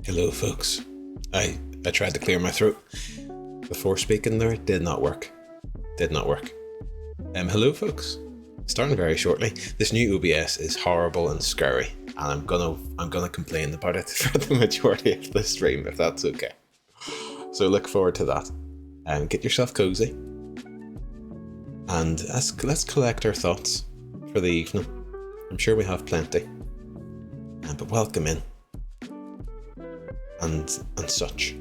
Hello, folks. I tried to clear my throat before speaking there. Did not work. Hello, folks. Starting very shortly. This new OBS is horrible and scary, and I'm gonna complain about it for the majority of the stream, if that's okay. So look forward to that. Get yourself cozy, and let's collect our thoughts for the evening. I'm sure we have plenty. But welcome in. And such.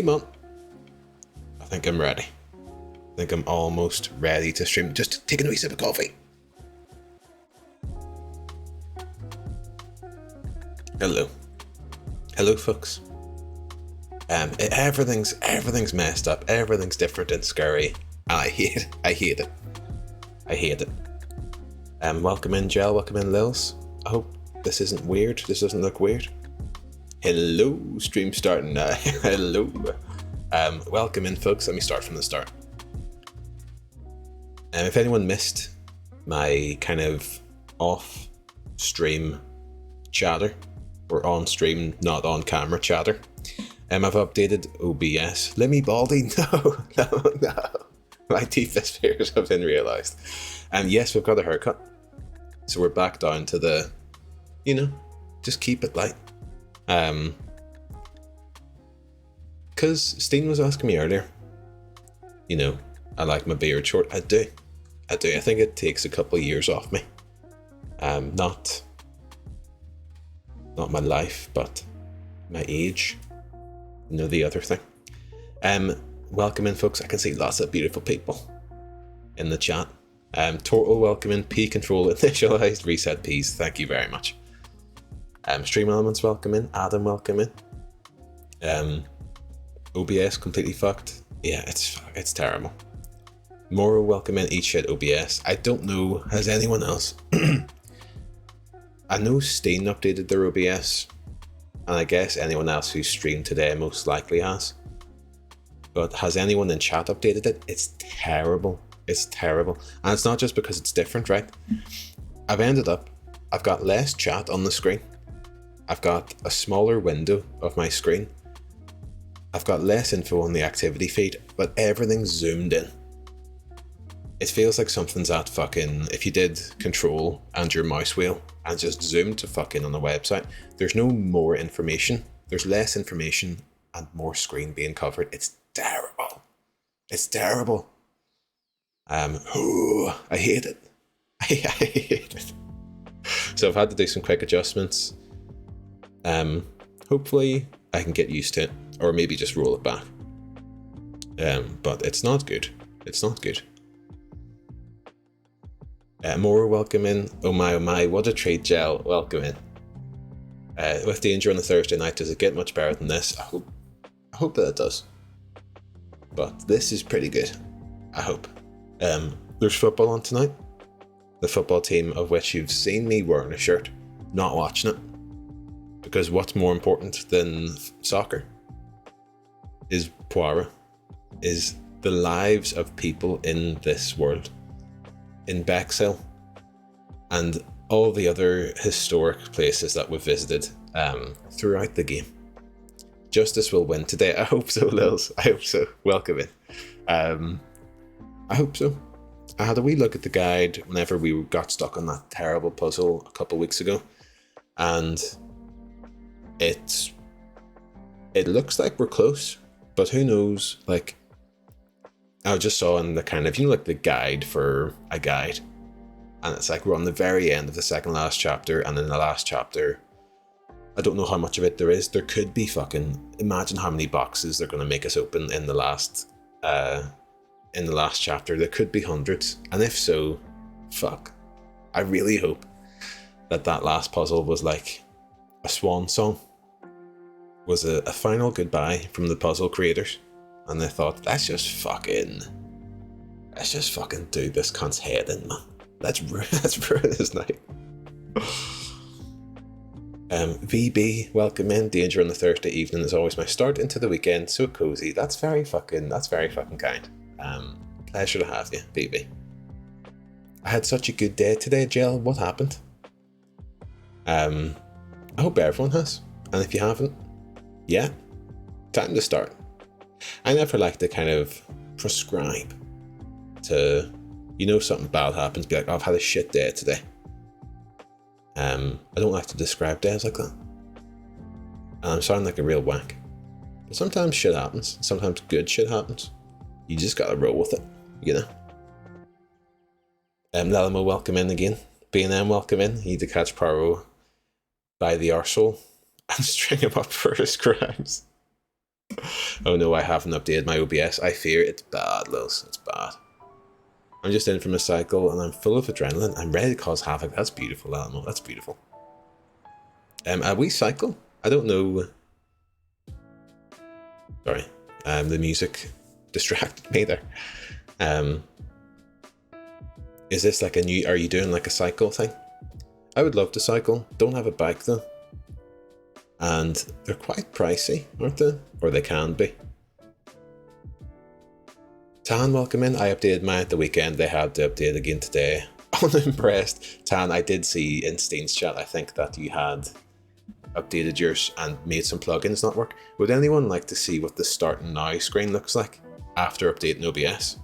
Come on. I think I'm ready. I think I'm almost ready to stream. Just taking a wee sip of coffee. Hello. Hello, folks. Everything's messed up. Everything's different and scary. And I hate it. I hate it. Welcome in, Gel. Welcome in, Lils. I hope this isn't weird. This doesn't look weird. Hello, stream starting now. Hello. Welcome in, folks. Let me start from the start. If anyone missed my kind of off-stream chatter, or on-stream, not on-camera chatter, I've updated OBS. Let me baldy. No. My deepest fears have been realised. And yes, we've got a haircut. So we're back down to the, just keep it light. Because Steen was asking me earlier, I like my beard short. I do. I think it takes a couple of years off me. Not my life, but my age. The other thing. Welcome in, folks. I can see lots of beautiful people in the chat. Total welcome in. P control initialized reset Ps. Thank you very much. Stream Elements welcome in. Adam welcome in. OBS completely fucked. Yeah, it's terrible. Moro welcome in. Eat shit OBS. I don't know. Has anyone else? I know Steen updated their OBS, and I guess anyone else who streamed today most likely has. But has anyone in chat updated it? It's terrible. It's terrible. And it's not just because it's different, right? I've got less chat on the screen. I've got a smaller window of my screen. I've got less info on the activity feed, but everything's zoomed in. It feels like something's at fucking, if you did control and your mouse wheel and just zoomed to fucking on the website, there's no more information. There's less information and more screen being covered. It's terrible. It's terrible. I hate it. I hate it. So I've had to do some quick adjustments. Hopefully I can get used to it, or maybe just roll it back. But it's not good. It's not good. More welcome in. Oh my, what a treat, Gel. Welcome in. With Danger on a Thursday night, does it get much better than this? I hope that it does. But this is pretty good. I hope. There's football on tonight. The football team of which you've seen me wearing a shirt, not watching it. Because what's more important than soccer is Poirot, is the lives of people in this world, in Bexhill, and all the other historic places that we've visited throughout the game. Justice will win today. I hope so, Lils. I hope so. Welcome in. I hope so. I had a wee look at the guide whenever we got stuck on that terrible puzzle a couple weeks ago, and it looks like we're close, but who knows? Like, I just saw in the kind of, like the guide for a guide, and it's like we're on the very end of the second last chapter, and in the last chapter, I don't know how much of it there is. There could be fucking, imagine how many boxes they're going to make us open in the last chapter. There could be hundreds, and if so, fuck. I really hope that last puzzle was like a swan song was a final goodbye from the puzzle creators, and they thought, let's just fucking do this cunt's head in, man. Let's ruin his night. VB, welcome in. Danger on the Thursday evening is always my start into the weekend. So cozy. That's very fucking kind. Pleasure to have you, VB. I had such a good day today, Jill. What happened? I hope everyone has. And if you haven't, yeah, time to start. I never like to kind of prescribe to, something bad happens, be like, oh, I've had a shit day today. I don't like to describe days like that. And I'm sounding like a real wank. But sometimes shit happens. Sometimes good shit happens. You just gotta roll with it, Lelimo, welcome in again. B&M, welcome in. You need to catch Poirot by the arsehole and string him up for his crimes. Oh no, I haven't updated my OBS. I fear it's bad, Los. It's bad. I'm just in from a cycle and I'm full of adrenaline. I'm ready to cause havoc. That's beautiful, Alamo. That's beautiful. A wee cycle? I don't know. Sorry. The music distracted me there. Is this like are you doing like a cycle thing? I would love to cycle. Don't have a bike though. And they're quite pricey, aren't they? Or they can be. Tan, welcome in. I updated mine at the weekend. They had to update again today. Unimpressed. Tan, I did see in Steen's chat, I think that you had updated yours and made some plugins not work. Would anyone like to see what the Start Now screen looks like after updating OBS?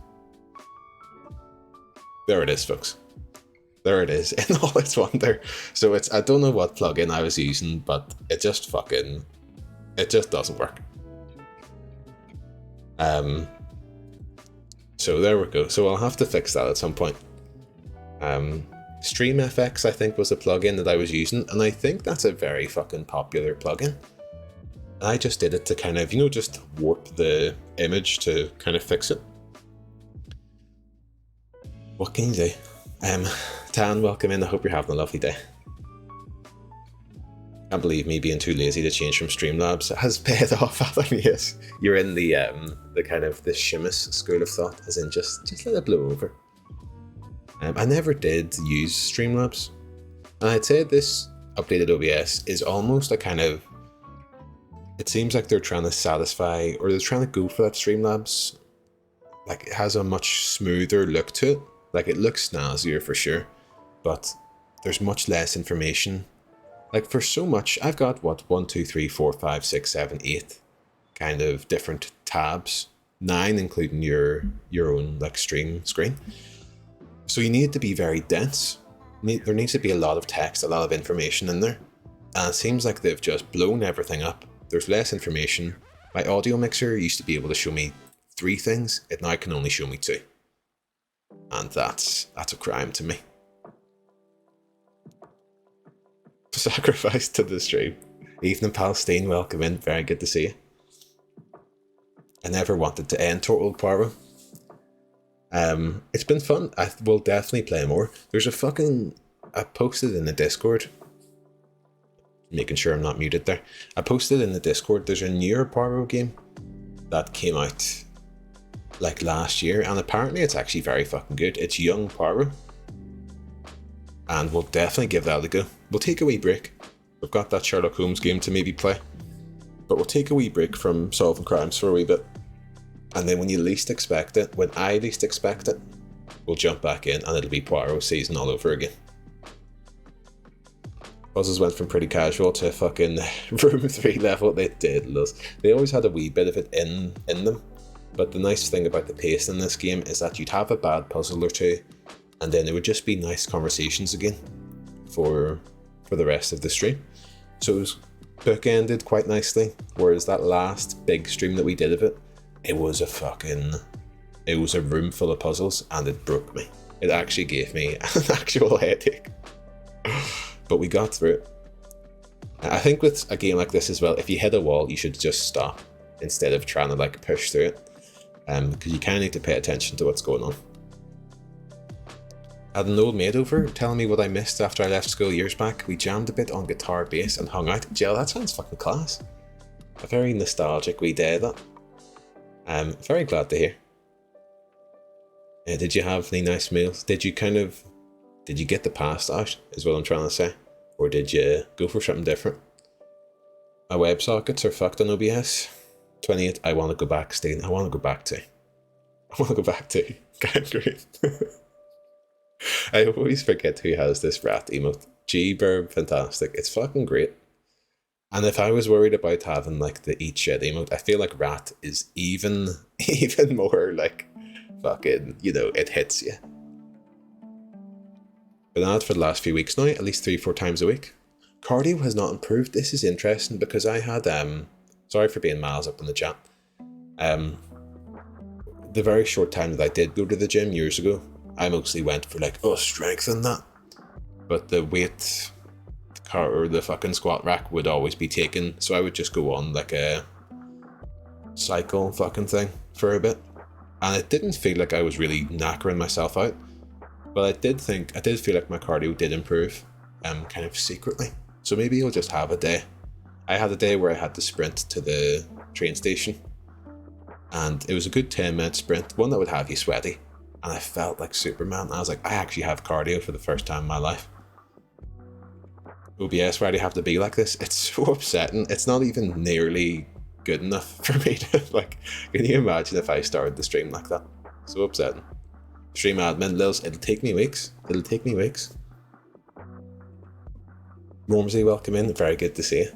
There it is, folks. There it is in all its wonder. So I don't know what plugin I was using, but it just doesn't work. So there we go. So I'll have to fix that at some point. StreamFX, I think, was a plugin that I was using, and I think that's a very fucking popular plugin. And I just did it to kind of, just warp the image to kind of fix it. What can you do? Tan, welcome in. I hope you're having a lovely day. Can't believe me being too lazy to change from Streamlabs has paid off, Adam. Yes, you're in the kind of the Shimus school of thought, as in just let it blow over. I never did use Streamlabs, and I'd say this updated OBS is almost a kind of. It seems like they're trying to satisfy, or they're trying to go for that Streamlabs. Like it has a much smoother look to it. Like it looks snazzier for sure, but there's much less information. Like for so much, I've got 1, 2, 3, 4, 5, 6, 7, 8 kind of different tabs, 9 including your own like stream screen. So you need it to be very dense. There needs to be a lot of text, a lot of information in there. And it seems like they've just blown everything up. There's less information. My audio mixer used to be able to show me 3 things. It now can only show me 2. And that's a crime to me. Sacrifice to the stream. Evening, Palestine, welcome in. Very good to see you. I never wanted to end Total Poirot. It's been fun. I will definitely play more. There's I posted in the Discord. Making sure I'm not muted there. I posted in the Discord, there's a newer Poirot game that came out like last year, and apparently it's actually very fucking good. It's Young Poirot. And we'll definitely give that a go. We'll take a wee break. We've got that Sherlock Holmes game to maybe play. But we'll take a wee break from solving crimes for a wee bit. And then when you least expect it, when I least expect it, we'll jump back in and it'll be Poirot season all over again. Puzzles went from pretty casual to fucking room 3 level. They did, Liz. They always had a wee bit of it in them. But the nice thing about the pace in this game is that you'd have a bad puzzle or two, and then it would just be nice conversations again for the rest of the stream. So it was bookended quite nicely, whereas that last big stream that we did of it was a room full of puzzles, and it broke me. It actually gave me an actual headache. But we got through it. I think with a game like this as well, if you hit a wall, you should just stop instead of trying to like push through it. Because you kind of need to pay attention to what's going on. Had an old mate over telling me what I missed after I left school years back. We jammed a bit on guitar, bass and hung out. Jill, that sounds fucking class. A very nostalgic wee day, that. Very glad to hear. Did you have any nice meals? Did you get the past out, is what I'm trying to say? Or did you go for something different? My WebSockets are fucked on OBS. 28, I want to go back, Steen. I want to go back to. Great. I always forget who has this rat emote. G-Burb, fantastic. It's fucking great. And if I was worried about having like the eat shit emote, I feel like rat is even more like fucking, it hits you. Been at for the last few weeks now, at least 3-4 times a week. Cardio has not improved. This is interesting because I had sorry for being miles up in the chat. The very short time that I did go to the gym years ago, I mostly went for like, strength and that. But the weight car or the fucking squat rack would always be taken, so I would just go on like a cycle fucking thing for a bit. And it didn't feel like I was really knackering myself out. But I did feel like my cardio did improve, kind of secretly. So maybe you'll just have a day. I had a day where I had to sprint to the train station. And it was a good 10-minute sprint, one that would have you sweaty. And I felt like Superman. I was like, I actually have cardio for the first time in my life. OBS, why do you have to be like this? It's so upsetting. It's not even nearly good enough for me to, like, can you imagine if I started the stream like that? So upsetting. Stream admin, Lils, it'll take me weeks. Mormsy, welcome in. Very good to see you.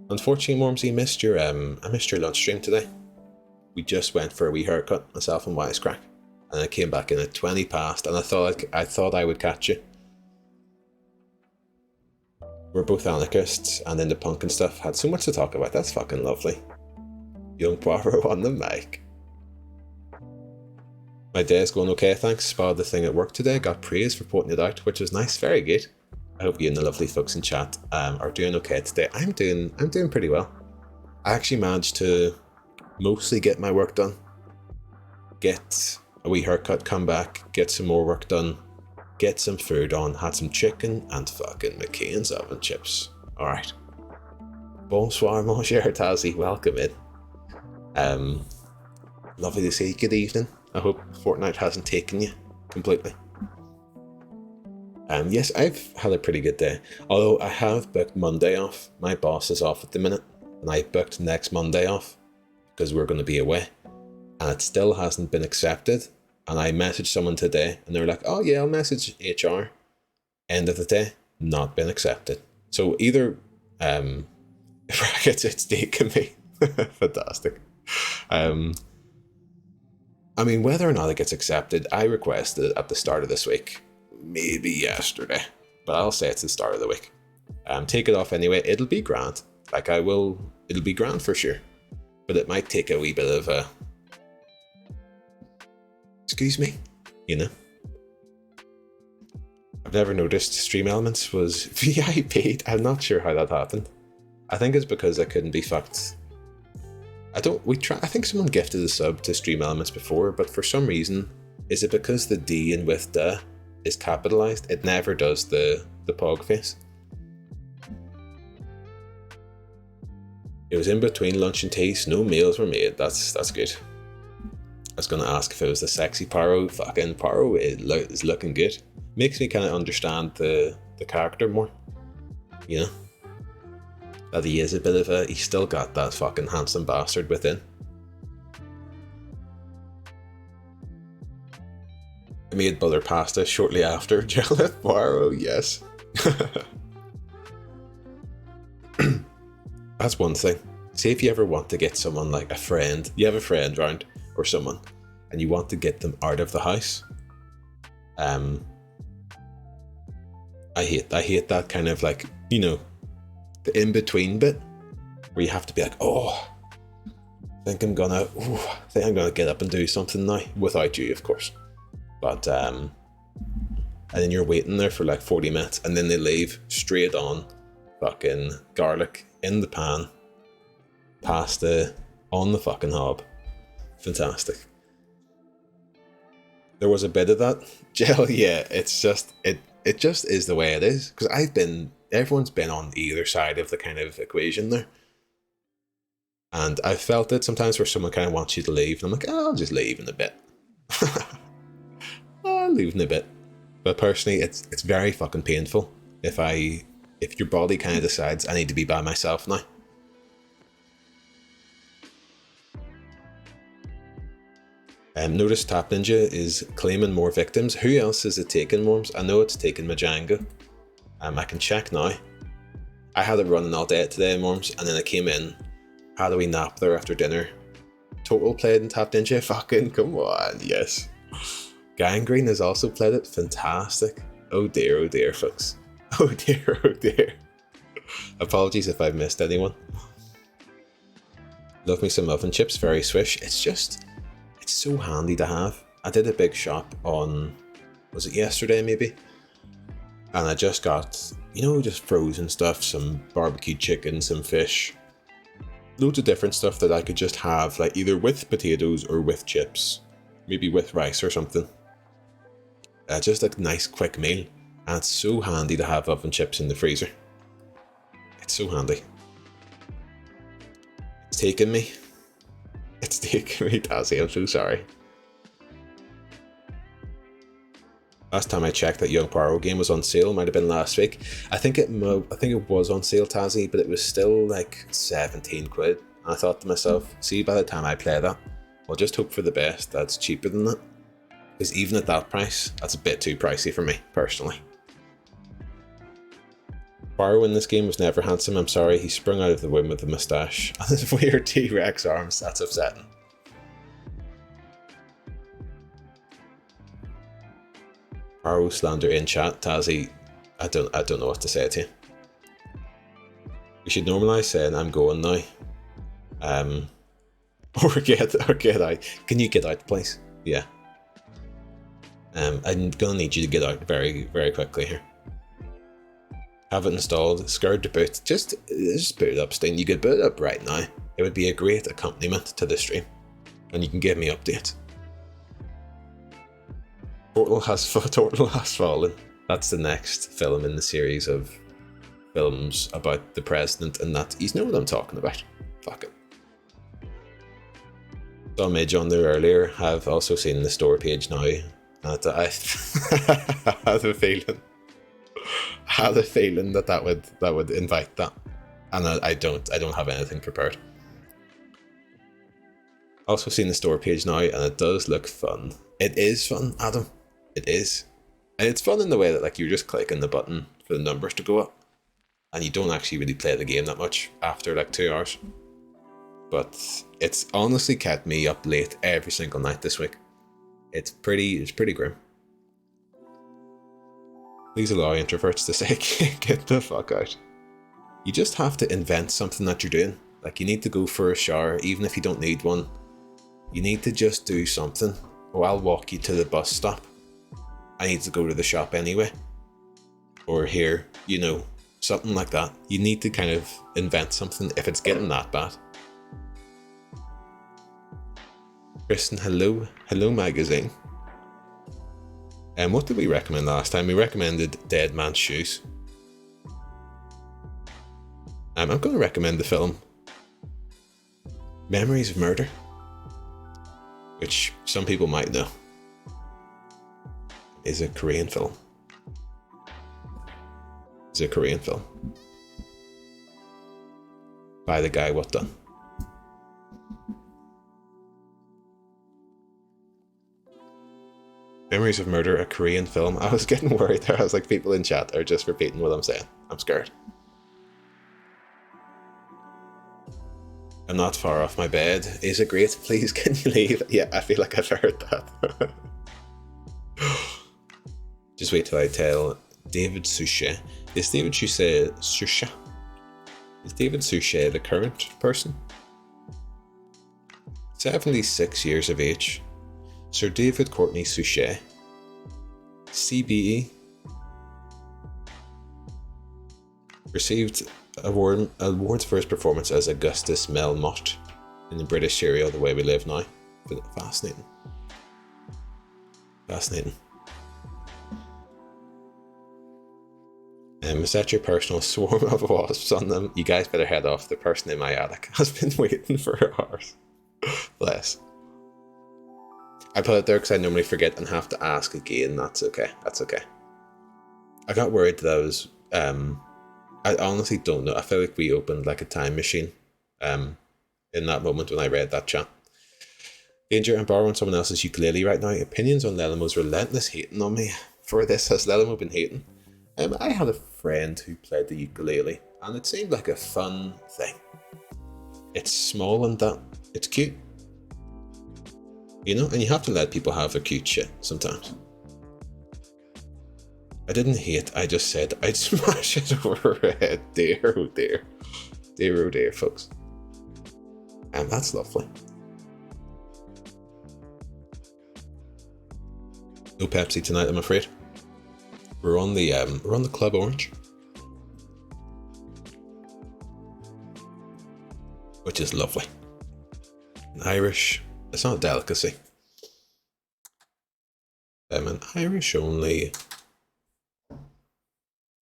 Unfortunately, Mormsy, I missed your lunch stream today. We just went for a wee haircut, myself and Wisecrack. And I came back in at 20 past, and I thought I would catch you. We're both anarchists and into punk and stuff. Had so much to talk about. That's fucking lovely. Young Poirot on the mic. My day's going okay, thanks. Spotted the thing at work today. Got praise for putting it out, which was nice. Very good. I hope you and the lovely folks in chat are doing okay today. I'm doing pretty well. I actually managed to mostly get my work done. Get a wee haircut, come back, get some more work done, get some food on, had some chicken and fucking McCain's oven chips. Alright. Bonsoir, mon cher Tazzy, welcome in. Lovely to see you, good evening. I hope Fortnite hasn't taken you completely. Yes, I've had a pretty good day. Although I have booked Monday off. My boss is off at the minute, and I booked next Monday off because we're going to be away. And it still hasn't been accepted. And I messaged someone today, and they were like, "Oh yeah, I'll message HR." End of the day, not been accepted. So either, it's taken me. Fantastic. I mean, whether or not it gets accepted, I requested it at the start of this week. Maybe yesterday, but I'll say it's the start of the week. Take it off anyway. It'll be grand. It'll be grand for sure. But it might take a wee bit of a... Excuse me? I've never noticed Stream Elements was VIP'd. I'm not sure how that happened. I think it's because I couldn't be fucked. I think someone gifted a sub to Stream Elements before, but for some reason, is it because the D in with the is capitalized? It never does the pog face. It was in between lunch and tea, so no meals were made. That's good. I was going to ask if it was the sexy Paro. Fucking Paro is looking good. Makes me kind of understand the character more. That he is a bit of he's still got that fucking handsome bastard within. I made butter pasta shortly after Jellet Poirot, yes. That's one thing. Say if you ever want to get someone like a friend, you have a friend round or someone, and you want to get them out of the house. I hate that kind of like, the in-between bit where you have to be like, I think I'm gonna get up and do something now, without you, of course. But and then you're waiting there for like 40 minutes, and then they leave straight on fucking garlic in the pan, pasta on the fucking hob. Fantastic. There was a bit of that gel. Yeah, it's just it just is the way it is, because everyone's been on either side of the kind of equation there, and I felt it sometimes where someone kind of wants you to leave, and I'm like, oh, I'll just leave in a bit. I'll leave in a bit. But personally, it's very fucking painful if your body kind of decides I need to be by myself now. Notice Tap Ninja is claiming more victims. Who else is it taking, Worms? I know it's taking Majanga. I can check now. I had it running all day today, Worms, and then I came in, had a wee nap there after dinner. Total played in Tap Ninja. Fucking come on, yes. Gangrene has also played it. Fantastic. Oh dear, folks. Oh dear. Apologies if I've missed anyone. Love me some muffin chips, very swish. It's so handy to have. I did a big shop on, was it yesterday maybe? And I just got, just frozen stuff, some barbecue chicken, some fish. Loads of different stuff that I could just have, like either with potatoes or with chips. Maybe with rice or something. Just a nice quick meal. And it's so handy to have oven chips in the freezer. It's so handy. It's taken me, Tazzy, I'm so sorry. Last time I checked, that Young Poirot game was on sale. Might have been last week. I think it was on sale, Tazzy, but it was still like 17 quid. And I thought to myself, see, by the time I play that, I'll just hope for the best that's cheaper than that. Because even at that price, that's a bit too pricey for me, personally. Poirot in this game was never handsome. I'm sorry, he sprung out of the womb with a moustache and his weird T-Rex arms. That's upsetting. Poirot slander in chat. Tazzy, I don't know what to say to you. We should normalise saying I'm going now. Or get out. Can you get out, please? Yeah. I'm gonna need you to get out very, very quickly here. Have it installed. Scared to boot. Just boot it up, Sting. You could boot it up right now. It would be a great accompaniment to the stream, and you can give me updates. Portal has fallen. That's the next film in the series of films about the president, and that you know what I'm talking about. Fuck it. Saw Midge on there earlier. Have also seen the store page now. And I had a feeling that would invite that, and I don't have anything prepared. Also seen the store page now, and it does look fun. It is fun, Adam. It is, and it's fun in the way that like you're just clicking the button for the numbers to go up, and you don't actually really play the game that much after like 2 hours. But it's honestly kept me up late every single night this week. It's pretty grim. Please allow introverts to say, get the fuck out. You just have to invent something that you're doing. Like you need to go for a shower, even if you don't need one. You need to just do something. Oh, I'll walk you to the bus stop. I need to go to the shop anyway. Or here, something like that. You need to kind of invent something if it's getting that bad. Kristen, hello magazine. And what did we recommend last time? We recommended Dead Man's Shoes. I'm going to recommend the film Memories of Murder, which some people might know is a Korean film. It's a Korean film by the guy What Done. Memories of Murder, a Korean film. I was getting worried there. I was like, people in chat are just repeating what I'm saying. I'm scared. I'm not far off my bed. Is it great? Please, can you leave? Yeah, I feel like I've heard that. Just wait till I tell David Suchet. Is David Suchet the current person? 76 years of age. Sir David Courtney Suchet, CBE, received awards for his performance as Augustus Melmotte in the British serial The Way We Live Now. Fascinating. Fascinating. Set your personal swarm of wasps on them. You guys better head off. The person in my attic has been waiting for hours. Bless. I put it there because I normally forget and have to ask again. That's okay. That's okay. I got worried that I was... I honestly don't know. I feel like we opened like a time machine in that moment when I read that chat. Danger, I'm borrowing someone else's ukulele right now. Opinions on Lelimo's relentless hating on me for this. Has Lelimo been hating? I had a friend who played the ukulele and it seemed like a fun thing. It's small and that. It's cute. You know, and you have to let people have their cute shit sometimes. I didn't hate, I just said I'd smash it over her head. Dear, oh dear. Dear, oh dear, folks. And that's lovely. No Pepsi tonight, I'm afraid. We're on the Club Orange, which is lovely. An Irish, it's not a delicacy. An Irish only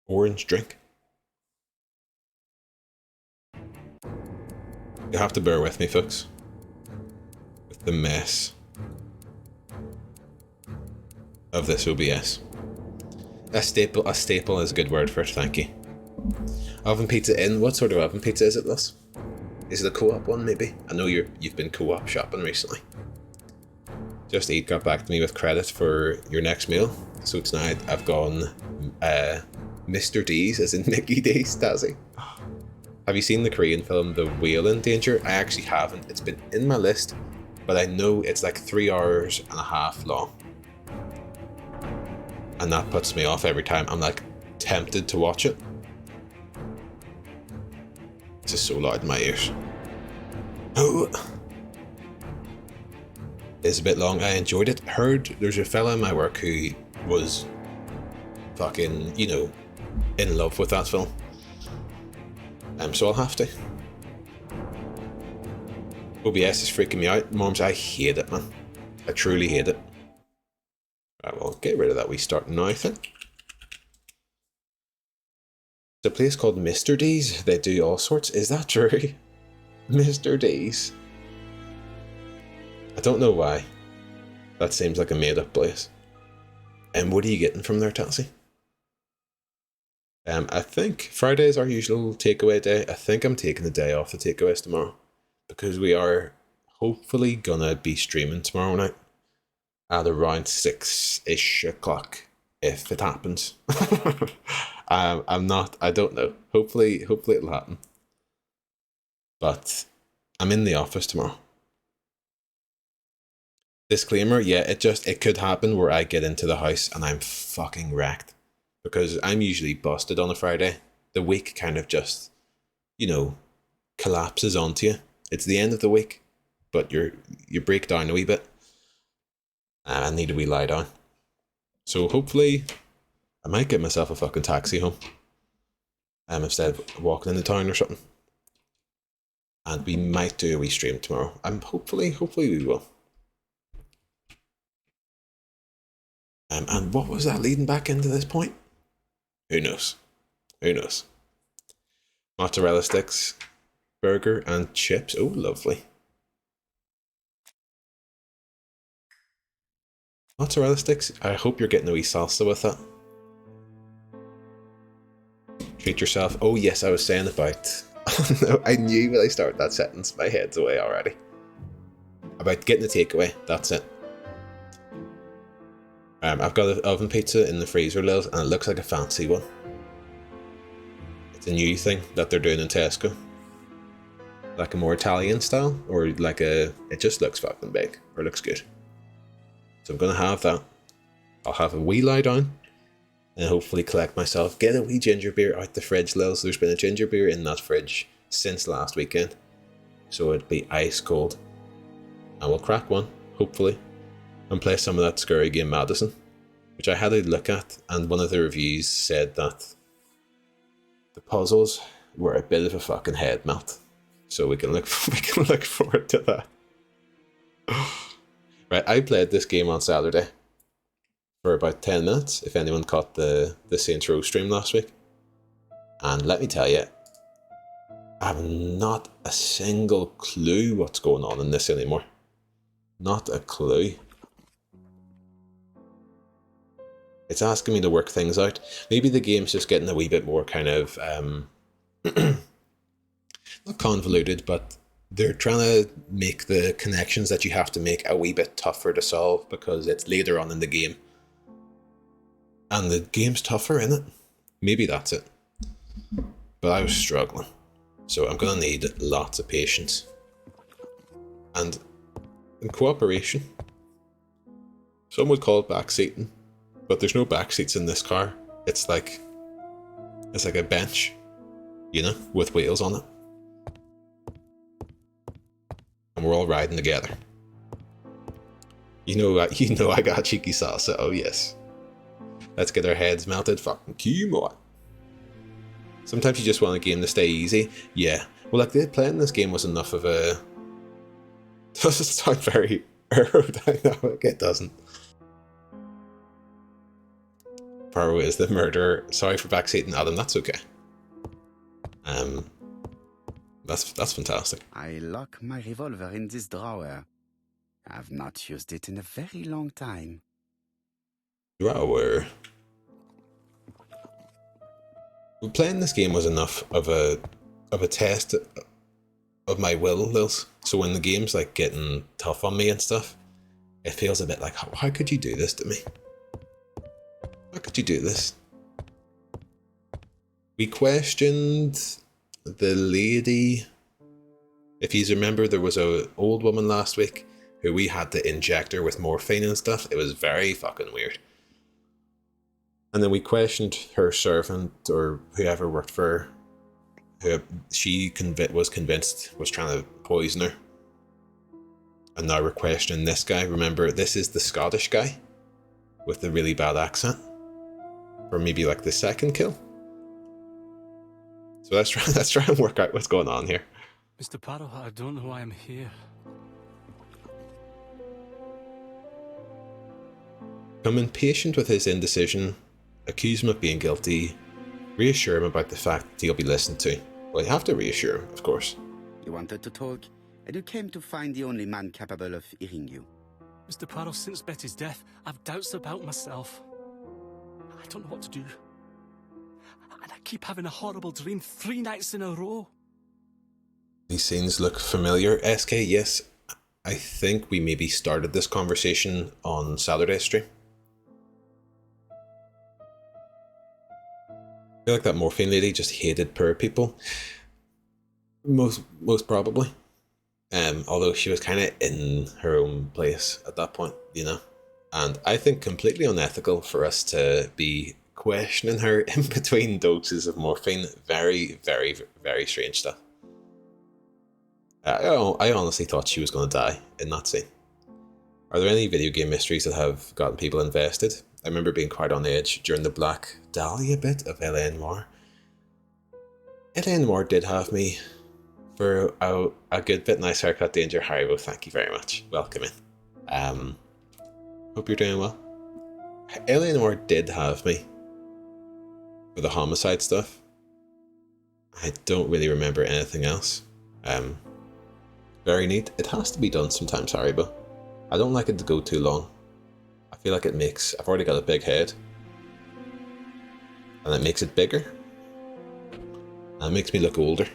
orange drink. You have to bear with me, folks, with the mess of this OBS. A staple is a good word for it, thank you. Oven pizza in. What sort of oven pizza is it, Liz? Is it a co-op one, maybe? I know you've been co-op shopping recently. Just Eat got back to me with credit for your next meal. So tonight I've gone Mr. D's, as in Mickey D's, Dazzy. Have you seen the Korean film The Whale in Danger? I actually haven't. It's been in my list, but I know it's like 3 hours and a half long. And that puts me off every time. I'm like tempted to watch it. It's just so loud in my ears. Oh, it's a bit long. I enjoyed it. Heard there's a fella in my work who was fucking, you know, in love with that film. So I'll have to. OBS is freaking me out. Moms, I hate it, man. I truly hate it. Right, well, get rid of that wee start now thing. It's a place called Mr. D's. They do all sorts. Is that true? Mr. D's. I don't know why. That seems like a made-up place. And what are you getting from there, Taxi? I think Friday's our usual takeaway day. I think I'm taking the day off the takeaways tomorrow because we are hopefully gonna be streaming tomorrow night at around 6-ish o'clock if it happens. I don't know. Hopefully it'll happen. But I'm in the office tomorrow. Disclaimer, yeah, it could happen where I get into the house and I'm fucking wrecked. Because I'm usually busted on a Friday. The week kind of just, you know, collapses onto you. It's the end of the week, but you break down a wee bit. And I need a wee lie down. So hopefully I might get myself a fucking taxi home. Instead of walking into town or something. And we might do a wee stream tomorrow. Hopefully we will. And what was that leading back into this point? Who knows? Who knows? Mozzarella sticks, burger and chips. Oh, lovely. Mozzarella sticks. I hope you're getting a wee salsa with that. Treat yourself. Oh yes, I was saying about... Oh no, I knew when I started that sentence. My head's away already. About getting a takeaway. That's it. I've got an oven pizza in the freezer, Lil, and it looks like a fancy one. It's a new thing that they're doing in Tesco. Like a more Italian style, or like it just looks fucking big, or looks good. So I'm gonna have that. I'll have a wee lie down, and hopefully collect myself, get a wee ginger beer out the fridge, Lil. So there's been a ginger beer in that fridge since last weekend. So it'd be ice cold. And we'll crack one, hopefully. And play some of that scurry game Madison, which I had a look at, and one of the reviews said that the puzzles were a bit of a fucking head melt. So we can look forward to that. Right, I played this game on Saturday. for about 10 minutes, if anyone caught the Saints Row stream last week. And let me tell you, I have not a single clue what's going on in this anymore. Not a clue. It's asking me to work things out. Maybe the game's just getting a wee bit more kind of, not convoluted, but they're trying to make the connections that you have to make a wee bit tougher to solve because it's later on in the game. And the game's tougher, isn't it? Maybe that's it. But I was struggling. So I'm going to need lots of patience. And cooperation. Some would call it backseating. But there's no backseats in this car. It's like a bench, you know, with wheels on it. And we're all riding together. You know I got cheeky salsa, oh yes. Let's get our heads melted, fucking Q-mod. Sometimes you just want a game to stay easy. Yeah. Well, like, playing this game was enough of a... Doesn't sound very aerodynamic, it doesn't. Faro is the murderer. Sorry for backseating, Adam, that's okay. That's fantastic. I lock my revolver in this drawer. I've not used it in a very long time. Drawer. Well, playing this game was enough of a test of my will, Lils. So when the game's like getting tough on me and stuff, it feels a bit like, how could you do this to me? How could you do this? We questioned the lady. If you remember, there was an old woman last week who we had to inject her with morphine and stuff. It was very fucking weird. And then we questioned her servant or whoever worked for her, who she was convinced was trying to poison her. And now we're questioning this guy. Remember, this is the Scottish guy with the really bad accent. Or maybe like the second kill. So let's try and work out what's going on here. Mr. Parrow, I don't know why I'm here. Become impatient with his indecision, accuse him of being guilty, reassure him about the fact that he'll be listened to. Well, you have to reassure him, of course. You wanted to talk, and you came to find the only man capable of hearing you. Mr. Parrow, since Betty's death, I've doubts about myself. I don't know what to do. And I keep having a horrible dream 3 nights in a row. These scenes look familiar. SK, yes. I think we maybe started this conversation on Saturday's stream. I feel like that morphine lady just hated poor people. Most probably. Although she was kind of in her own place at that point, you know. And I think completely unethical for us to be questioning her in between doses of morphine. Very, very, very strange stuff. I honestly thought she was going to die in that scene. Are there any video game mysteries that have gotten people invested? I remember being quite on edge during the Black Dahlia bit of L.A. Noire. L.A. Noire did have me for a good bit. Nice haircut, Danger Haribo. Thank you very much. Welcome in. Hope you're doing well. L.A. Noire did have me for the homicide stuff. I don't really remember anything else. Very neat. It has to be done sometimes, Haribo. I don't like it to go too long. I feel like I've already got a big head. And it makes it bigger. And it makes me look older.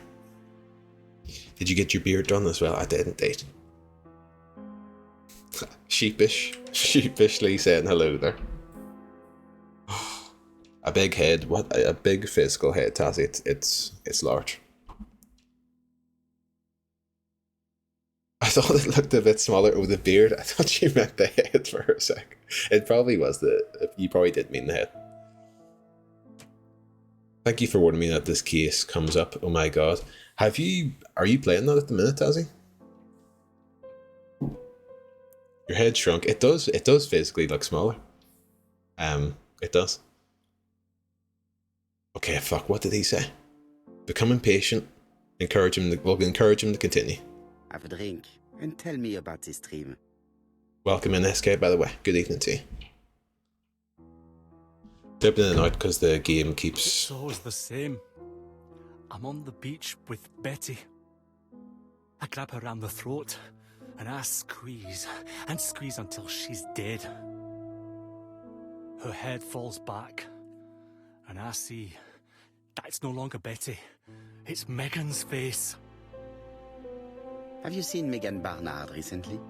Did you get your beard done as well? I did indeed. Sheepishly saying hello there. A big head. What a big physical head, Tazzy. It's large. I thought it looked a bit smaller with the beard. I thought you meant the head for a sec. It probably was you probably did mean the head. Thank you for warning me that this case comes up. Oh my god. Are you playing that at the minute, Tazzy? Your head shrunk. It does physically look smaller. It does. Okay, fuck, what did he say? Become impatient. We'll encourage him to continue. Have a drink, and tell me about this dream. Welcome in, SK, by the way. Good evening to you. Dipping in and out because the game It's keeps... always the same. I'm on the beach with Betty. I grab her round the throat, and I squeeze, and squeeze until she's dead. Her head falls back, and I see that it's no longer Betty. It's Megan's face. Have you seen Megan Barnard recently?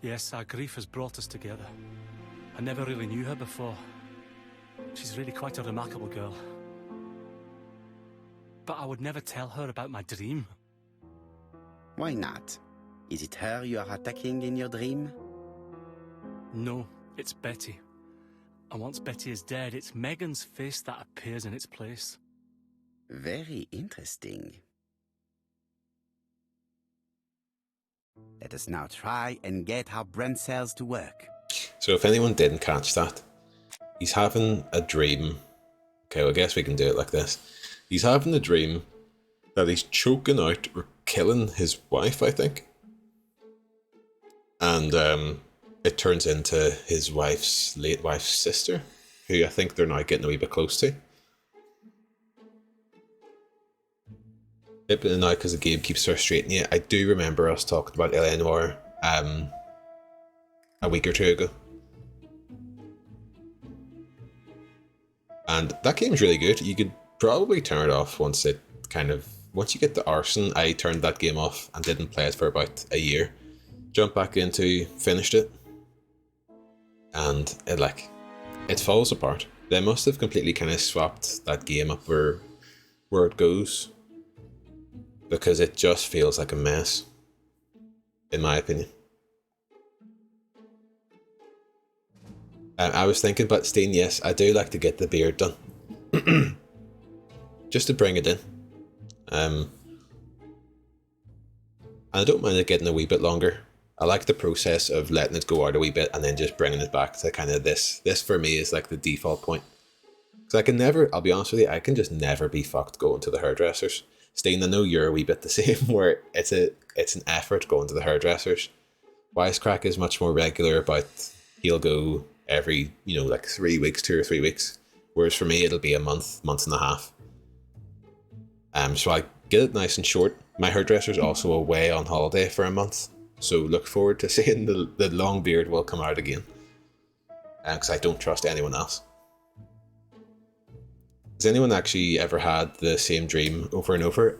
Yes, our grief has brought us together. I never really knew her before. She's really quite a remarkable girl. But I would never tell her about my dream. Why not? Is it her you are attacking in your dream? No, it's Betty. And once Betty is dead, it's Megan's face that appears in its place. Very interesting. Let us now try and get our brain cells to work. So if anyone didn't catch that, he's having a dream. Okay, well, I guess we can do it like this. He's having a dream that he's choking out or killing his wife, I think. And it turns into his late wife's sister, who I think they're now getting a wee bit close to. But now, because the game keeps frustrating you, I do remember us talking about Eleanor a week or two ago. And that game's really good. You could probably turn it off once you get the arson. I turned that game off and didn't play it for about a year. Jumped back into, finished it, and it falls apart. They must have completely kind of swapped that game up where it goes, because it just feels like a mess, in my opinion. I was thinking about Steen, yes, I do like to get the beard done. Just to bring it in. I don't mind it getting a wee bit longer. I like the process of letting it go out a wee bit and then just bringing it back to kind of this. This for me is like the default point. Because I can never, I'll be honest with you, I can just never be fucked going to the hairdressers. Steen, I know you're a wee bit the same, where it's an effort going to the hairdressers. Wisecrack is much more regular, about he'll go every, 3 weeks, 2 or 3 weeks. Whereas for me, it'll be a month and a half. So I get it nice and short. My hairdresser's also away on holiday for a month, so look forward to seeing the long beard will come out again. Because I don't trust anyone else. Has anyone actually ever had the same dream over and over?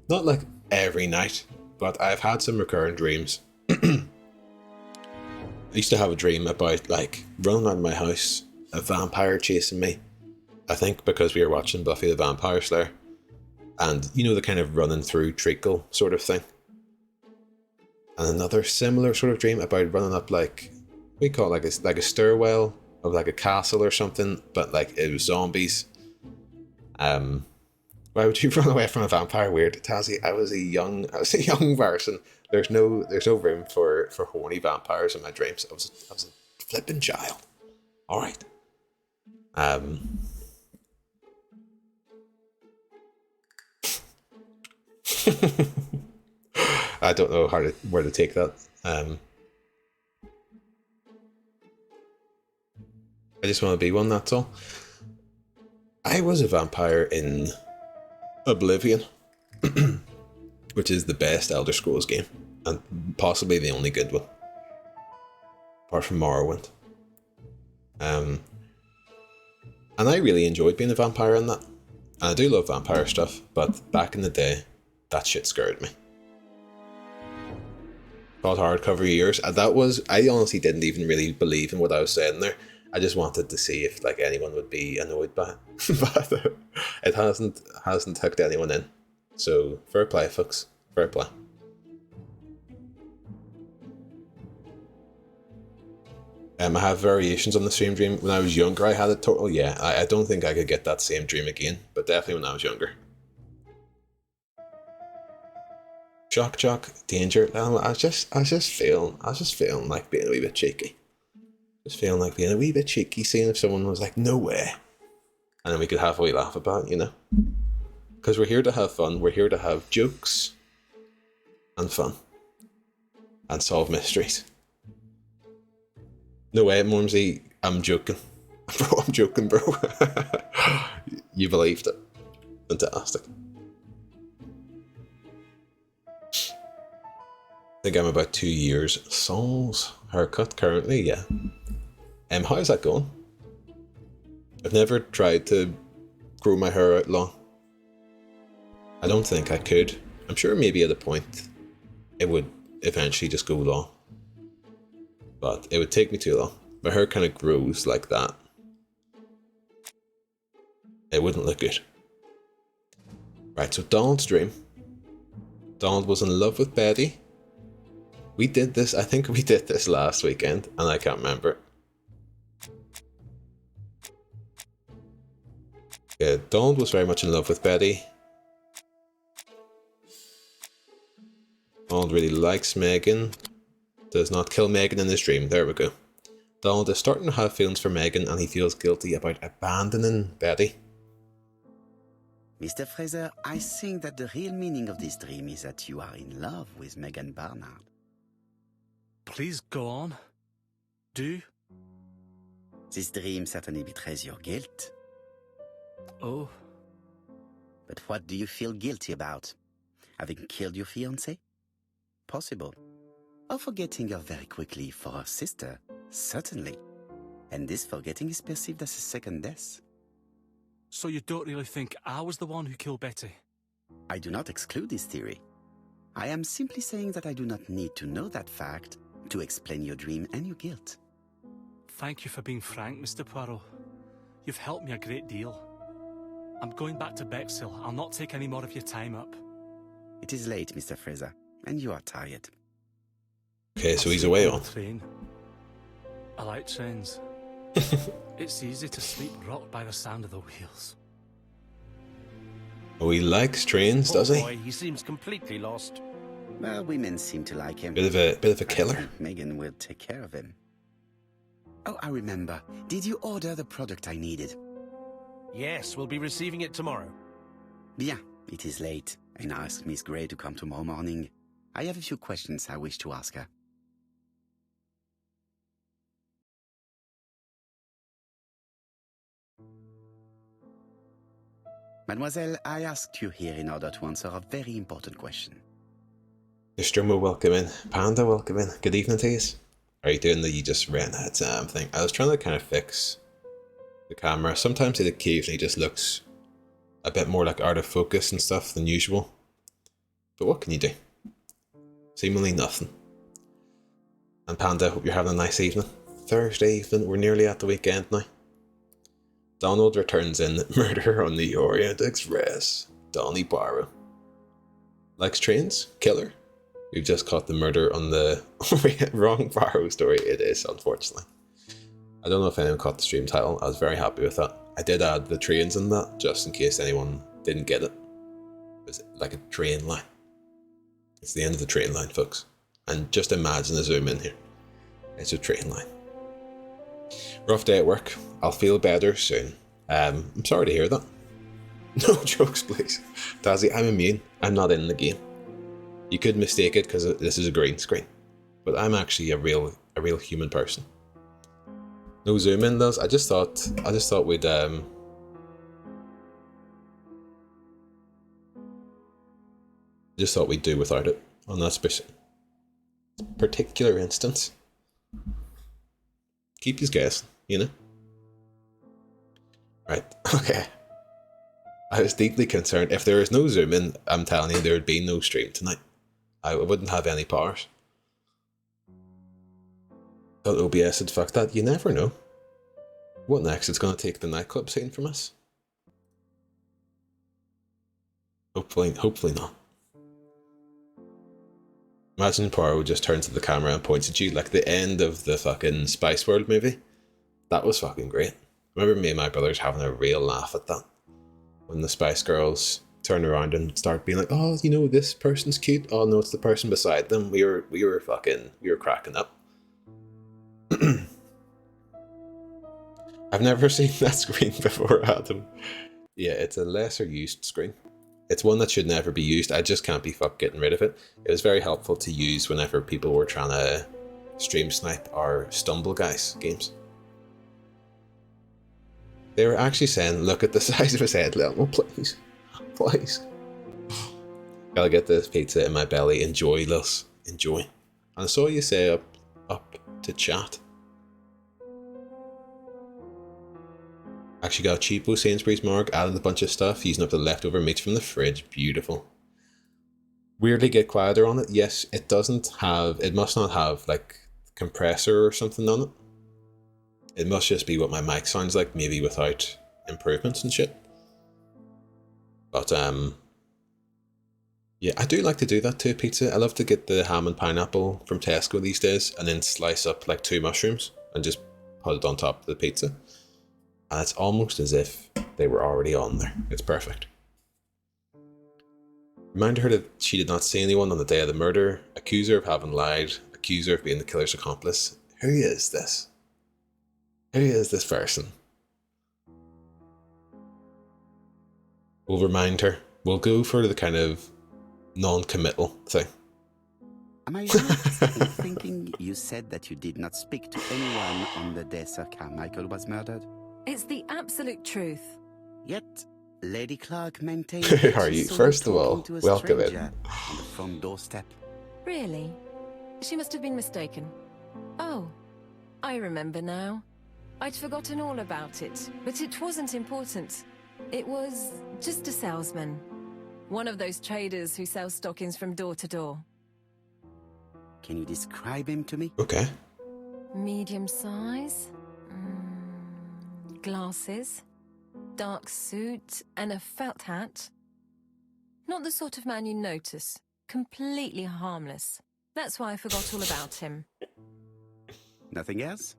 Not like every night, but I've had some recurrent dreams. I used to have a dream about running out of my house, a vampire chasing me. I think because we were watching Buffy the Vampire Slayer. And the kind of running through treacle sort of thing. And another similar sort of dream about running up we call it like a stairwell of like a castle or something, but it was zombies. Why would you run away from a vampire? Weird, Tazzy. I was a young person. There's no room for horny vampires in my dreams. I was a flipping child. All right. I don't know where to take that. I just want to be one, that's all. I was a vampire in Oblivion, which is the best Elder Scrolls game, and possibly the only good one, apart from Morrowind. And I really enjoyed being a vampire in that. And I do love vampire stuff, but back in the day, that shit scared me. Called hardcover years. I honestly didn't even really believe in what I was saying there. I just wanted to see if anyone would be annoyed by it. But it hasn't hooked anyone in. So fair play, folks. Fair play. I have variations on the same dream. When I was younger, I had a total. Yeah, I don't think I could get that same dream again, but definitely when I was younger. Jock, danger. I was just feeling like being a wee bit cheeky. Just feeling like being a wee bit cheeky, seeing if someone was like, no way. And then we could have a wee laugh about it, Because we're here to have fun. We're here to have jokes and fun. And solve mysteries. No way, Mormsy, I'm joking. Bro, I'm joking, bro. You believed it. Fantastic. I think I'm about 2 years sans haircut currently, yeah. How's that going? I've never tried to grow my hair out long. I don't think I could. I'm sure maybe at a point it would eventually just go long. But it would take me too long. My hair kind of grows like that. It wouldn't look good. Right, so Donald's dream. Donald was in love with Betty. We did this, I think we did this last weekend, and I can't remember. Yeah, Donald was very much in love with Betty. Donald really likes Megan. Does not kill Megan in his dream. There we go. Donald is starting to have feelings for Megan, and he feels guilty about abandoning Betty. Mr. Fraser, I think that the real meaning of this dream is that you are in love with Megan Barnard. Please go on. Do. This dream certainly betrays your guilt. Oh. But what do you feel guilty about? Having killed your fiancé? Possible. Or forgetting her very quickly for her sister? Certainly. And this forgetting is perceived as a second death. So you don't really think I was the one who killed Betty? I do not exclude this theory. I am simply saying that I do not need to know that fact to explain your dream and your guilt. Thank you for being frank, Mr. Poirot. You've helped me a great deal. I'm going back to Bexhill. I'll not take any more of your time up. It is late, Mr. Fraser, and you are tired. Okay, so he's away on. Train. I like trains. It's easy to sleep rocked by the sound of the wheels. Oh, he likes trains, does he? Boy, he seems completely lost. Well, women seem to like him. Bit of a I killer. think Megan will take care of him. Oh, I remember. Did you order the product I needed? Yes, we'll be receiving it tomorrow. Bien, it is late, and I asked Miss Gray to come tomorrow morning. I have a few questions I wish to ask her. Mademoiselle, I asked you here in order to answer a very important question. Nostromo, welcome in. Panda, welcome in. Good evening to you. Are you doing the you just ran that thing? I was trying to kind of fix the camera. Sometimes it occasionally just looks a bit more like out of focus and stuff than usual. But what can you do? Seemingly nothing. And Panda, hope you're having a nice evening. Thursday evening, we're nearly at the weekend now. Donald returns in Murder on the Orient Express. Donny Poirot. Likes trains? Killer? We've just caught the murder on the wrong Poirot story. It is, unfortunately. I don't know if anyone caught the stream title. I was very happy with that. I did add the trains in that, just in case anyone didn't get it. It was like a train line. It's the end of the train line, folks. And just imagine a zoom in here. It's a train line. Rough day at work. I'll feel better soon. I'm sorry to hear that. No jokes, please. Tazzy, I'm immune. I'm not in the game. You could mistake it because this is a green screen. But I'm actually a real human person. No zoom in those. I just thought we'd do without it on that particular instance. Keep his guessing, you know? Right, okay. I was deeply concerned. If there is no zoom in, I'm telling you, there would be no stream tonight. I wouldn't have any powers. Thought OBS had fucked that. You never know. What next? It's going to take the nightclub scene from us? Hopefully not. Imagine Poirot just turns to the camera and points at you like the end of the fucking Spice World movie. That was fucking great. I remember me and my brothers having a real laugh at that. When the Spice Girls turn around and start being like, oh, you know, this person's cute. Oh no, it's the person beside them. We were cracking up. I've never seen that screen before, Adam. Yeah, it's a lesser used screen. It's one that should never be used. I just can't be fucked getting rid of it. It was very helpful to use whenever people were trying to stream snipe or Stumble Guys games. They were actually saying, look at the size of his head, little. Please. Please. Gotta get this pizza in my belly. Enjoy, Lus. Enjoy. And I saw you say up to chat. Actually got a cheapo Sainsbury's Marg, added a bunch of stuff, using up the leftover meats from the fridge. Beautiful. Weirdly get quieter on it. Yes, it must not have like compressor or something on it. It must just be what my mic sounds like, maybe without improvements and shit. But yeah, I do like to do that to a pizza. I love to get the ham and pineapple from Tesco these days and then slice up like 2 mushrooms and just put it on top of the pizza. And it's almost as if they were already on there. It's perfect. Remind her that she did not see anyone on the day of the murder. Accuse her of having lied. Accuse her of being the killer's accomplice. Who is this? Who is this person? We'll remind her. We'll go for the kind of non-committal thing. Am I right in thinking you said that you did not speak to anyone on the day Sir Carmichael was murdered? It's the absolute truth. Yet, Lady Clark maintained Who that are she you? saw First you of all, talking to a welcome in. stranger on the front doorstep. Really? She must have been mistaken. Oh, I remember now. I'd forgotten all about it, but it wasn't important. It was just a salesman. One of those traders who sell stockings from door to door. Can you describe him to me? Okay. Medium size. Glasses. Dark suit and a felt hat. Not the sort of man you notice. Completely harmless. That's why I forgot all about him. Nothing else?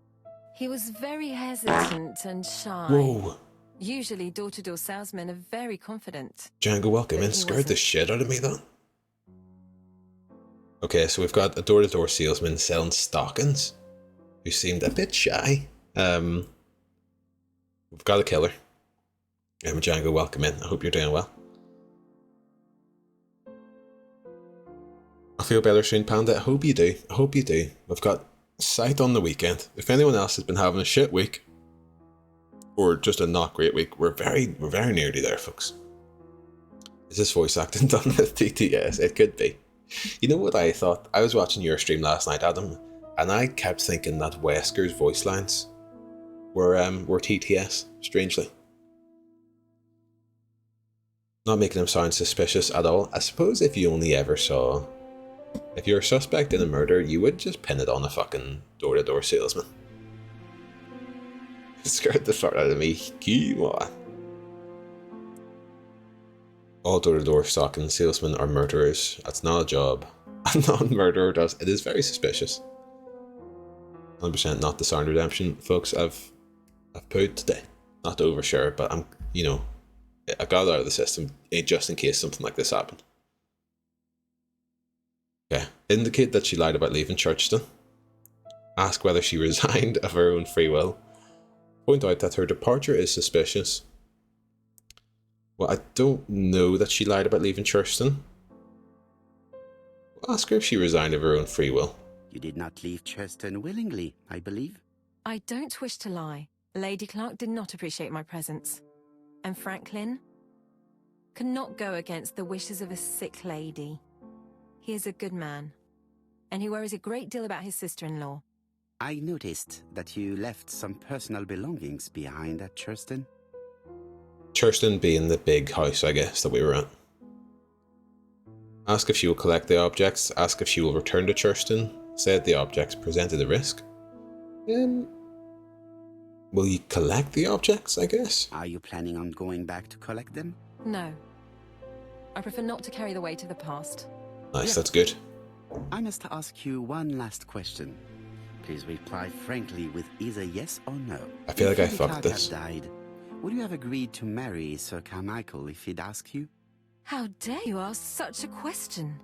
He was very hesitant and shy. Whoa. Usually door-to-door salesmen are very confident. Django, welcome in. But he Scared the wasn't. shit out of me, that. Okay, so we've got a door-to-door salesman selling stockings who seemed a bit shy. We've got a killer. Django, welcome in. I hope you're doing well. I'll feel better soon, Panda. I hope you do. I hope you do. We've got sight on the weekend. If anyone else has been having a shit week, or just a not great week, we're very nearly there, folks. Is this voice acting done with TTS? It could be. You know what I thought? I was watching your stream last night, Adam, and I kept thinking that Wesker's voice lines were TTS, strangely. Not making him sound suspicious at all. I suppose if you only ever saw... If you're a suspect in a murder, you would just pin it on a fucking door-to-door salesman. It scared the fuck out of me. Come on. All door-to-door stocking salesmen are murderers. That's not a job. A non-murderer does. It is very suspicious. 100% not the sound redemption, folks. I've put today. Not to overshare, but I'm, I got it out of the system just in case something like this happened. Okay. Indicate that she lied about leaving Churchton. Ask whether she resigned of her own free will. Point out that her departure is suspicious. Well, I don't know that she lied about leaving Churchton. We'll ask her if she resigned of her own free will. You did not leave Churston willingly, I believe. I don't wish to lie. Lady Clark did not appreciate my presence. And Franklin cannot go against the wishes of a sick lady. He is a good man, and he worries a great deal about his sister-in-law. I noticed that you left some personal belongings behind at Churston. Churston being the big house, I guess, that we were at. Ask if she will collect the objects. Ask if she will return to Churston. Said the objects presented a risk. Will you collect the objects, I guess? Are you planning on going back to collect them? No. I prefer not to carry the weight of the past. Nice, that's good. I must ask you one last question. Please reply frankly with either yes or no. I feel like I Lady fucked Clark this. had died, would you have agreed to marry Sir Carmichael if he'd asked you? How dare you ask such a question?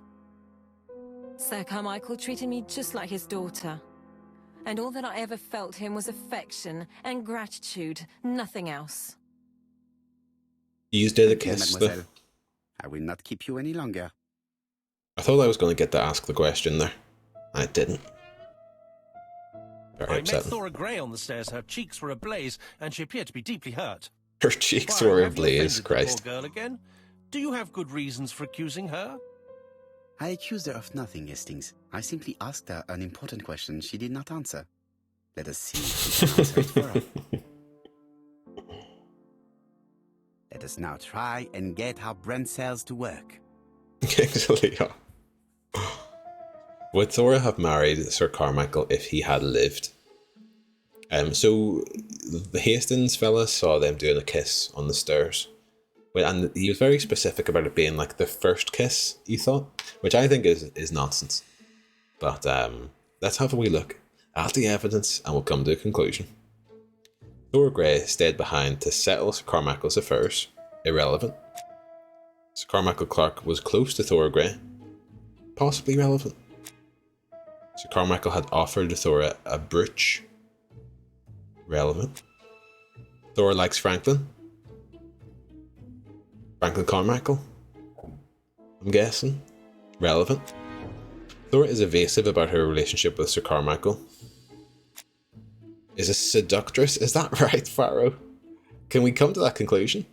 Sir Carmichael treated me just like his daughter. And all that I ever felt him was affection and gratitude, nothing else. You did a Thank you, kiss, though. mademoiselle. I will not keep you any longer. I thought I was going to get to ask the question there. I didn't. Very I met upsetting. Thora Grey on the stairs. Her cheeks were ablaze, and she appeared to be deeply hurt. Her cheeks Poirot, were have you ablaze, offended Christ. the poor girl again? Do you have good reasons for accusing her? I accused her of nothing, Hastings. I simply asked her an important question she did not answer. Let us see if we can answer it for her. Let us now try and get our brain cells to work. Actually, yeah. Would Thora have married Sir Carmichael if he had lived? So the Hastings fella saw them doing a kiss on the stairs. And he was very specific about it being like the first kiss, he thought, which I think is nonsense. But let's have a wee look at the evidence and we'll come to a conclusion. Thora Grey stayed behind to settle Sir Carmichael's affairs. Irrelevant. Sir Carmichael Clark was close to Thora Grey. Possibly relevant. Sir Carmichael had offered Thora a brooch. Relevant. Thora likes Franklin. Franklin Carmichael. I'm guessing. Relevant. Thora is evasive about her relationship with Sir Carmichael. Is a seductress? Is that right, Pharaoh? Can we come to that conclusion?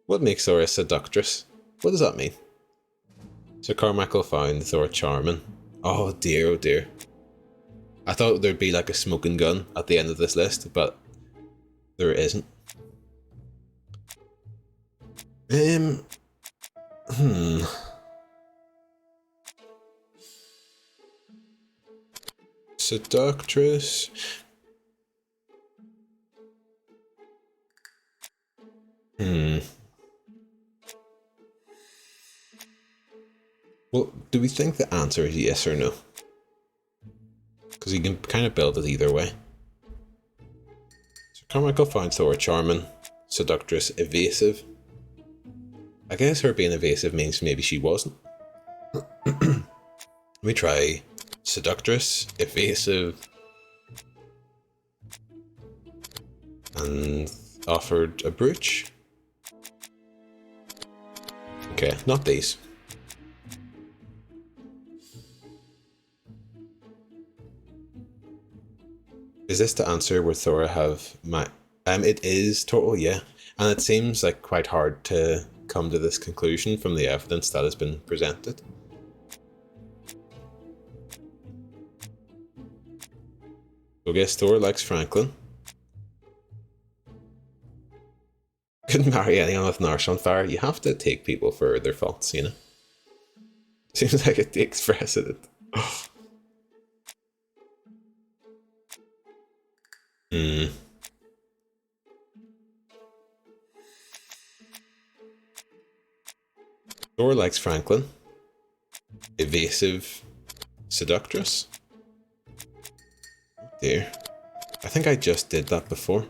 What makes Thora a seductress? What does that mean? Sir Carmichael found Thora charming. Oh dear, oh dear. I thought there'd be like a smoking gun at the end of this list, but there isn't. Seductress. Well, do we think the answer is yes or no? Because you can kind of build it either way. So Carmichael found Thora charming, seductress, evasive. I guess her being evasive means maybe she wasn't. Let me try seductress, evasive, and offered a brooch. Okay, not these. Is this the answer where Thora have my... it is total, yeah. And it seems like quite hard to come to this conclusion from the evidence that has been presented. So I guess Thora likes Franklin. Couldn't marry anyone with an arse on fire. You have to take people for their faults, you know? Seems like it takes precedent. Thora likes Franklin. Evasive seductress. Oh dear. I think I just did that before.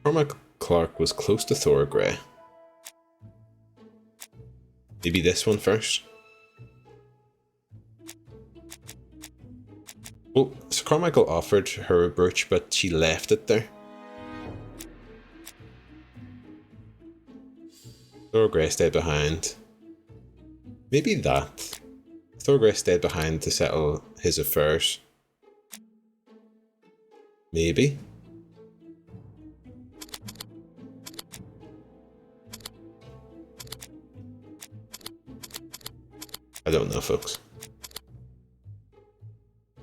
Cormac Clark was close to Thora Grey. Maybe this one first. Well, Sir Carmichael offered her a brooch, but she left it there. Thora Grey stayed behind. Maybe that. Thora Grey stayed behind to settle his affairs. Maybe. I don't know, folks.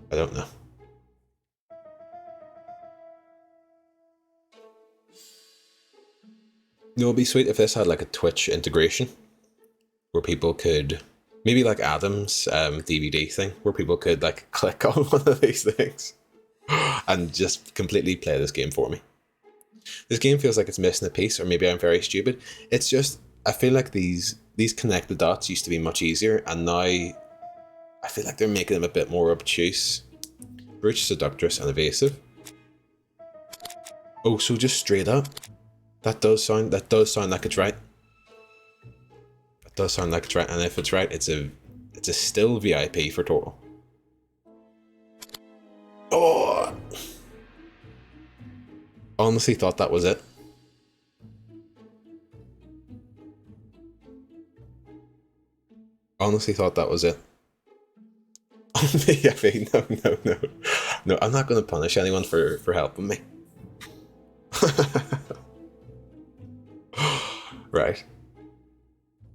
I don't know. It would be sweet if this had like a Twitch integration where people could, maybe like Adam's DVD thing, where people could like click on one of these things and just completely play this game for me. This game feels like it's missing a piece, or maybe I'm very stupid. It's just, I feel like these connect the dots used to be much easier, and now I feel like they're making them a bit more obtuse. Brooch, seductress, and evasive. Oh, so just straight up. That does sound like it's right. That does sound like it's right, and if it's right, it's a still VIP for total. Oh! Honestly thought that was it. Honestly thought that was it. Yeah, no, no, no. No, I'm not going to punish anyone for helping me. Right.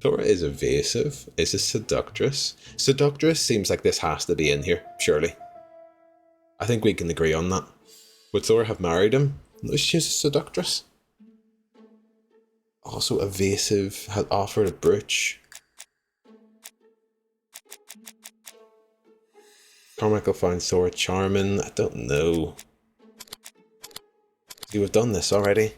Thora is evasive, is a seductress. Seductress seems like this has to be in here, surely. I think we can agree on that. Would Thora have married him? No, she's a seductress. Also evasive, had offered a brooch. Carmichael finds Thora charming. I don't know. See, we've done this already.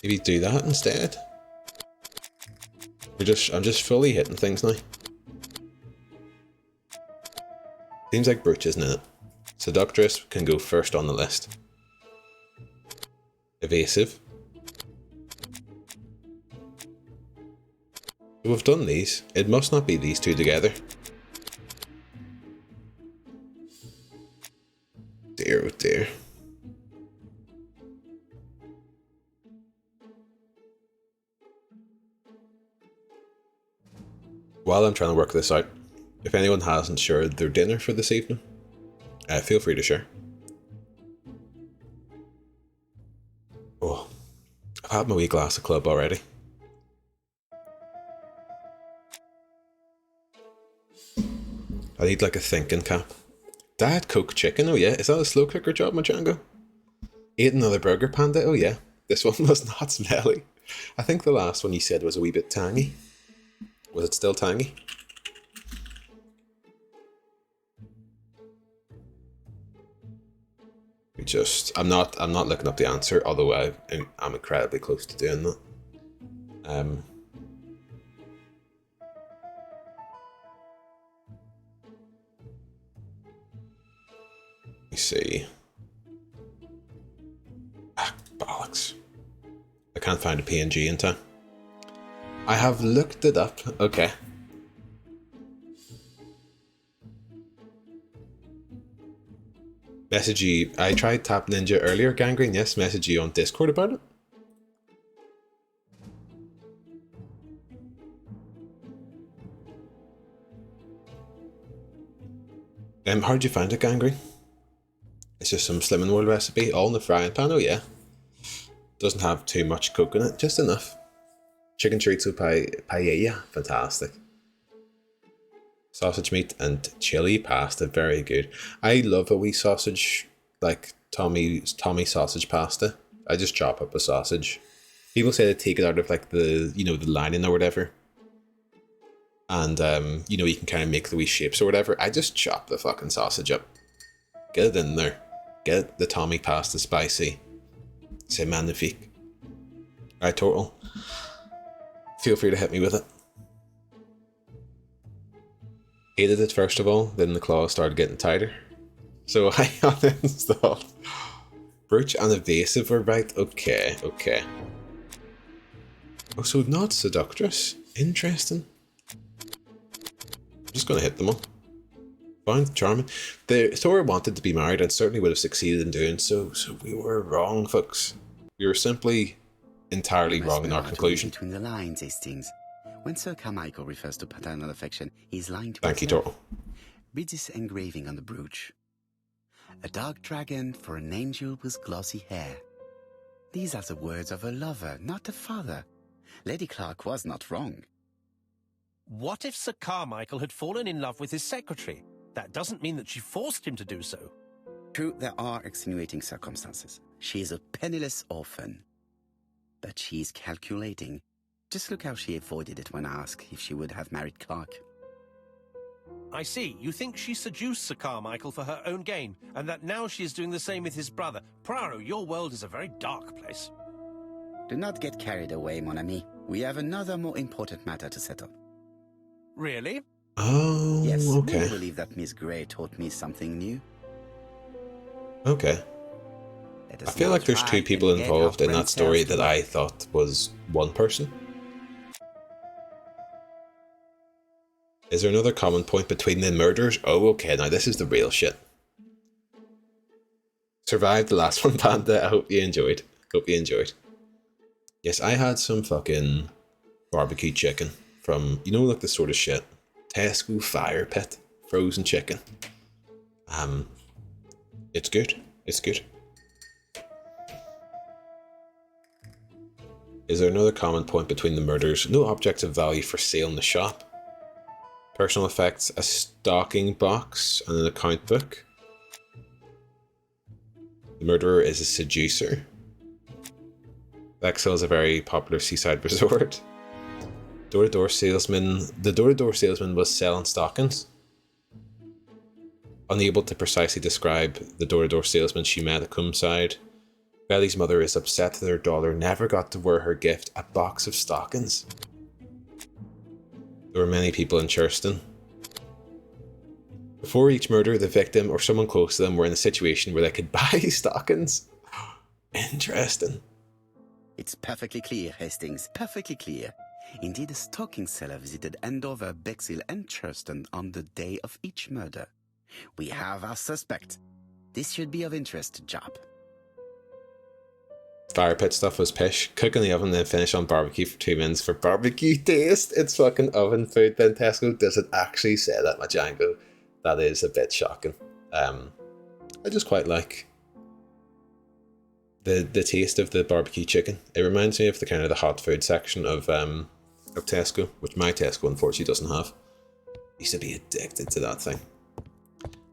Maybe do that instead. I'm just fully hitting things now. Seems like brooch isn't it? Seductress can go first on the list. Evasive. We've done these. It must not be these two together. Dear, oh dear. While I'm trying to work this out, if anyone hasn't shared their dinner for this evening, feel free to share. Oh, I've had my wee glass of club already. I need like a thinking cap. Diet Coke chicken, oh yeah. Is that a slow cooker job, Majango? Ate another burger panda, oh yeah. This one was not smelly. I think the last one you said was a wee bit tangy. Was it still tangy? I'm not looking up the answer, although I'm incredibly close to doing that. Let me see. Ah, bollocks. I can't find a PNG in time. I have looked it up. Okay. Message you. I tried Tap Ninja earlier, Gangrene. Yes, message you on Discord about it. How'd you find it, Gangrene? It's just some Slimming World recipe, all in the frying pan. Oh yeah. Doesn't have too much coke in it, just enough. Chicken chorizo paella, fantastic. Sausage meat and chili pasta, very good. I love a wee sausage, like Tommy sausage pasta. I just chop up a sausage. People say they take it out of like the lining or whatever. And you can kind of make the wee shapes or whatever. I just chop the fucking sausage up. Get it in there. Get the Tommy pasta spicy. C'est magnifique. Alright, Total. Feel free to hit me with it. Hated it first of all, then the claws started getting tighter. So I uninstalled. Brooch and evasive were right. Okay. Oh, so not seductress. Interesting. I'm just gonna hit them all. Found charming. Thora wanted to be married and certainly would have succeeded in doing so. So we were wrong, folks. We were simply entirely wrong in our conclusion. Between the lines, Hastings. When Sir Carmichael refers to paternal affection, he's lying to Thank you, himself. Turtle. Read this engraving on the brooch. A dark dragon for an angel with glossy hair. These are the words of a lover, not a father. Lady Clark was not wrong. What if Sir Carmichael had fallen in love with his secretary? That doesn't mean that she forced him to do so. True, there are extenuating circumstances. She is a penniless orphan. But she's calculating. Just look how she avoided it when asked if she would have married Clark. I see. You think she seduced Sir Carmichael for her own gain, and that now she is doing the same with his brother. Praro, your world is a very dark place. Do not get carried away, mon ami. We have another more important matter to settle. Really? Oh, Yes, okay. I believe that Miss Grey taught me something new. Okay. Let I us feel now like there's try two people and get involved our in that brain story cells that to I work. thought was one person. Is there another common point between the murders? Oh, okay, now this is the real shit. Survived the last one, Panda. I hope you enjoyed. Yes, I had some fucking barbecue chicken from, like the sort of shit Tesco fire pit, frozen chicken. It's good. It's good. Is there another common point between the murders? No objects of value for sale in the shop. Personal effects, a stocking box and an account book. The murderer is a seducer. Bexhill is a very popular seaside resort. Door-to-door salesman. The door-to-door salesman was selling stockings. Unable to precisely describe the door-to-door salesman she met at Cumside, Belly's mother is upset that her daughter never got to wear her gift, a box of stockings. There were many people in Churston. Before each murder, the victim or someone close to them were in a situation where they could buy stockings. Interesting. It's perfectly clear, Hastings, perfectly clear. Indeed, a stocking seller visited Andover, Bexhill and Churston on the day of each murder. We have our suspect. This should be of interest to Job. Fire pit stuff was pish. Cook in the oven, then finish on barbecue for 2 minutes for barbecue taste. It's fucking oven food. Then Tesco doesn't actually say that, my Django. That is a bit shocking. I just quite like the taste of the barbecue chicken. It reminds me of the kind of the hot food section of Tesco, which my Tesco unfortunately doesn't have. I used to be addicted to that thing.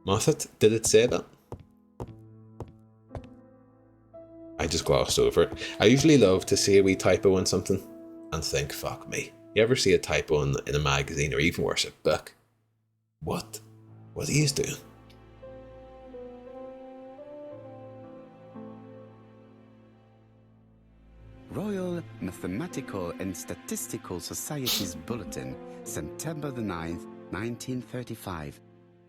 Moffat, did it say that? I just glossed over it. I usually love to see a wee typo in something and think, fuck me. You ever see a typo in a magazine or even worse, a book? What? What are you doing? Royal Mathematical and Statistical Society's Bulletin, September the 9th, 1935.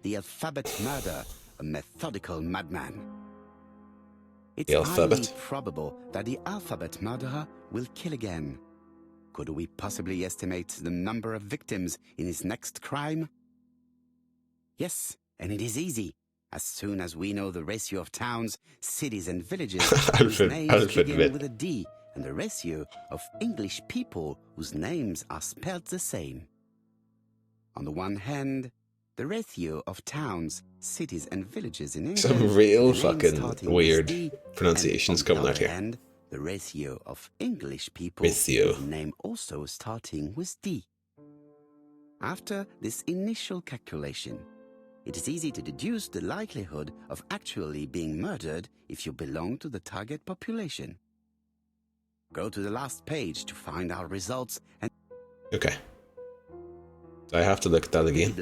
The alphabet murder, a methodical madman. It's highly probable that the alphabet murderer will kill again. Could we possibly estimate the number of victims in his next crime? Yes, and it is easy. As soon as we know the ratio of towns, cities and villages whose names begin with a D, and the ratio of English people whose names are spelled the same. On the one hand, the ratio of towns, cities and villages in England. Some real fucking weird pronunciations coming out here. And the ratio of English people with a name also starting with D. After this initial calculation, it is easy to deduce the likelihood of actually being murdered if you belong to the target population. Go to the last page to find our results and... Okay. Do I have to look at that again?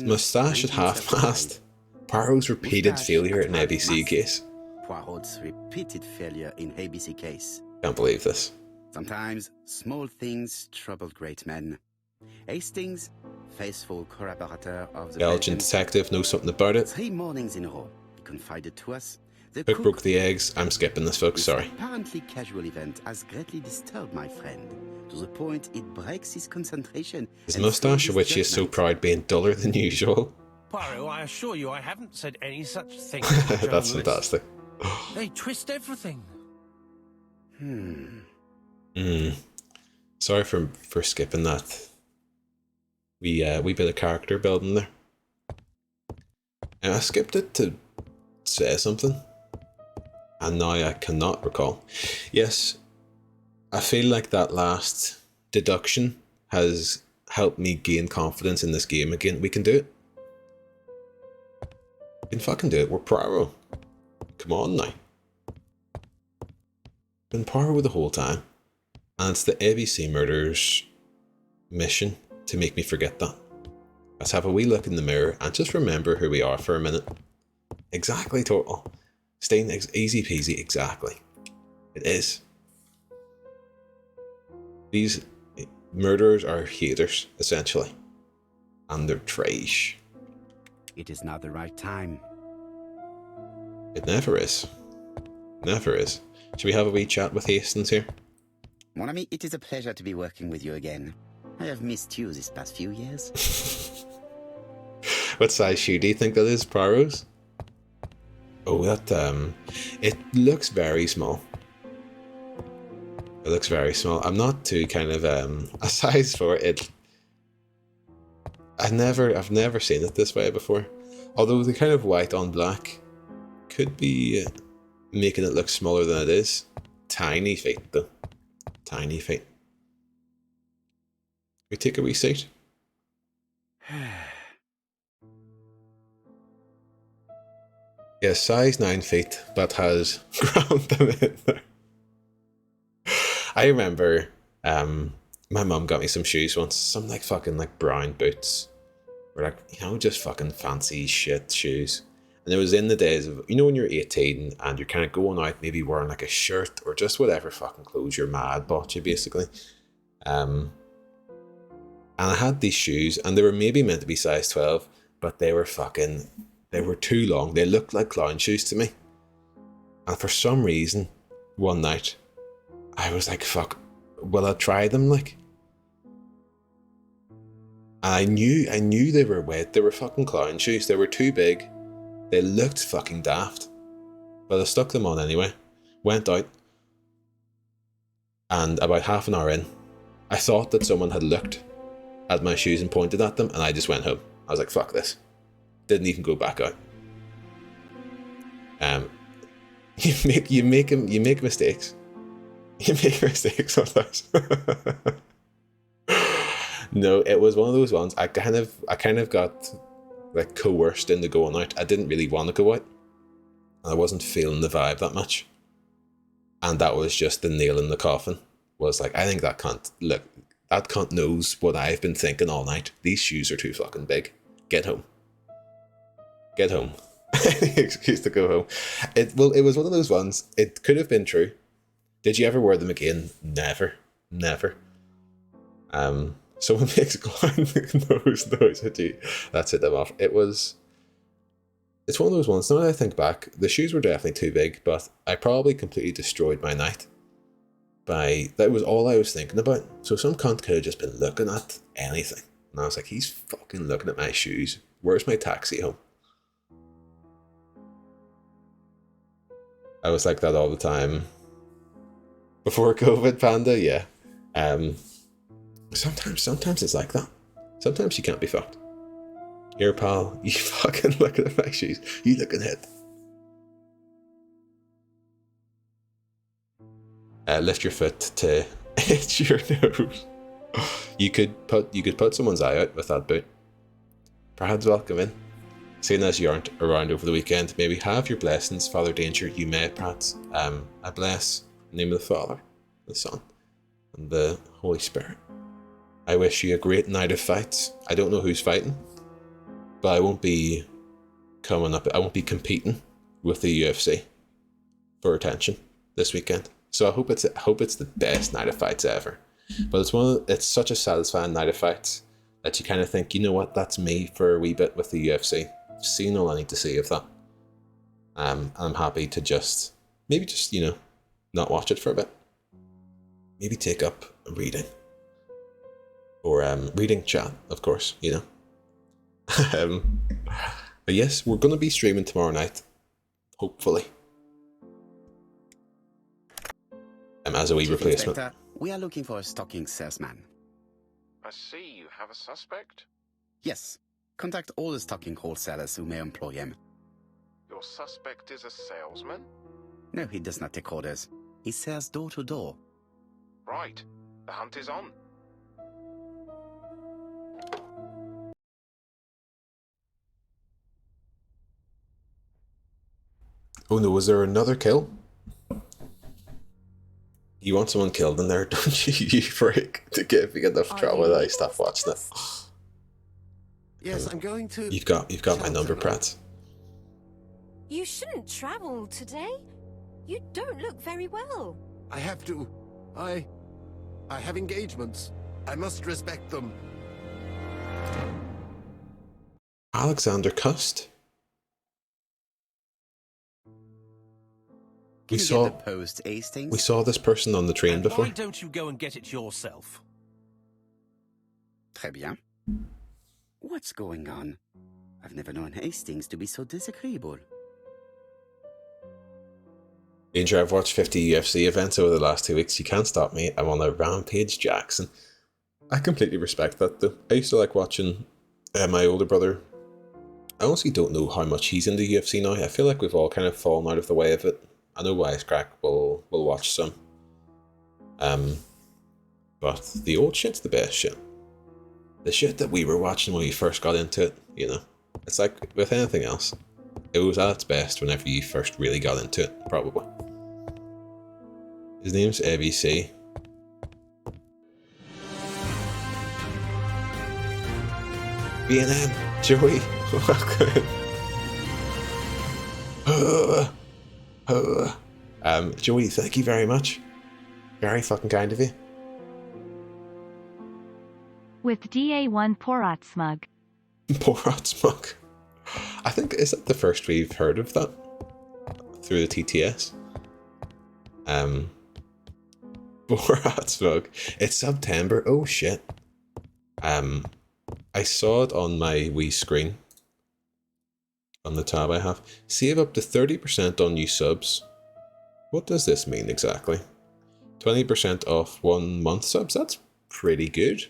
Moustache at half-mast. Poirot's repeated failure in ABC case. Poirot's repeated failure in ABC case. Can't believe this. Sometimes small things trouble great men. Hastings, faithful collaborator of the Belgian detective knows something about it. 3 mornings in a row, he confided to us. The cook broke the eggs. I'm skipping this, folks. Sorry. This apparently casual event has greatly disturbed my friend, to the point it breaks his concentration. His moustache, of which he is so proud, being duller than usual. Poirot, I assure you I haven't said any such thing. That's fantastic. They twist everything. Sorry for skipping that. We bit of character building there. And I skipped it to say something. And now I cannot recall. Yes, I feel like that last deduction has helped me gain confidence in this game again. We can do it. We can fucking do it. We're Poirot. Come on now. Been Poirot the whole time. And it's the ABC Murders mission to make me forget that. Let's have a wee look in the mirror and just remember who we are for a minute. Exactly, total. Staying easy peasy, exactly. It is. These murderers are haters, essentially. And they're trash. It is not the right time. It never is. Never is. Should we have a wee chat with Hastings here? Mon ami, it is a pleasure to be working with you again. I have missed you these past few years. What size shoe do you think that is, Poirot's? Oh, that, it looks very small. It looks very small. I'm not too kind of, a size for it. I've never seen it this way before. Although the kind of white on black could be making it look smaller than it is. Tiny feet though. Tiny feet. We take a wee seat. Yeah, size 9 feet, but has crammed them in there. I remember my mum got me some shoes once, some like fucking like brown boots. Or like, you know, just fucking fancy shit shoes. And it was in the days of, you know, when you're 18 and you're kind of going out, maybe wearing like a shirt or just whatever fucking clothes your mad bought you, basically. And I had these shoes, and they were maybe meant to be size 12, but they were too long. They looked like clown shoes to me. And for some reason, one night, I was like, fuck, will I try them, like? And I knew they were wet. They were fucking clown shoes. They were too big. They looked fucking daft. But I stuck them on anyway. Went out. And about half an hour in, I thought that someone had looked at my shoes and pointed at them, and I just went home. I was like, fuck this. Didn't even go back out. You make mistakes. You make mistakes sometimes. No, it was one of those ones. I kind of got like coerced into going out. I didn't really want to go out. I wasn't feeling the vibe that much. And that was just the nail in the coffin. Was like, I think that cunt knows what I've been thinking all night. These shoes are too fucking big. Get home. Get home. Any excuse to go home. It was one of those ones. It could have been true. Did you ever wear them again? Never. Someone makes a clown knows at you. That's it, them off. It's one of those ones. Now that I think back, the shoes were definitely too big, but I probably completely destroyed my night. That was all I was thinking about. So some cunt could have just been looking at anything. And I was like, he's fucking looking at my shoes. Where's my taxi home? I was like that all the time. Before COVID, Panda, yeah. Sometimes it's like that. Sometimes you can't be fucked. Here, pal, you fucking looking at my shoes. You looking ahead. Lift your foot to itch your nose. You could put someone's eye out with that boot. Perhaps welcome in. Seeing as you aren't around over the weekend, maybe have your blessings, Father Danger. You may, perhaps. I bless in the name of the Father, the Son, and the Holy Spirit. I wish you a great night of fights. I don't know who's fighting, but I won't be competing with the UFC for attention this weekend. So I hope it's the best night of fights ever. But it's such a satisfying night of fights that you kind of think, you know what, that's me for a wee bit with the UFC. I've seen all I need to see of that. I'm happy to maybe not watch it for a bit. Maybe take up reading. Or reading chat, of course, you know. But yes, we're going to be streaming tomorrow night. Hopefully. As a wee Chief replacement. Inspector, we are looking for a stocking salesman. I see you have a suspect. Yes. Contact all the stocking wholesalers who may employ him. Your suspect is a salesman? No, he does not take orders. He sells door to door. Right. The hunt is on. Oh no, was there another kill? You want someone killed in there, don't you, you freak? To give me enough trouble that I stop watching it. Yes, I'm going to... You've got my number, Pratt. You shouldn't travel today. You don't look very well. I have to. I have engagements. I must respect them. Alexander cussed. We Can you saw get the post, Hastings? we saw this person on the train And before. why don't you go and get it yourself? Très bien. What's going on? I've never known Hastings to be so disagreeable. Danger, I've watched 50 UFC events over the last 2 weeks. You can't stop me. I'm on a Rampage Jackson. I completely respect that though. I used to like watching My older brother, I honestly don't know how much he's into UFC now. I feel like we've all kind of fallen out of the way of it. I know Wisecrack will watch some. But the old shit's the best shit. The shit that we were watching when we first got into it, you know. It's like with anything else. It was at its best whenever you first really got into it, probably. His name's ABC. B&M, Joey, welcome. Joey, thank you very much. Very fucking kind of you. With DA1 Porat Smug. Porat Smug. I think, is that the first we've heard of that? Through the TTS? Porat Smug. It's September. Oh shit. I saw it on my wee screen. On the tab I have. Save up to 30% on new subs. What does this mean exactly? 20% off 1 month subs? That's pretty good.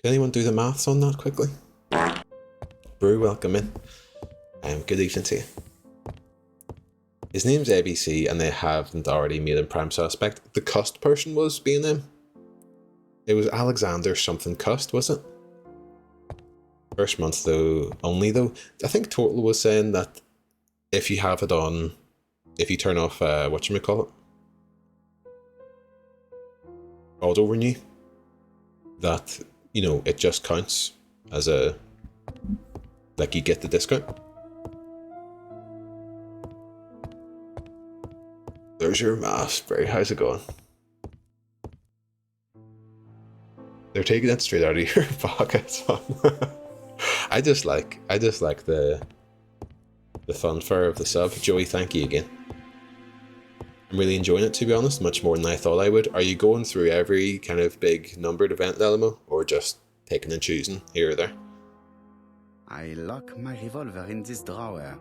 Can anyone do the maths on that quickly? Brew, welcome in. Good evening to you. His name's ABC and they haven't already made him prime suspect. The Cust person was B&M. It was Alexander something Cust, was it? First month though, only though. I think Total was saying that if you have it on, if you turn off, whatchamacallit? Auto renew, that, you know, it just counts as a, like you get the discount. There's your Raspberry, how's it going? They're taking it straight out of your pockets. I just like the funfare of the sub. Joey, thank you again. I'm really enjoying it, to be honest, much more than I thought I would. Are you going through every kind of big numbered event, Lelmo, or just picking and choosing here or there? I lock my revolver in this drawer.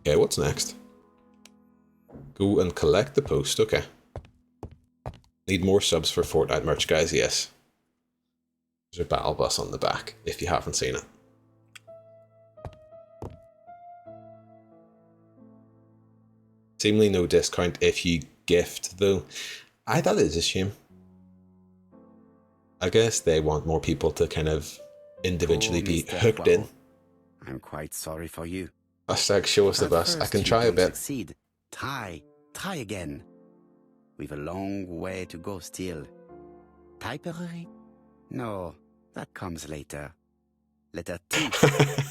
Okay, what's next? Go and collect the post, okay. Need more subs for Fortnite merch, guys, yes. There's a battle bus on the back, if you haven't seen it. Seemingly no discount if you gift, though. That is a shame. I guess they want more people to kind of individually be Mr. hooked in. I'm quite sorry for you. Hashtag show us the bus. I can try a bit. Succeed. Try again. We've a long way to go still. Typery? No, that comes later. Letter T.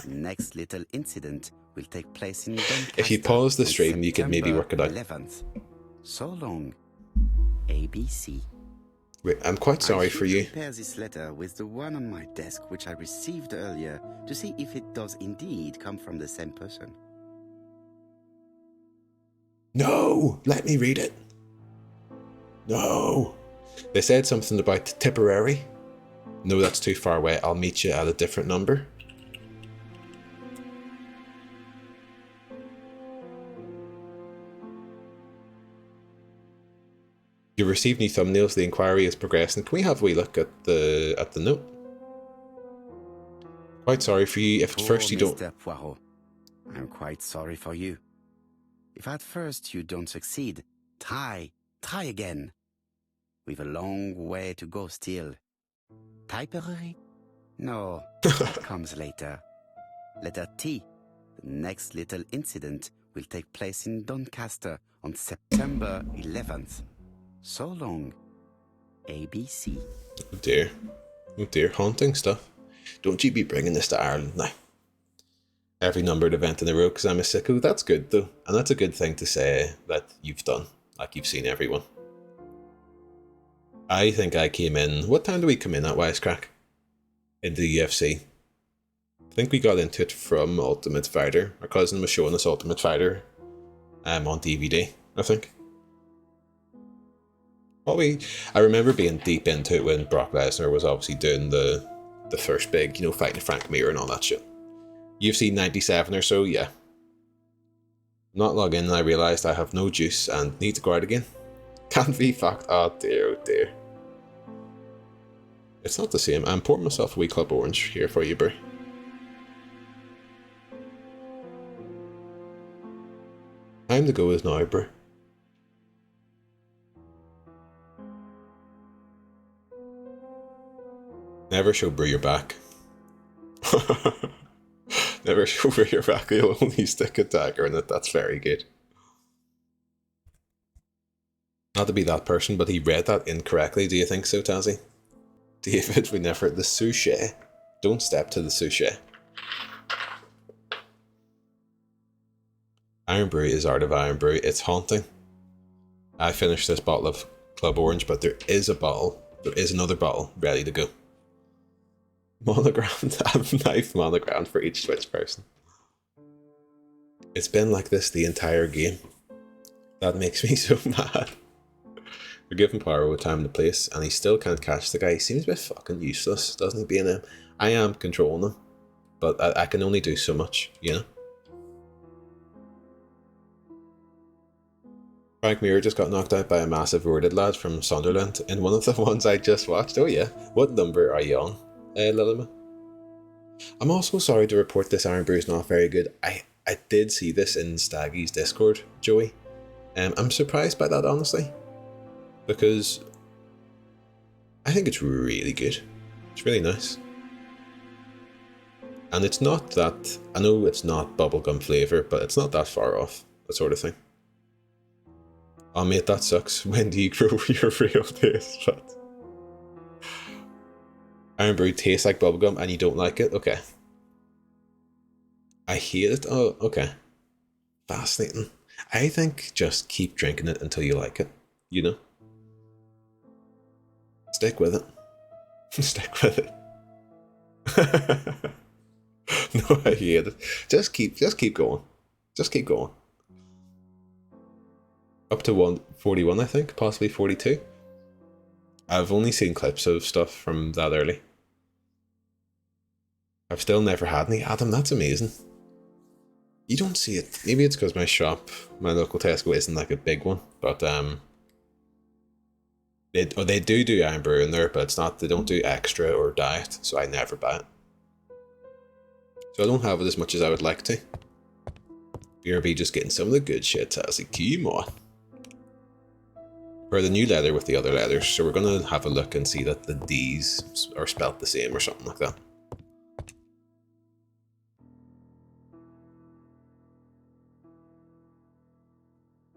Next little incident will take place in Doncaster. If you pause the stream, you could maybe work it out. 11th. So long. ABC. Wait, I'm quite sorry for you. Compare this letter with the one on my desk which I received earlier to see if it does indeed come from the same person. No! Let me read it. No! They said something about Tipperary. No, that's too far away. I'll meet you at a different number. You received new thumbnails. The inquiry is progressing. Can we have a wee look at the note? Quite sorry for you. If at first you don't... Mr. Poirot, I'm quite sorry for you. If at first you don't succeed, try again. We've a long way to go still. Typery? No, that comes later. Letter T. The next little incident will take place in Doncaster on September 11th. So long. ABC. Oh dear. Oh dear. Haunting stuff. Don't you be bringing this to Ireland now. Every numbered event in a row because I'm a sicko. That's good though. And that's a good thing to say that you've done. Like you've seen everyone. I think I came in... What time do we come in at Wisecrack? Into the UFC. I think we got into it from Ultimate Fighter. Our cousin was showing us Ultimate Fighter on DVD, I think. I remember being deep into it when Brock Lesnar was obviously doing the first big, you know, fighting Frank Mir and all that shit. UFC 97 or so, yeah. Not log in and I realised I have no juice and need to go out again. Can't be fucked. Oh dear, oh dear. It's not the same. I'm pouring myself a wee club orange here for you, bro. Time to go is now, bro. Never show bro your back. Never show bro your back. You'll only stick a dagger in it. That's very good. Not to be that person, but he read that incorrectly. Do you think so, Tazzy? David, we never... The sushi. Don't step to the sushi. Iron Brew is Art of Iron Brew. It's haunting. I finished this bottle of Club Orange, but there is a bottle. There is another bottle ready to go. Monogrammed. I have a knife monogrammed for each Twitch person. It's been like this the entire game. That makes me so mad. We're giving Poirot a time and a place, and he still can't catch the guy. He seems a bit fucking useless, doesn't he, being him? I am controlling him, but I can only do so much, you know? Frank Muir just got knocked out by a massive roided lad from Sunderland in one of the ones I just watched. Oh yeah, what number are you on, Lilima? I'm also sorry to report this Iron Brew is not very good. I did see this in Staggy's Discord, Joey. I'm surprised by that, honestly, because I think it's really good. It's really nice. And it's not that, I know it's not bubblegum flavour, but it's not that far off, that sort of thing. Oh mate, that sucks. When do you grow your real taste buds? Iron Brew tastes like bubblegum and you don't like it? Okay. I hate it? Oh, okay. Fascinating. I think just keep drinking it until you like it, you know? Stick with it. Stick with it. No, I hate it. Just keep going. Just keep going. Up to 141, I think, possibly 42. I've only seen clips of stuff from that early. I've still never had any. Adam, that's amazing. You don't see it. Maybe it's because my shop, my local Tesco, isn't like a big one, but they do Iron Brew in there, but it's not. They don't do extra or diet, so I never buy it. So I don't have it as much as I would like to. BRB just getting some of the good shit. I was like, come on. Or the new leather with the other leathers, so we're going to have a look and see that the D's are spelt the same or something like that.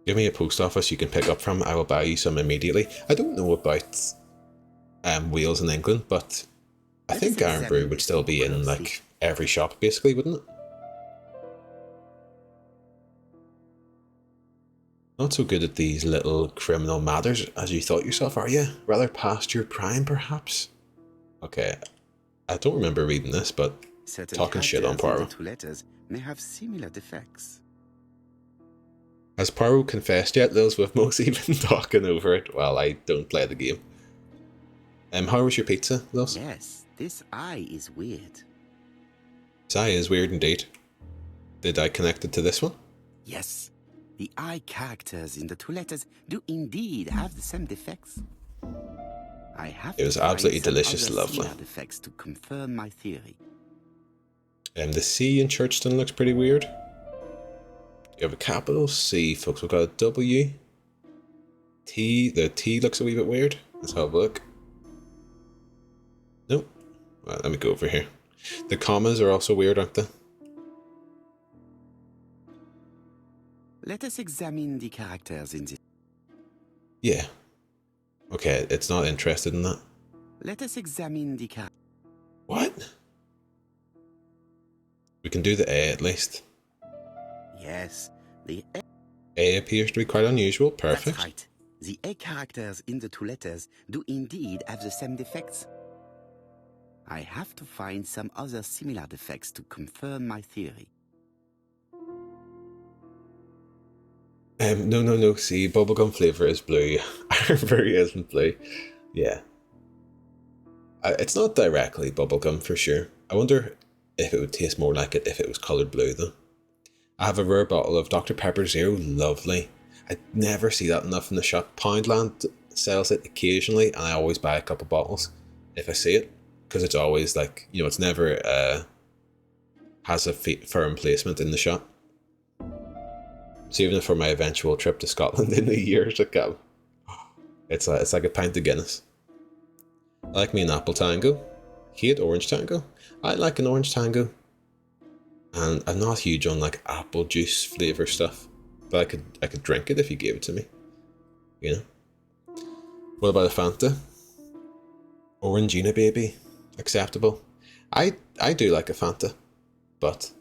Give me a post office you can pick up from, I will buy you some immediately. I don't know about Wales in England, but I think Iron Brew would still be in like every shop basically, wouldn't it? Not so good at these little criminal matters as you thought yourself, are you? Rather past your prime, perhaps? Okay, I don't remember reading this, but talking shit on Poirot. Letters may have similar defects. Has Poirot confessed yet? Lil Swift mostly been talking over it while I don't play the game. How was your pizza, Lils? Yes, this eye is weird. This eye is weird indeed. Did I connect it to this one? Yes. The eye characters in the two letters do indeed have the same defects. I have it was to absolutely find some delicious, other lovely. similar defects to confirm my theory. The C in Churchton looks pretty weird. You have a capital C, folks. We've got a W. T. The T looks a wee bit weird. Let's have a look. Nope. Well, let me go over here. The commas are also weird, aren't they? Let us examine the characters in this. Yeah. Okay, it's not interested in that. Let us examine the characters. What? We can do the A at least. Yes, the A. A appears to be quite unusual. Perfect. That's right. The A characters in the two letters do indeed have the same defects. I have to find some other similar defects to confirm my theory. No. See, bubblegum flavour is blue. Iron Brew isn't blue. Yeah. It's not directly bubblegum for sure. I wonder if it would taste more like it if it was coloured blue though. I have a rare bottle of Dr. Pepper Zero. Lovely. I never see that enough in the shop. Poundland sells it occasionally and I always buy a couple bottles. if I see it, because it's always like, you know, it's never has a firm placement in the shop. So even for my eventual trip to Scotland in the years to come, it's like a pint of Guinness. I like me an apple tango. Hate orange tango. I like an orange tango. And I'm not huge on like apple juice flavour stuff, but I could drink it if you gave it to me. You know. What about a Fanta? Orangina baby, acceptable. I do like a Fanta, but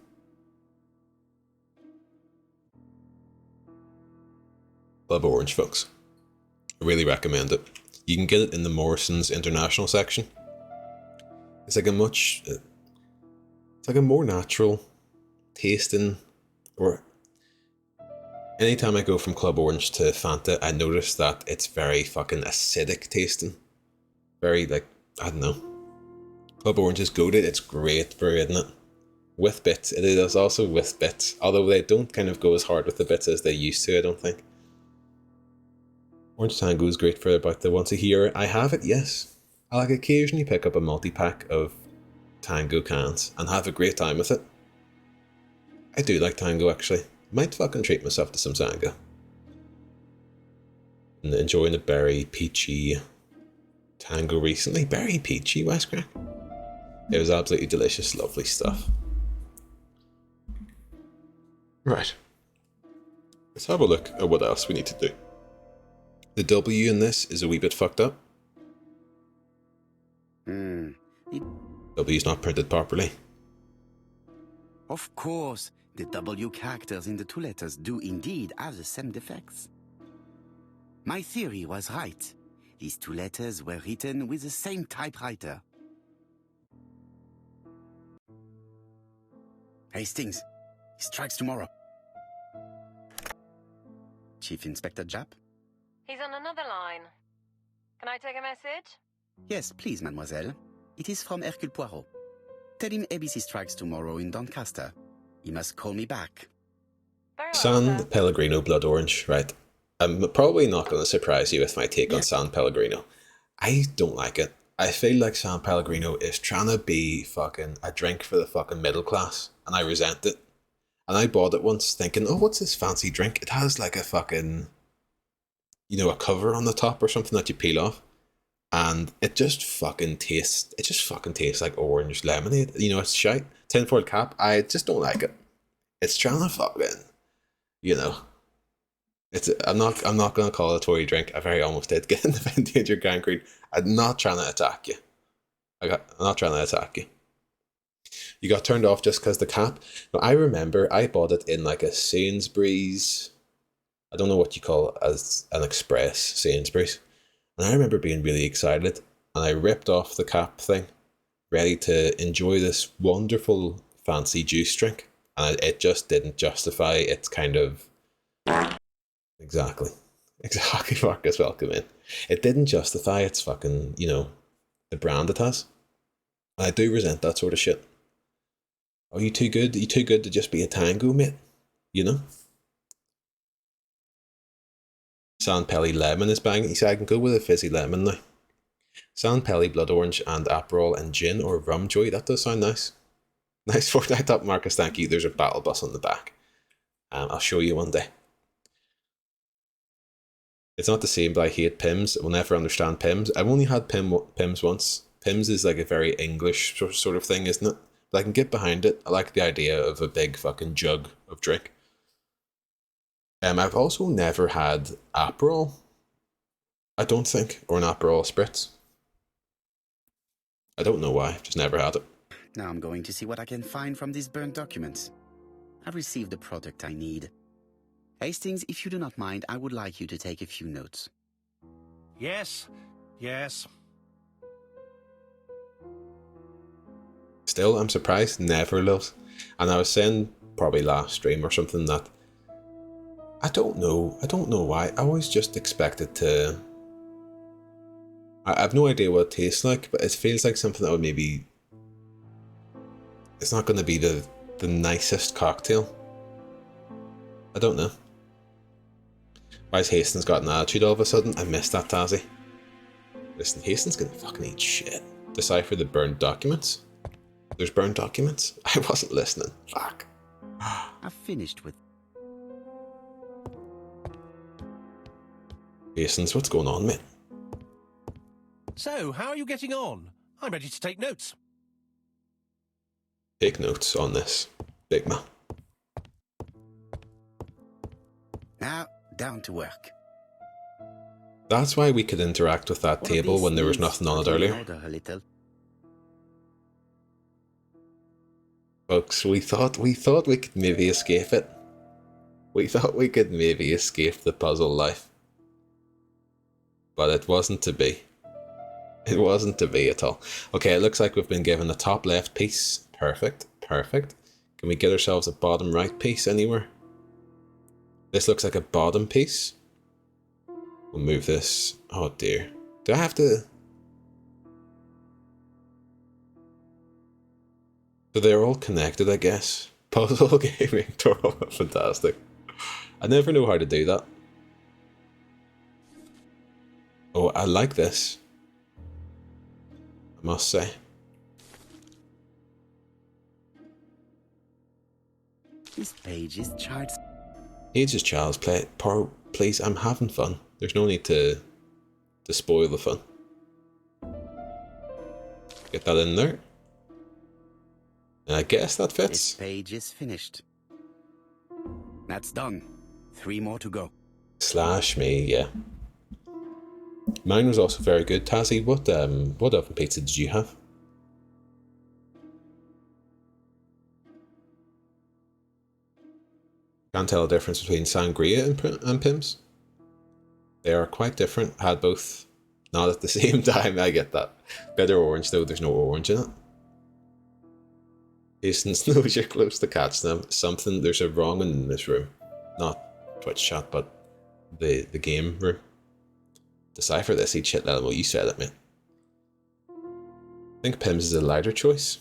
love orange, folks. I really recommend it. You can get it in the Morrison's International section. It's like a more natural tasting, or anytime I go from Club Orange to Fanta, I notice that it's very fucking acidic tasting. Very, like, I don't know. Club Orange is goated, it's great brew, isn't it? With bits. It is also with bits, although they don't kind of go as hard with the bits as they used to, I don't think. Orange Tango is great for about the once a year. I have it, yes. I like occasionally pick up a multi-pack of Tango cans and have a great time with it. I do like Tango, actually. Might fucking treat myself to some Tango. And enjoying a berry peachy Tango recently. Berry peachy, West Crack. It was absolutely delicious, lovely stuff. Right. Let's have a look at what else we need to do. The W in this is a wee bit fucked up. W's not printed properly. Of course, the W characters in the two letters do indeed have the same defects. My theory was right. These two letters were written with the same typewriter. Hastings, he strikes tomorrow. Chief Inspector Japp? He's on another line. Can I take a message? Yes, please, mademoiselle. It is from Hercule Poirot. Tell him ABC strikes tomorrow in Doncaster. He must call me back. Very well, San sir. Pellegrino Blood Orange, right. I'm probably not going to surprise you with my take on San Pellegrino. I don't like it. I feel like San Pellegrino is trying to be fucking a drink for the fucking middle class, and I resent it. And I bought it once thinking, oh, what's this fancy drink? It has like a fucking, you know, a cover on the top or something that you peel off. And it just fucking tastes like orange lemonade. You know, it's shite. Tinfoil cap, I just don't like it. It's trying to fucking, you know, I'm not gonna call it a Tory drink. I very almost did get in the vintage gangrene. I'm not trying to attack you. I'm not trying to attack you. You got turned off just because the cap. Now, I remember I bought it in like a Sainsbury's. I don't know what you call it, as an express Sainsbury's. And I remember being really excited, and I ripped off the cap thing, ready to enjoy this wonderful fancy juice drink, and it just didn't justify its kind of... Exactly, Marcus, welcome in. It didn't justify its fucking, you know, the brand it has. And I do resent that sort of shit. Are you too good? Are you too good to just be a tango, mate? You know? San Pelli Lemon is banging. You see, I can go with a fizzy lemon now. San Pelli Blood Orange and Aperol and Gin or Rum Joy. That does sound nice. Nice Fortnite up, Marcus. Thank you. There's a battle bus on the back. I'll show you one day. It's not the same, but I hate Pims. I will never understand Pims. I've only had Pims once. Pims is like a very English sort of thing, isn't it? But I can get behind it. I like the idea of a big fucking jug of drink. I've also never had Aperol, I don't think, or an Aperol Spritz. I don't know why, I've just never had it. Now I'm going to see what I can find from these burnt documents. I've received the product I need. Hastings, if you do not mind, I would like you to take a few notes. Yes. Still, I'm surprised, never loves. And I was saying, probably last stream or something, that I don't know why. I always just expect it to... I have no idea what it tastes like, but it feels like something that would maybe... It's not going to be the nicest cocktail. I don't know. Why has Hastings got an attitude all of a sudden? I missed that, Tazzy. Listen, Hastings can fucking eat shit. Decipher the burned documents. There's burned documents? I wasn't listening. Fuck. I've finished with... Jason's, what's going on, mate? So, how are you getting on? I'm ready to take notes. Take notes on this, big man. Now, down to work. That's why we could interact with that All of table this when there was needs nothing on it putting in earlier. order a little. Folks, we thought we could maybe escape it. We thought we could maybe escape the puzzle life. But it wasn't to be. It wasn't to be at all. Okay, it looks like we've been given the top left piece. Perfect, perfect. Can we get ourselves a bottom right piece anywhere? This looks like a bottom piece. We'll move this. Oh dear. Do I have to... So they're all connected, I guess. Puzzle gaming, fantastic. I never know how to do that. Oh, I like this. I must say. This page is child's... Age is child's play. Please, I'm having fun. There's no need to spoil the fun. Get that in there. And I guess that This fits. page is finished. That's done. 3 more to go. Slash me, yeah. Mine was also very good. Tazzy, what oven pizza did you have? Can't tell the difference between sangria and Pims. They are quite different. Had both, not at the same time. I get that. Better orange though. There's no orange in it. Jason knows you're close to catch them. Something, there's a wrong in this room. Not Twitch chat, but the game room. Decipher this, eat shit level. You said it, mate. I think Pims is a lighter choice.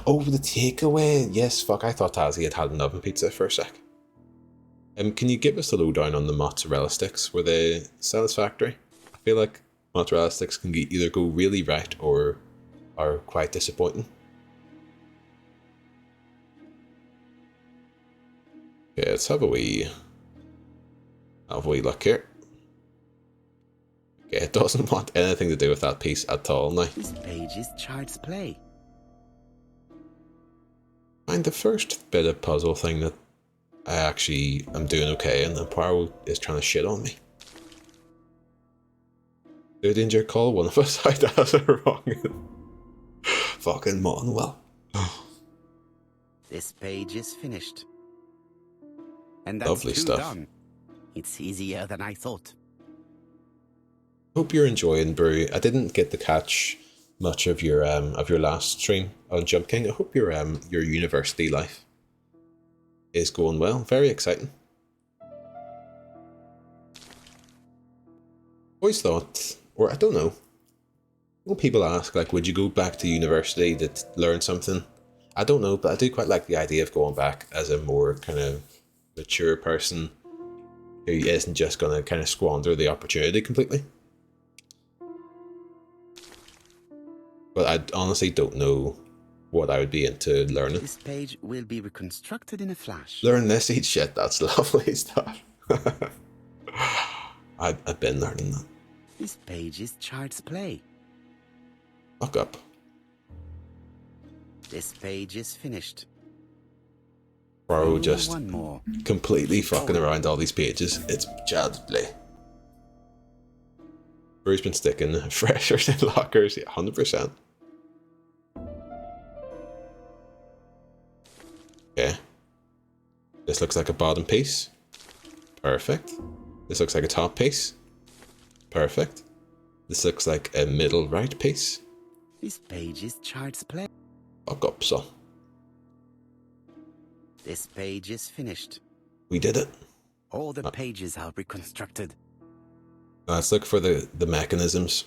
Oh, the takeaway. Yes, fuck. I thought Tazzy had an oven pizza for a sec. Can you give us the lowdown on the mozzarella sticks? Were they satisfactory? I feel like mozzarella sticks can either go really right or are quite disappointing. Okay, let's have a wee look here. Okay, it doesn't want anything to do with that piece at all now. This page is child's play. Find the first bit of puzzle thing that I actually am doing okay, and then Poirot is trying to shit on me. Do a danger call one of us out as a wrong. Fucking Manuel. This page is finished. And that's Lovely 2 stuff. done. It's easier than I thought. Hope you're enjoying Brew. I didn't get to catch much of your last stream on Jump King. I hope your university life is going well. Very exciting. Always thought, or I don't know. When people ask, like, would you go back to university to learn something? I don't know, but I do quite like the idea of going back as a more kind of mature person who isn't just going to kind of squander the opportunity completely. But I honestly don't know what I would be into learning. This page will be reconstructed in a flash. Learn this, eat shit, that's lovely stuff. I've been learning that. This page is child's play. Fuck up. This page is finished. Bro, Only just one more. completely fucking around all these pages. It's child's play. Brew's been sticking freshers in lockers, 100%. Okay. This looks like a bottom piece. Perfect. This looks like a top piece. Perfect. This looks like a middle right piece. This page is child's play. Fuck up, son. This page is finished. We did it. All the pages are reconstructed. Let's look for the mechanisms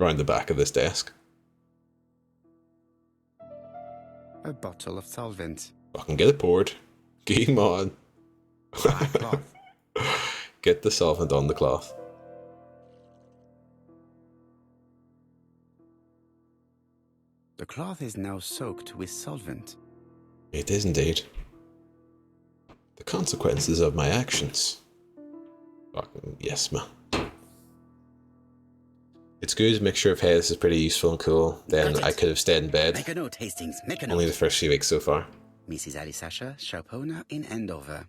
around the back of this desk. A bottle of solvent. Fucking get it poured. Game on. Black cloth. Get the solvent on the cloth. The cloth is now soaked with solvent. It is indeed. The consequences of my actions. Fucking yes, man. It's good. Mixture of, hey, this is pretty useful and cool. Then I could have stayed in bed. Make a note, Hastings. Make a note. Only the first few weeks so far. Mrs. Alice Asher, shop owner in Andover.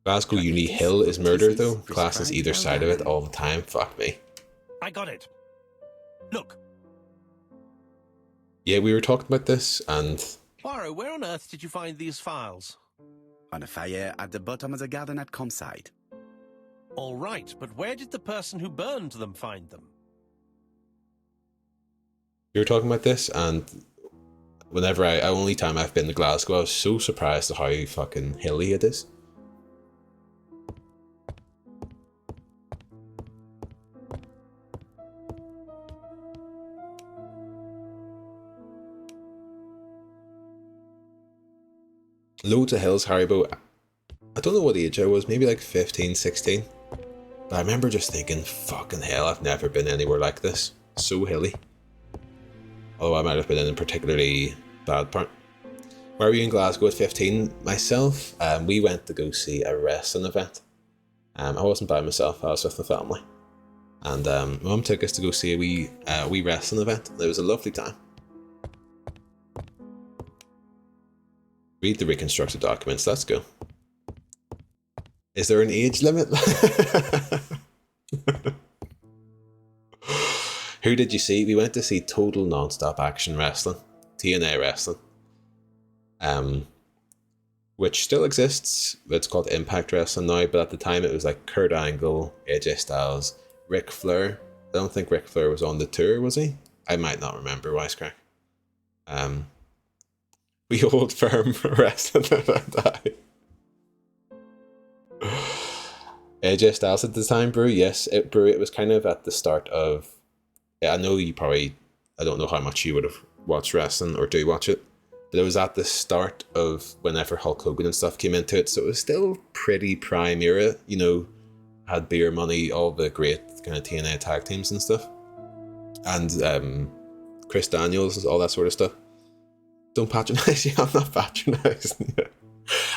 Glasgow Uni Hill is murder though. Classes either side of it all the time. Fuck me. I got it. Look, Yeah, we were talking about this and Poirot, where on earth did you find these files? On a fire at the bottom of the garden at campsite. All right, but where did the person who burned them find them? we were talking about this and whenever only time I've been to Glasgow, I was so surprised at how fucking hilly it is. Loads of hills, Haribo. I don't know what age I was, maybe like 15, 16. But I remember just thinking, fucking hell, I've never been anywhere like this. So hilly. Although I might have been in a particularly bad part. Where were you in Glasgow at 15? Myself, we went to go see a wrestling event. I wasn't by myself, I was with my family. And Mum took us to go see a wee wrestling event. It was a lovely time. Read the reconstructed documents, let's go. Is there an age limit? Who did you see? We went to see Total Non-Stop Action Wrestling, TNA Wrestling, which still exists. It's called Impact Wrestling now, but at the time it was like Kurt Angle, AJ Styles, Ric Flair. I don't think Ric Flair was on the tour, was he? I might not remember, wisecrack. We hold firm wrestling event. AJ Styles at the time, Brew. Yes, it was kind of at the start of. Yeah, I know you probably. I don't know how much you would have watched wrestling or do watch it, but it was at the start of whenever Hulk Hogan and stuff came into it, so it was still pretty prime era. You know, had Beer Money, all the great kind of TNA tag teams and stuff, and Chris Daniels, all that sort of stuff. Don't patronise you. I'm not patronising you.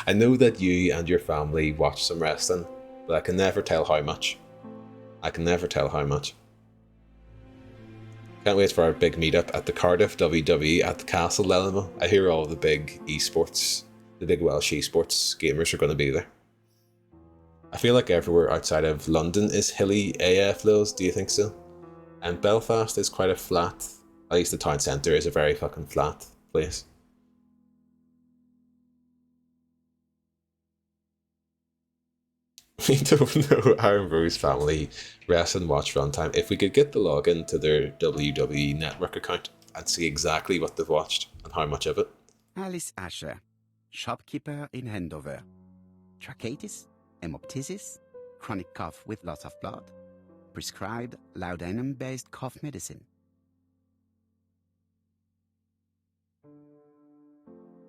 I know that you and your family watch some wrestling, but I can never tell how much. Can't wait for our big meetup at the Cardiff WWE at the Castle Lelamo. I hear all the big esports, the big Welsh esports gamers are going to be there. I feel like everywhere outside of London is hilly AF, Lils. Do you think so? And Belfast is quite a flat, at least the town centre is a very fucking flat place. We don't know Aaron Rose family wrestling watch runtime. If we could get the login to their WWE Network account, I'd see exactly what they've watched and how much of it. Alice Asher, shopkeeper in Andover. Tracheitis, hemoptysis, chronic cough with loss of blood. Prescribed laudanum-based cough medicine.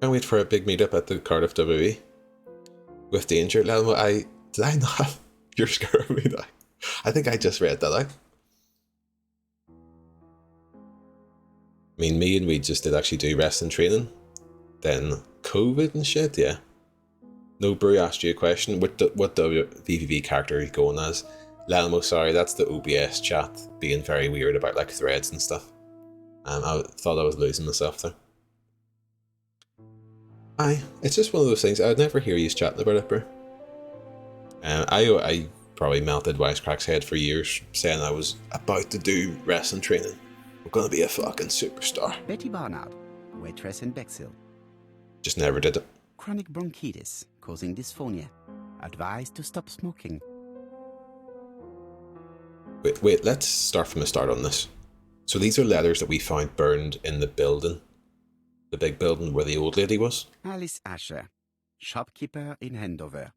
Can't wait for a big meetup at the Cardiff WWE. With Danger, Lelmo, did I not? You're scaring me now. I think I just read that out. I mean, me and we just did actually do wrestling training. Then COVID and shit, yeah. No, Brew asked you a question. What VVV character are you going as? Lelmo, sorry, that's the OBS chat being very weird about like threads and stuff. I thought I was losing myself there. It's just one of those things. I would never hear you chatting about it, Brew. I probably melted Wisecrack's head for years, saying I was about to do wrestling training. I'm gonna be a fucking superstar. Betty Barnard, waitress in Bexhill. Just never did it. Chronic bronchitis causing dysphonia. Advised to stop smoking. Wait, let's start from the start on this. So these are letters that we found burned in the building. The big building where the old lady was. Alice Asher, shopkeeper in Andover.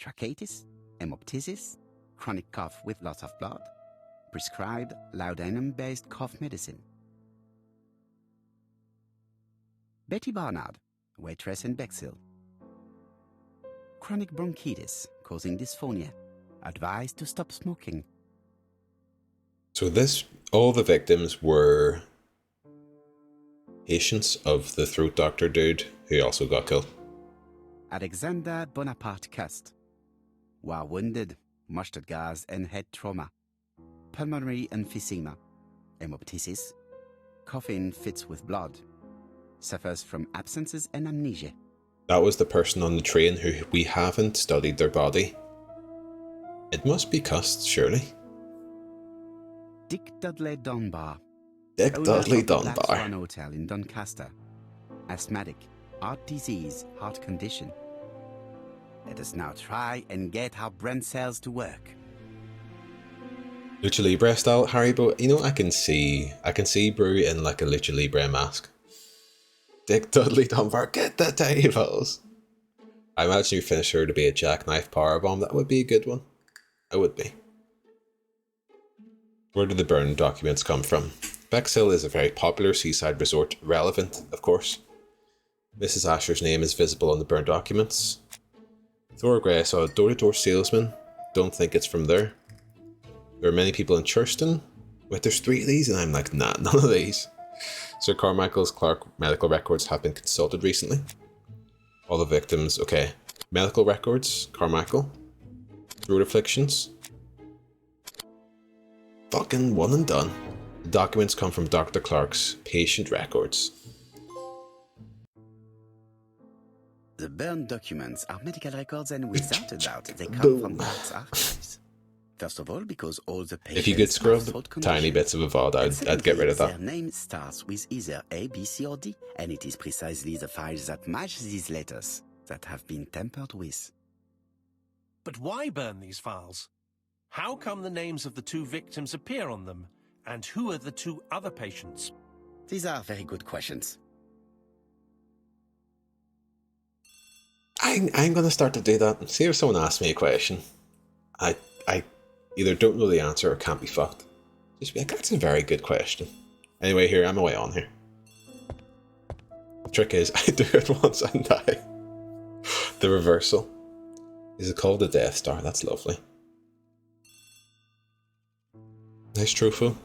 Tracheitis, hemoptysis, chronic cough with loss of blood. Prescribed laudanum-based cough medicine. Betty Barnard, waitress in Bexhill. Chronic bronchitis causing dysphonia. Advised to stop smoking. So all the victims were Patients of the throat doctor dude who also got killed. Alexander Bonaparte Cust. While wounded, mustard gas and head trauma. Pulmonary emphysema. Hemoptysis. Coughing fits with blood. Suffers from absences and amnesia. That was the person on the train who we haven't studied their body. It must be Cust, surely. Dick Dudley Dunbar. Dick Owner Dudley of the Black Dunbar. Swan Hotel in Doncaster. Asthmatic. Heart disease. Heart condition. Let us now try and get our brain cells to work. Lucha Libre style Haribo. You know, I can see Brew in like a Lucha Libre mask. Dick Dudley Dunbar, get the tables. I imagine your finisher to be a jackknife powerbomb. That would be a good one. It would be. Where did the burn documents come from? Bexhill is a very popular seaside resort, relevant, of course. Mrs. Asher's name is visible on the burn documents. Thor Gray saw a door-to-door salesman. Don't think it's from there. There are many people in Churston. Wait, there's 3 of these? And I'm like, nah, none of these. Sir Carmichael's Clark medical records have been consulted recently. All the victims, okay. Medical records, Carmichael. Throat afflictions. Fucking one and done. The documents come from Dr. Clark's patient records. The burn documents are medical records, and without a doubt, they come from Clark's archives. First of all, because all the patients If you could scrub have throat tiny conditions. bits of a VOD, I'd get rid of that. Their name starts with either A, B, C, or D, and it is precisely the files that match these letters that have been tampered with. But why burn these files? How come the names of the 2 victims appear on them? And who are the 2 other patients? These are very good questions. I'm going to start to do that. See if someone asks me a question. I either don't know the answer or can't be fucked. Just be like, that's a very good question. Anyway, here, I'm away on here. The trick is, I do it once and die. The reversal. Is it called the Death Star? That's lovely. Nice trophy.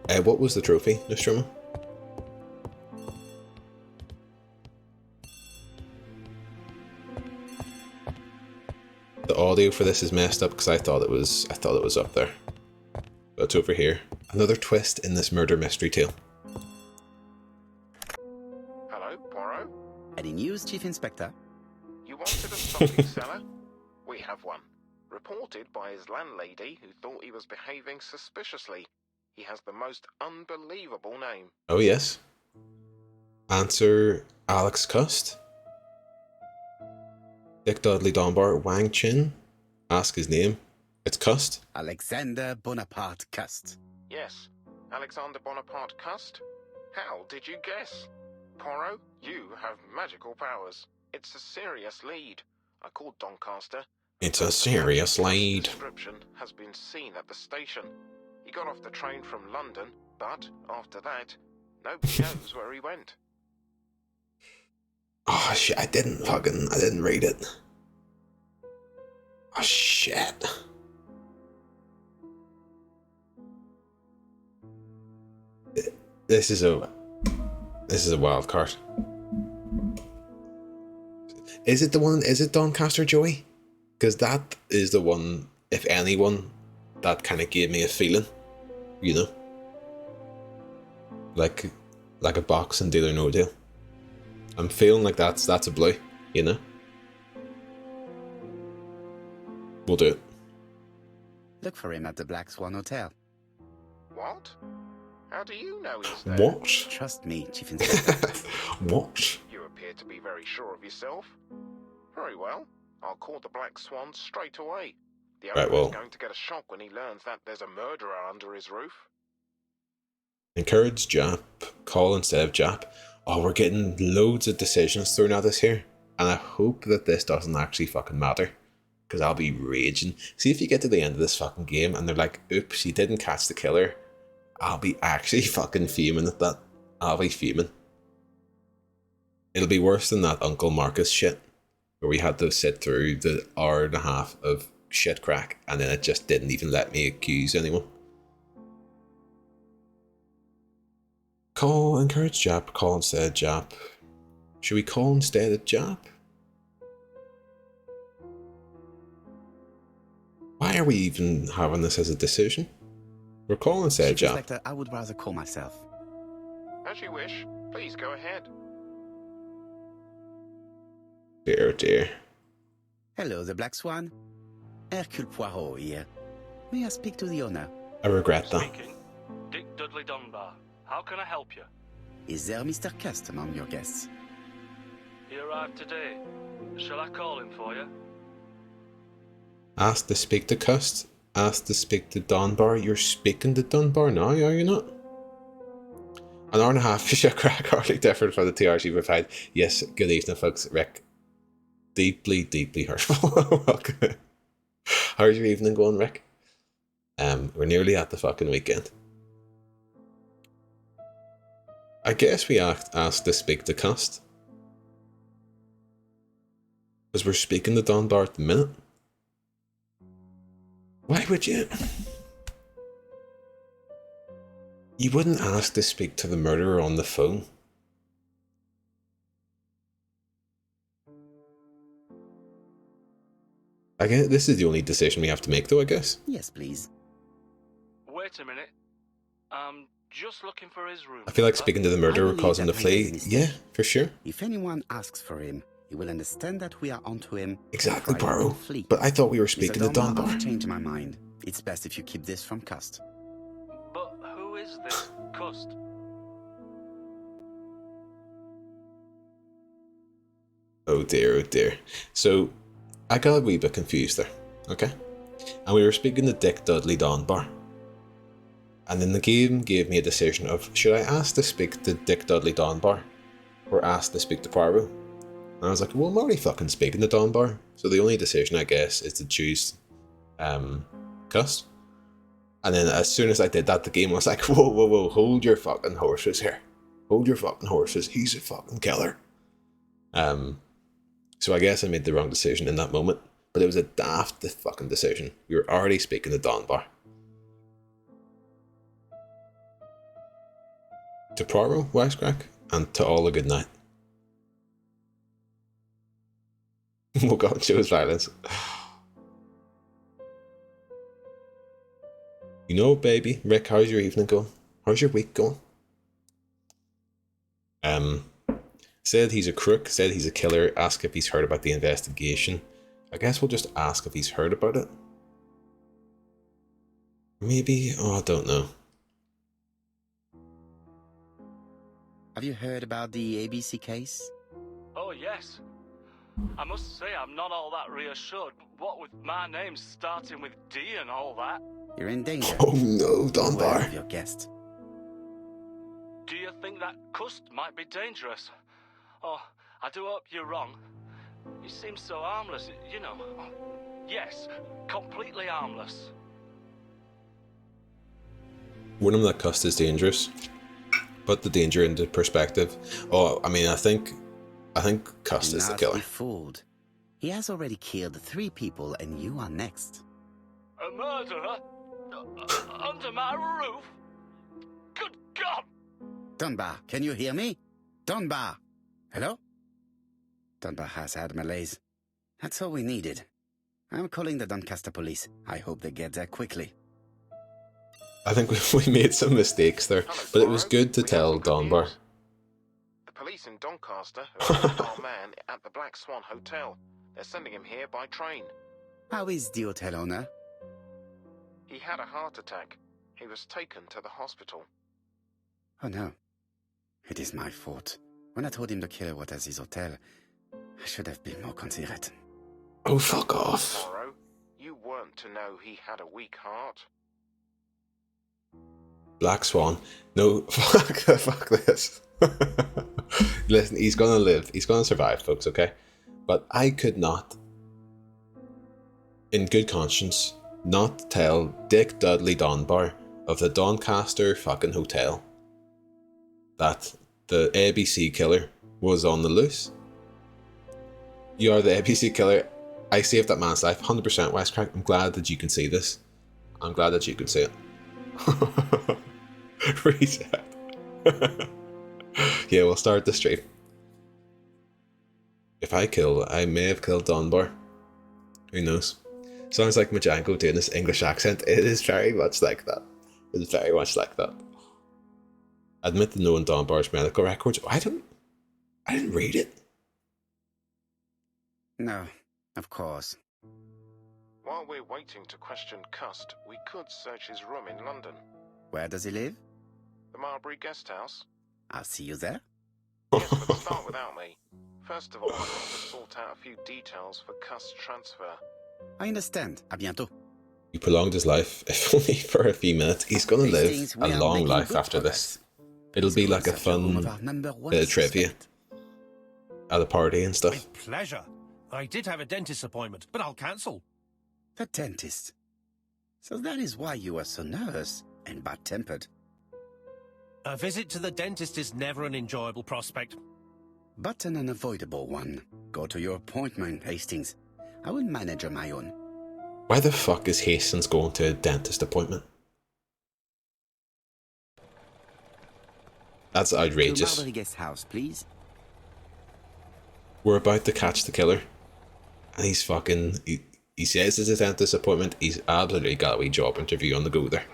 What was the trophy, Nostromo? The audio for this is messed up because I thought it was up there. But it's over here. Another twist in this murder mystery tale. Hello, Poirot? Any news, Chief Inspector? You wanted a salty cellar? We have one. Reported by his landlady who thought he was behaving suspiciously. He has the most unbelievable name. Oh yes. Answer Alex Cust. Dick Dudley Dunbar, Wang Chin. Ask his name. It's Cust. Alexander Bonaparte Cust. Yes, Alexander Bonaparte Cust? How did you guess? Poirot, you have magical powers. It's a serious lead. I called Doncaster. It's a serious lead. Description has been seen at the station. He got off the train from London, but after that, nobody knows where he went. Oh shit, I didn't read it. Oh shit. This is a wild card. Is it Doncaster, Joey? Because that is the one, if anyone, that kind of gave me a feeling, you know? Like a box and Deal or No Deal. I'm feeling like that's a blue, you know? We'll do it. Look for him at the Black Swan Hotel. What? How do you know he's there? What? Trust me, Chief Inspector. What? You appear to be very sure of yourself. Very well. I'll call the Black Swan straight away. The Right, owner well. is going to get a shock when he learns that there's a murderer under his roof. Encourage Jap. Call instead of Jap. Oh, we're getting loads of decisions thrown at us here. And I hope that this doesn't actually fucking matter. Because I'll be raging. See if you get to the end of this fucking game and they're like, oops, you didn't catch the killer. I'll be actually fucking fuming at that. I'll be fuming. It'll be worse than that Uncle Marcus shit. Where we had to sit through the hour and a half of shit crack. And then it just didn't even let me accuse anyone. Encourage Jap, call instead Jap. Should we call instead of Jap? Why are we even having this as a decision? We're calling instead Chief Jap. Inspector, I would rather call myself. As you wish. Please go ahead. Dear, oh dear. Hello, the Black Swan. Hercule Poirot here. May I speak to the owner? I regret that. Speaking. Dick Dudley Dunbar. How can I help you? Is there Mr. Cust among your guests? He arrived today. Shall I call him for you? Ask to speak to Cust. Ask to speak to Dunbar. You're speaking to Dunbar now, are you not? An hour and a half is your crack hardly different from the 2 hours you provided. Yes, good evening, folks. Rick. Deeply, deeply hurtful. Welcome. How's your evening going, Rick? We're nearly at the fucking weekend. I guess we asked to speak to Cust. Because we're speaking to Dunbar at the minute. Why would you? You wouldn't ask to speak to the murderer on the phone. I guess this is the only decision we have to make, though, I guess. Yes, please. Wait a minute. I'm just looking for his room. I feel like speaking to the murderer believe causing him that to my flee. name is- Yeah, for sure. If anyone asks for him, he will understand that we are onto him. Exactly, and try to Poirot. flee. But I thought we were speaking to Mr. Dunbar, Dunbar. I've changed my mind. It's best if you keep this from Cust. But who is this Cust? Oh dear, oh dear. So, I got a wee bit confused there, okay? And we were speaking to Dick Dudley Dunbar. And then the game gave me a decision of, should I ask to speak to Dick Dudley Dunbar? Or ask to speak to Poirot? And I was like, well, I'm already fucking speaking to Dunbar. So the only decision, I guess, is to choose Cust. And then as soon as I did that, the game was like, whoa, whoa, whoa, hold your fucking horses here. Hold your fucking horses. He's a fucking killer. So I guess I made the wrong decision in that moment. But it was a daft fucking decision. We were already speaking to Dunbar. To Poirot, wisecrack, and to all a good night. Oh God, show his violence. You know, baby, Rick, how's your evening going? How's your week going? Said he's a crook, said he's a killer, ask if he's heard about the investigation. I guess we'll just ask if he's heard about it. Maybe, I don't know. Have you heard about the ABC case? Oh, yes. I must say I'm not all that reassured. What with my name starting with D and all that. You're in danger. Oh no, Beware Dunbar. of your guest. Do you think that Cust might be dangerous? Oh, I do hope you're wrong. He seems so harmless, you know. Yes, completely harmless. Warn him that Cust is dangerous. Put the danger into perspective. Oh, I mean, I think Cust Do is the not killer. be fooled. He has already killed 3 people and you are next. A murderer? Under my roof? Good God! Dunbar, can you hear me? Dunbar! Hello? Dunbar has had malaise. That's all we needed. I'm calling the Doncaster police. I hope they get there quickly. I think we made some mistakes there, but it was good to tell Dunbar. The police in Doncaster have found our man at the Black Swan Hotel. They're sending him here by train. How is the hotel owner? He had a heart attack. He was taken to the hospital. Oh no. It is my fault. When I told him the killer was at his hotel, I should have been more considerate. Oh, fuck off. Poirot, you weren't to know he had a weak heart. Black Swan. No, fuck this. Listen, he's gonna live. He's gonna survive, folks, okay? But I could not, in good conscience, not tell Dick Dudley Dunbar of the Doncaster fucking hotel that the ABC killer was on the loose. You are the ABC killer. I saved that man's life, 100% wisecrack. I'm glad that you can see this. I'm glad that you can see it. Reset. Yeah, we'll start the stream. If I may have killed Dunbar. Who knows? Sounds like Majango doing this English accent. It is very much like that. It is very much like that. Admit to knowing Dunbar's medical records. I didn't read it. No, of course. While we're waiting to question Cust, we could search his room in London. Where does he live? The Marbury Guest House? I'll see you there. Yes, but start without me. First of all, I want to sort out a few details for Cust's transfer. I understand. À bientôt. He prolonged his life, if only for a few minutes. He's gonna live Things a we are long making life good after progress. this. It'll be He's like a such room of fun our number one bit of trivia suspect. at a party and stuff. With pleasure. I did have a dentist appointment, but I'll cancel. The dentist. So that is why you are so nervous and bad-tempered. A visit to the dentist is never an enjoyable prospect. But an unavoidable one. Go to your appointment, Hastings. I will manage on my own. Why the fuck is Hastings going to a dentist appointment? That's To outrageous. Marbury Guest House, please. We're about to catch the killer. And he's fucking... He says it's a dentist appointment. He's absolutely got a wee job interview on the go there.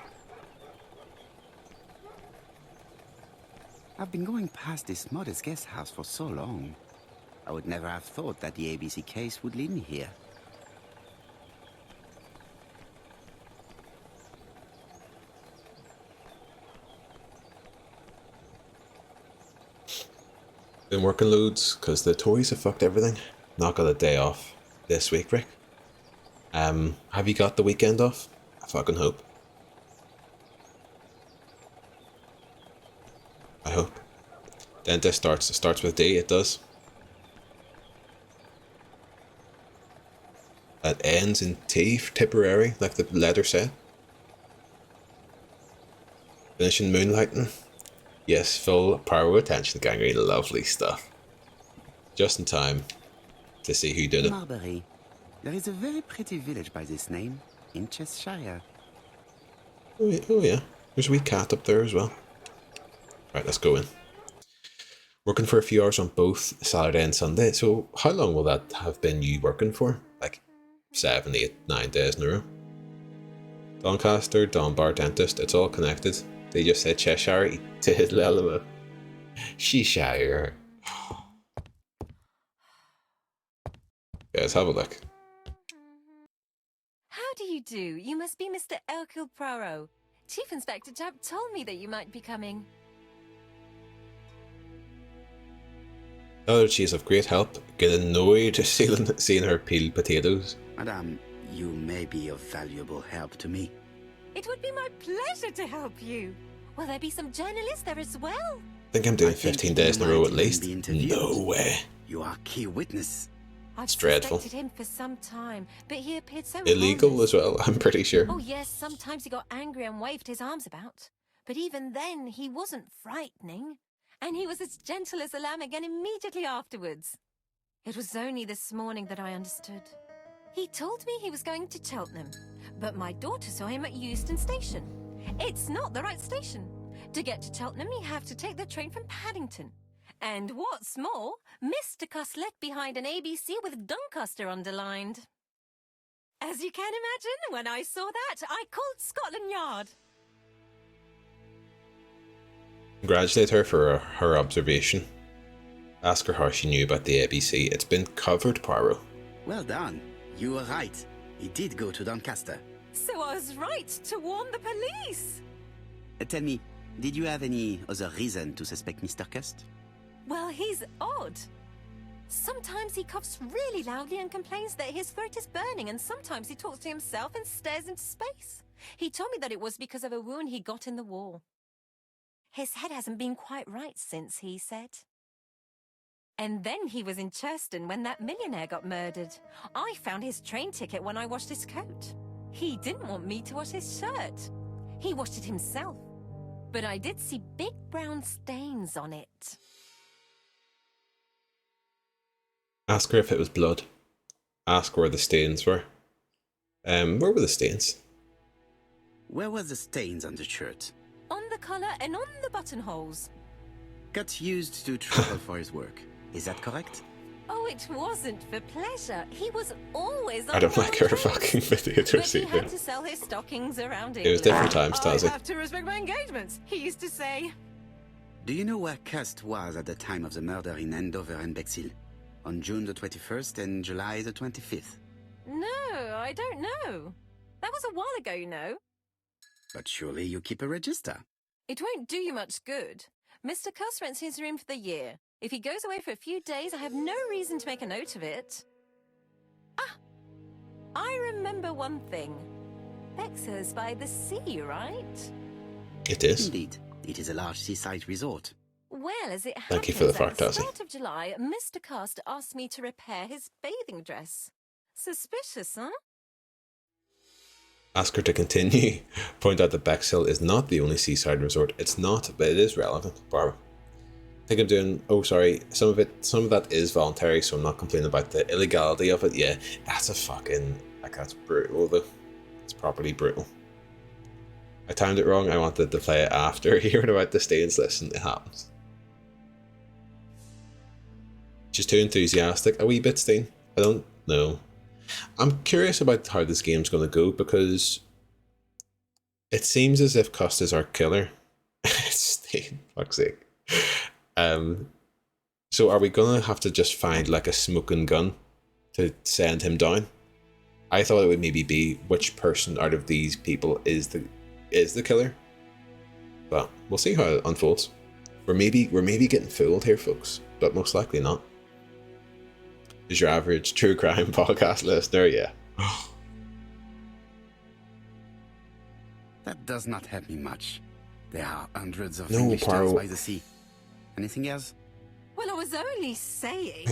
I've been going past this modest guest house for so long. I would never have thought that the ABC case would lead me here. Been working loads because the Tories have fucked everything. Not got a day off this week, Rick. Have you got the weekend off? I fucking hope. I hope. Dentist starts with D, it does. That ends in T for Tipperary, like the letter said. Finishing moonlighting. Yes, full power attention gangrene, lovely stuff. Just in time to see who did it. Marbury. There is a very pretty village by this name, in Cheshire. Oh yeah, there's a wee cat up there as well. Right, let's go in. Working for a few hours on both Saturday and Sunday, so how long will that have been you working for? Like 7, 8, 9 days in a row? Doncaster, Dunbar Dentist, it's all connected. They just said Cheshire, he did Lelima. Cheshire. Guys, have a look. How do you do? You must be Mr. Hercule Poirot. Chief Inspector Jupp told me that you might be coming. Tell her she's of great help. Get annoyed seeing her peel potatoes. Madame, you may be of valuable help to me. It would be my pleasure to help you. Will there be some journalists there as well? I think I'm doing I think 15 you days in a might row at even least. be interviewed. No way. You are key witness. I've It's dreadful. suspected him for some time, but he appeared so Illegal harmless. as well, I'm pretty sure. Oh yes, sometimes he got angry and waved his arms about. But even then, he wasn't frightening. And he was as gentle as a lamb again immediately afterwards. It was only this morning that I understood. He told me he was going to Cheltenham, but my daughter saw him at Euston Station. It's not the right station. To get to Cheltenham, you have to take the train from Paddington. And what's more, Mr. Cuss left behind an ABC with Doncaster underlined. As you can imagine, when I saw that, I called Scotland Yard. Congratulate her for her observation. Ask her how she knew about the ABC. It's been covered, Poirot. Well done. You were right. He did go to Doncaster. So I was right to warn the police. Tell me, did you have any other reason to suspect Mr. Cust? Well, he's odd. Sometimes he coughs really loudly and complains that his throat is burning, and sometimes he talks to himself and stares into space. He told me that it was because of a wound he got in the war. His head hasn't been quite right since, he said. And then he was in Churston when that millionaire got murdered. I found his train ticket when I washed his coat. He didn't want me to wash his shirt. He washed it himself. But I did see big brown stains on it. Ask her if it was blood. Ask where the stains were. Where were the stains? Where were the stains on the shirt? On the collar and on the buttonholes. got used to trouble for his work. Is that correct? Oh, it wasn't for pleasure. He was always on I don't like her trips. fucking video But he receiver. had to sell his stockings around It was England. different times, I Tazzy. have to respect my engagements, he used to say. Do you know where Cust was at the time of the murder in Andover and Bexhill? On June the 21st and July the 25th? No, I don't know. That was a while ago, you know. But surely you keep a register. It won't do you much good. Mr. Cuss rents his room for the year. If he goes away for a few days, I have no reason to make a note of it. Ah! I remember one thing. Bexhill's by the sea, right? It is. Indeed, it is a large seaside resort. Well, as it happens, Thank you for the fact, at the Darcy. start of July, Mr. Cast asked me to repair his bathing dress. Suspicious, huh? Ask her to continue. Point out that Bexhill is not the only seaside resort. It's not, but it is relevant. Barbara. I think I'm doing... Oh, sorry. Some of that is voluntary, so I'm not complaining about the illegality of it. Yeah, that's a fucking... Like, that's brutal, though. It's properly brutal. I timed it wrong. I wanted to play it after hearing about the stains. Listen, it happens. She's too enthusiastic. A wee bit, Steen. I don't know. I'm curious about how this game's going to go, because it seems as if Cust is our killer. Steen, fuck's sake. So are we going to have to just find like a smoking gun to send him down? I thought it would maybe be which person out of these people is the killer. But we'll see how it unfolds. We're maybe getting fooled here, folks, but most likely not. Is your average true crime podcast listener? Yeah. That does not help me much. There are hundreds of No, English towns Poirot. by the sea. Anything else? Well, I was only saying.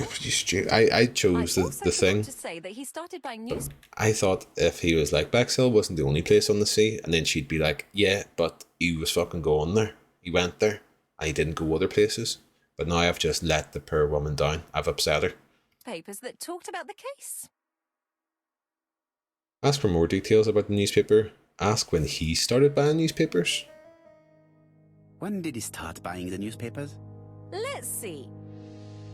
I chose I the also thing. forgot to say that he started buying news. I thought if he was like, Bexhill wasn't the only place on the sea, and then she'd be like, yeah, but he was fucking going there. He went there, and he didn't go other places. But now I've just let the poor woman down. I've upset her. Papers that talked about the case. Ask for more details about the newspaper. Ask when he started buying newspapers. When did he start buying the newspapers? Let's see.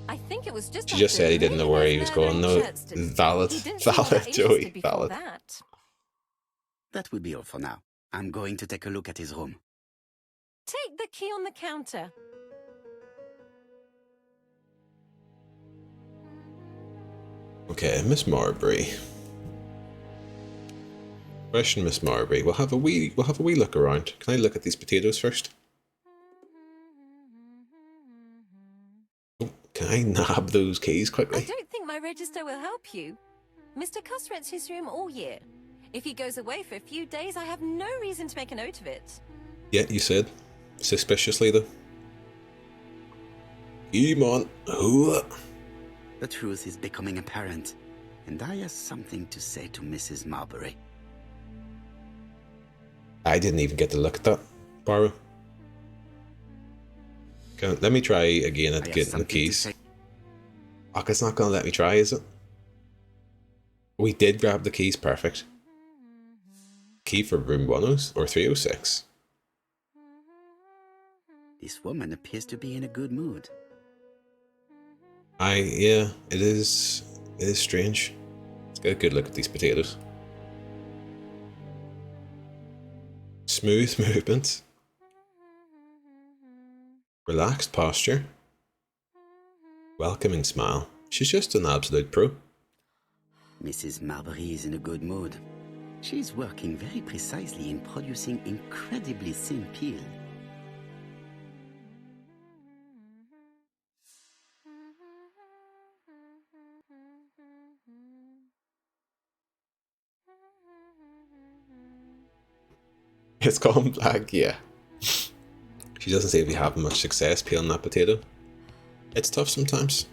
I think it was just. She just after said he didn't know where he was going. No, valid, He didn't seem valid, that interested Joey, before valid. that. That will be all for now. I'm going to take a look at his room. Take the key on the counter. Okay, Miss Marbury. Question, Miss Marbury. We'll have a wee look around. Can I look at these potatoes first? Oh, can I nab those keys I quickly? don't think my register will help you. Mr. Cuss rents his room all year. If he goes away for a few days, I have no reason to make a note of it. Yeah, you said. Suspiciously, though. Come on. Ooh. The truth is becoming apparent, and I have something to say to Mrs. Marbury. I didn't even get to look at that, Barrow. Let me try again at I have getting the something to keys. say. Oh, it's not going to let me try, is it? We did grab the keys, perfect. Key for room 10 or 306. This woman appears to be in a good mood. Yeah, it is strange. Let's get a good look at these potatoes. Smooth movement. Relaxed posture. Welcoming smile. She's just an absolute pro. Mrs. Marbury is in a good mood. She's working very precisely in producing incredibly thin peel. It's gone black, yeah. She doesn't seem to be having much success peeling that potato. It's tough sometimes.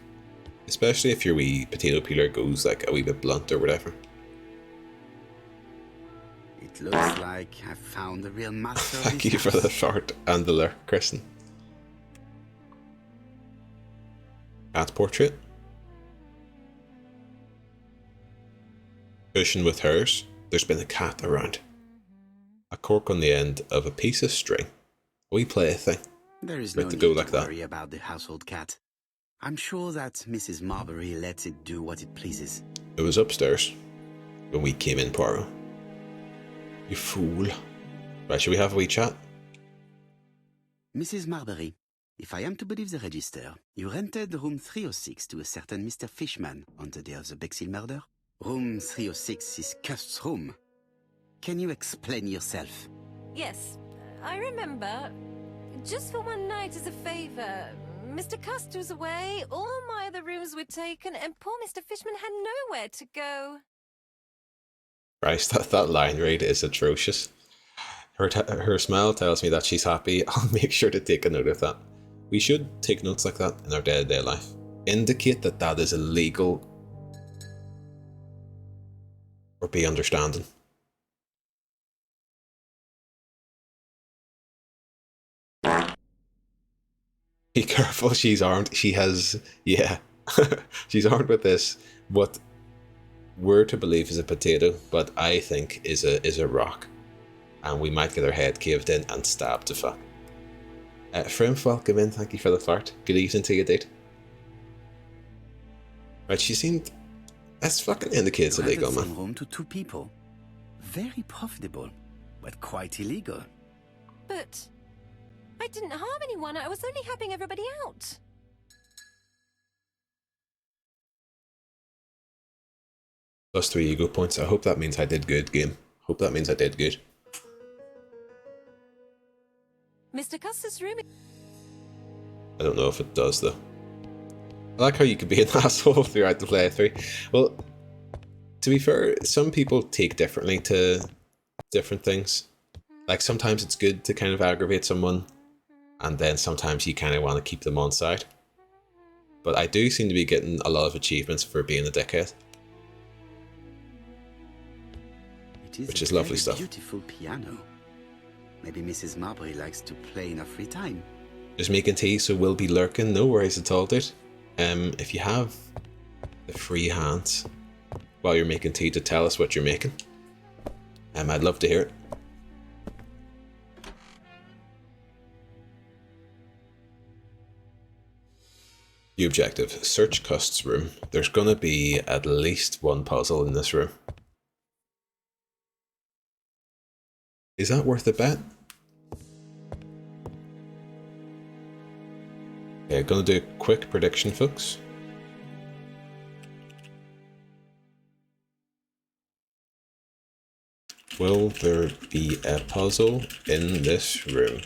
Especially if your wee potato peeler goes like a wee bit blunt or whatever. It looks like I've found the real master of Thank this you for the house. fart and the lurk, Kristen. Cat portrait. Cushion with hers. There's been a cat around. A cork on the end of a piece of string. A wee plaything. There is But no to need go like to that. worry about the household cat. I'm sure that Mrs. Marbury lets it do what it pleases. It was upstairs when we came in, Poirot. You fool. Right, should we have a wee chat? Mrs. Marbury, if I am to believe the register, you rented room 306 to a certain Mr. Fishman on the day of the Bexhill murder. Room 306 is Cust's room. Can you explain yourself? Yes, I remember. Just for one night as a favor. Mr. Cust was away, all my other rooms were taken, and poor Mr. Fishman had nowhere to go. Christ, that line read is atrocious. Her smile tells me that she's happy. I'll make sure to take a note of that. We should take notes like that in our day-to-day life. Indicate that that is illegal. Or be understanding. Be careful, she's armed. She has, yeah. She's armed with this, what we're to believe is a potato, but I think is a rock. And we might get our head caved in and stabbed to fuck. Frimph, welcome in. Thank you for the flirt. Good evening to you, dude. Right, she seemed... That's fucking indicates You illegal, rented man. some room to 2 people. Very profitable, but quite illegal. But I didn't harm anyone. I was only helping everybody out. +3 ego points. I hope that means I did good, game. Hope that means I did good. Mr. Cust's room... I don't know if it does, though. I like how you could be an asshole throughout the playthrough. Well, to be fair, some people take differently to different things. Like, sometimes it's good to kind of aggravate someone, and then sometimes you kind of want to keep them on side. But I do seem to be getting a lot of achievements for being a dickhead. Which is lovely stuff. Beautiful piano. Maybe Mrs. Marbury likes to play in her free time. Just making tea, so we'll be lurking. No worries at all, dude. If you have the free hands while you're making tea to tell us what you're making, I'd love to hear it. The objective: search Cust's room. There's gonna be at least one puzzle in this room. Is that worth a bet? Okay, gonna do a quick prediction, folks. Will there be a puzzle in this room?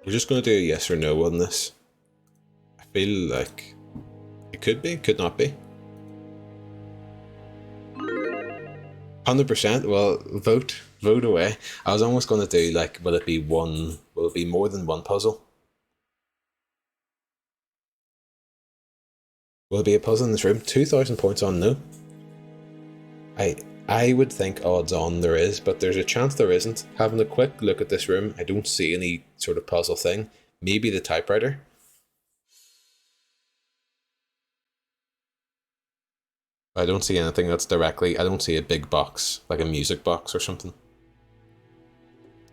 We're just gonna do a yes or no on this. I feel like it could be, could not be. 100%. Well, vote away. I was almost going to do like, will it be more than one puzzle? Will it be a puzzle in this room? 2,000 points on no. I would think odds on there is, but there's a chance there isn't. Having a quick look at this room, I don't see any sort of puzzle thing. Maybe the typewriter. I don't see anything that's directly... I don't see a big box, like a music box or something.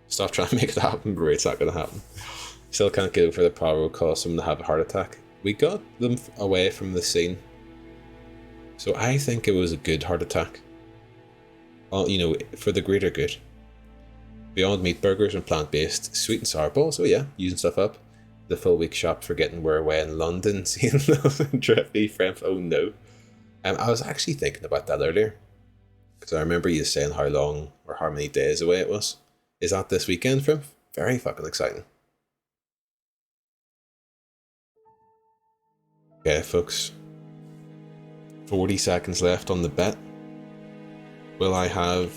Stop trying to make it happen, bro. It's not going to happen. Still can't get over the Poirot caused someone to have a heart attack. We got them away from the scene. So I think it was a good heart attack. You know, for the greater good. Beyond meat burgers and plant-based, sweet and sour balls. Oh yeah, using stuff up. The full week shop forgetting we're away in London. Seeing those drippy friends. Oh no. I was actually thinking about that earlier. Because I remember you saying how long or how many days away it was. Is that this weekend, Frim? Very fucking exciting. Okay, folks. 40 seconds left on the bet. Will I have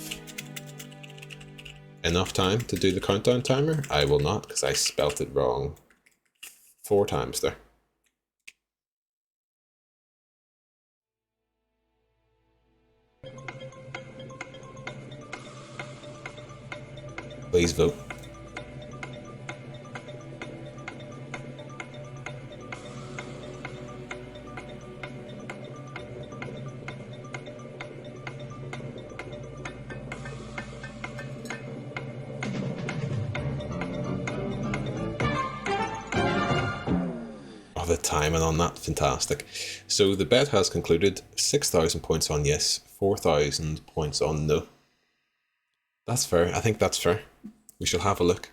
enough time to do the countdown timer? I will not, because I spelt it wrong 4 times there. Please vote. the timing on that. Fantastic. So the bet has concluded. 6,000 points on yes, 4,000 points on no. That's fair. I think that's fair. We shall have a look.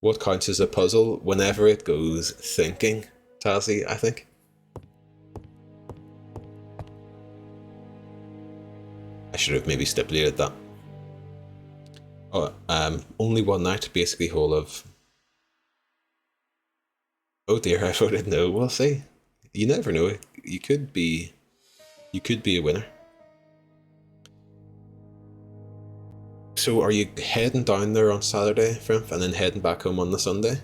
What counts as a puzzle whenever it goes thinking, Tazzy, I think. I should have maybe stipulated that. Oh, only one night, basically whole of... Oh dear, I voted no. We'll see. You never know. You could be a winner. So are you heading down there on Saturday, Frimph, and then heading back home on the Sunday?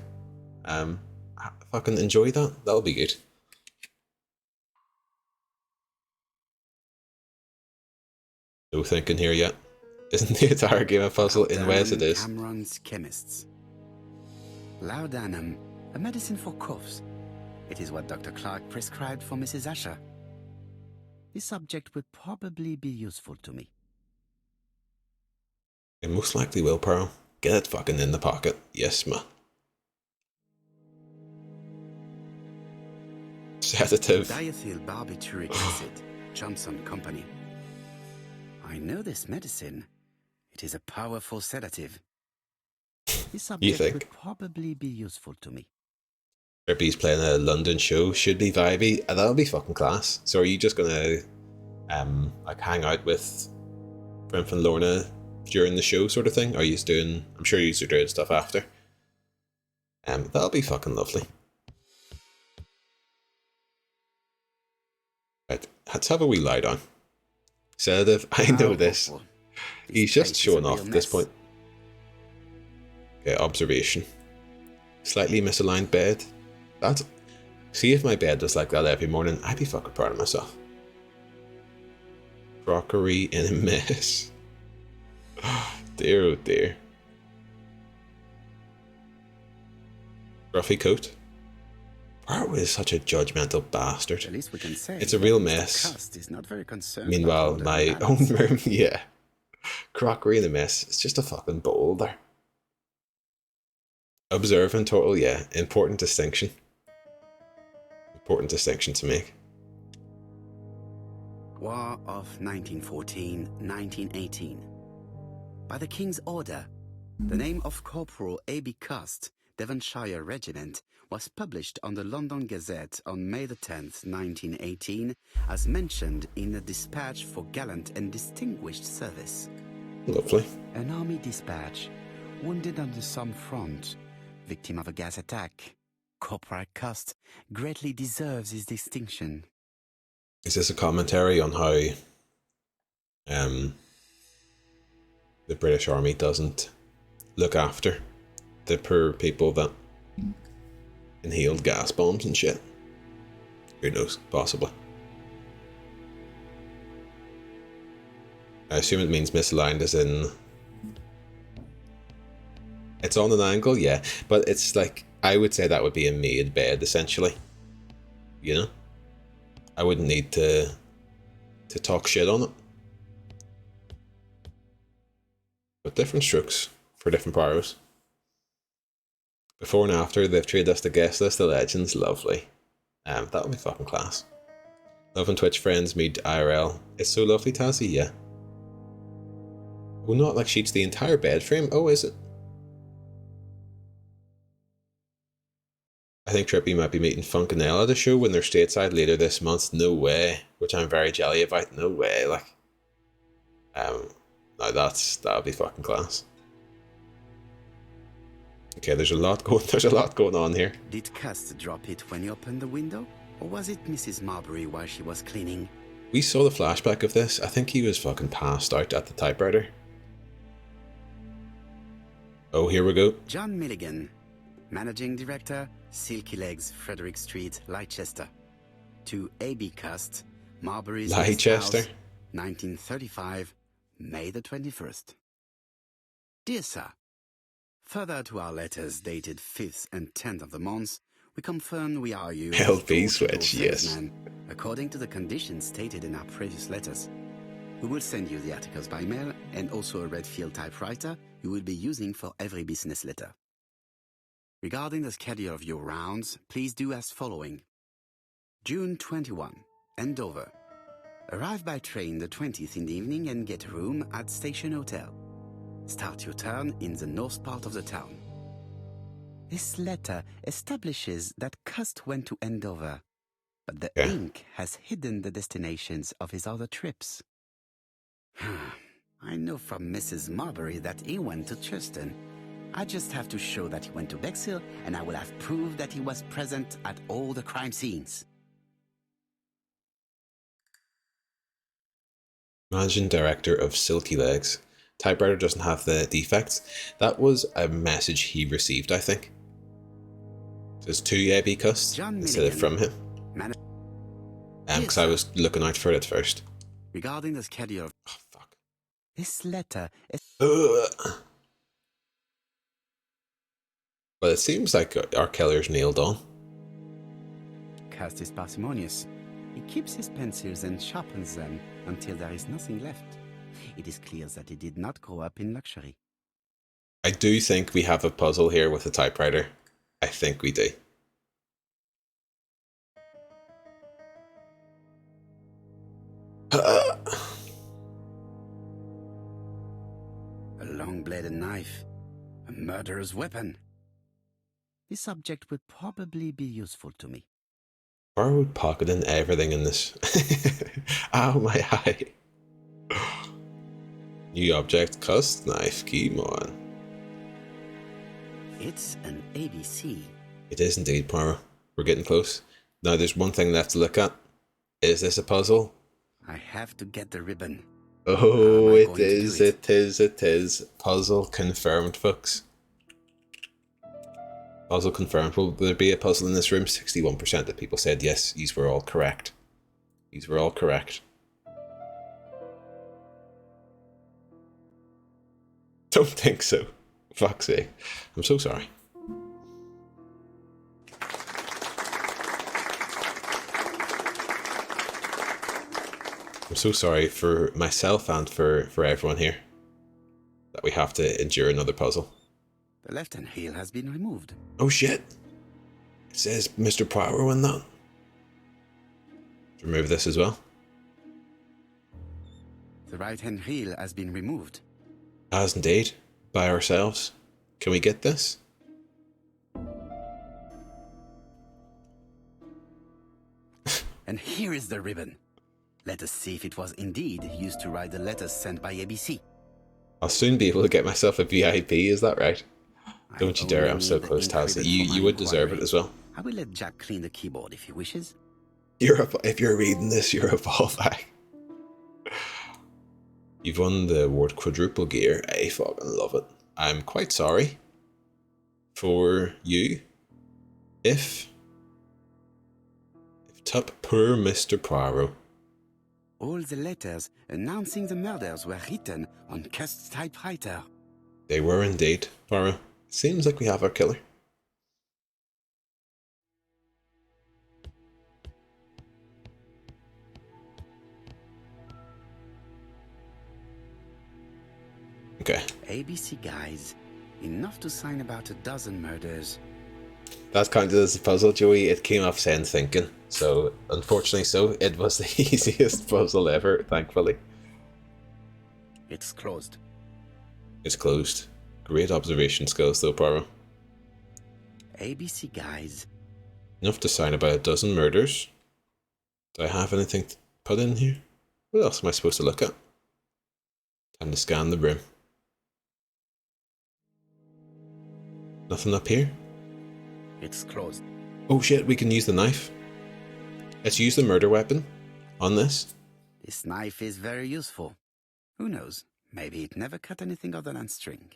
Fucking enjoy that. That'll be good. No thinking here yet. Isn't the entire game a puzzle? In ways it is. Cameron's Chemists. Laudanum, a medicine for coughs. It is what Dr. Clark prescribed for Mrs. Asher. This subject would probably be useful to me. It most likely will, Pearl. Get it fucking in the pocket. Yes, ma. Sedative. Diethyl barbituric acid, Johnson Company. I know this medicine. It is a powerful sedative. This subject would probably be useful to me. Trippy's playing a London show. Should be vibey. That'll be fucking class. So are you just gonna like hang out with Frimph and Lorna during the show sort of thing? Are you doing... I'm sure you're doing stuff after. That'll be fucking lovely. Right, let's have a wee lie down. Sedative, I know this. He's just showing off at this point. Okay, observation. Slightly misaligned bed. That's... See if my bed was like that every morning, I'd be fucking proud of myself. Crockery in a mess. Dear, oh dear. Ruffy coat. Poirot is such a judgmental bastard. At least we can say it's a real mess. Is not very concerned. Meanwhile, my own room, yeah. Crockery in a mess. It's just a fucking boulder. Observant total, yeah. Important distinction. Important distinction to make. War of 1914-1918. By the King's order, the name of Corporal A.B. Cust, Devonshire Regiment, was published on the London Gazette on May the 10th, 1918, as mentioned in a dispatch for gallant and distinguished service. Lovely. An army dispatch, wounded on the Somme front, victim of a gas attack. Corporal Cust greatly deserves his distinction. Is this a commentary on how the British Army doesn't look after the poor people that inhaled gas bombs and shit? Who knows? Possibly. I assume it means misaligned as in... It's on an angle, yeah. But it's like, I would say that would be a made bed, essentially. You know? I wouldn't need to talk shit on it. But different strokes for different Poirots. Before and after, they've traded us the guest list, the legends, lovely. That would be fucking class. Love and Twitch friends meet IRL. It's so lovely, Tazzy, yeah. Oh, not like sheets the entire bed frame. Oh, is it? I think Trippy might be meeting Funkinella at the show when they're stateside later this month. No way. Which I'm very jelly about. No way, like. No, that'll be fucking class. Okay, there's a lot going on here. Did Cust drop it when you opened the window? Or was it Mrs. Marbury while she was cleaning? We saw the flashback of this. I think he was fucking passed out at the typewriter. Oh, here we go. John Milligan, Managing Director, Silky Legs, Frederick Street, Leicester. To A.B. Cust, Marbury's Leicester. House, 1935, May the 21st. Dear Sir, further to our letters dated 5th and 10th of the month, we confirm we are you. LP switch, yes. According to the conditions stated in our previous letters. We will send you the articles by mail and also a Redfield typewriter you will be using for every business letter. Regarding the schedule of your rounds, please do as following. June 21, Andover. Arrive by train the 20th in the evening and get a room at Station Hotel. Start your turn in the north part of the town. This letter establishes that Cust went to Andover, but the ink has hidden the destinations of his other trips. I know from Mrs. Marbury that he went to Churston. I just have to show that he went to Bexhill, and I will have proved that he was present at all the crime scenes. Managing Director of Silky Legs. Typewriter doesn't have the defects. That was a message he received, I think. There's 2 AB custs instead of from him. Because I was looking out for it at first. Regarding the schedule of... Oh, fuck. This letter is... Well, it seems like our killer's nailed on. Cust is parsimonious. He keeps his pencils and sharpens them until there is nothing left. It is clear that he did not grow up in luxury. I do think we have a puzzle here with a typewriter. I think we do. A long-bladed knife. A murderer's weapon. This object would probably be useful to me. Borrowed pocketing everything in this. Ow, my eye. New object, cust knife, come on. It's an ABC. It is indeed, Poirot. We're getting close. Now there's one thing left to look at. Is this a puzzle? I have to get the ribbon. Oh, it is. Puzzle confirmed, folks. Puzzle confirmed. Will there be a puzzle in this room? 61% of people said yes. These were all correct. These were all correct. Don't think so. Fuck's sake. I'm so sorry. I'm so sorry for myself and for everyone here that we have to endure another puzzle. The left-hand heel has been removed. Oh shit! It says Mr. Poirot in that. Remove this as well. The right-hand heel has been removed. As indeed. By ourselves. Can we get this? And here is the ribbon. Let us see if it was indeed used to write the letters sent by ABC. I'll soon be able to get myself a VIP, is that right? Don't you dare, I'm so close, Taz. You would deserve it as well. I will let Jack clean the keyboard if he wishes. If you're reading this, you're a ballbag. You've won the award quadruple gear. I fucking love it. I'm quite sorry for you if top poor Mr. Poirot. All the letters announcing the murders were written on Cust's typewriter. They were indeed, Poirot. Seems like we have our killer. Okay. ABC guys, enough to sign about a dozen murders. That's counted as a puzzle, Joey. It came off saying thinking. So, unfortunately it was the easiest puzzle ever, thankfully. It's closed. It's closed. Great observation skills though, Poirot. ABC guys. Enough to sign about a dozen murders. Do I have anything to put in here? What else am I supposed to look at? Time to scan the room. Nothing up here? It's closed. Oh shit, we can use the knife. Let's use the murder weapon on this. This knife is very useful. Who knows? Maybe it never cut anything other than string.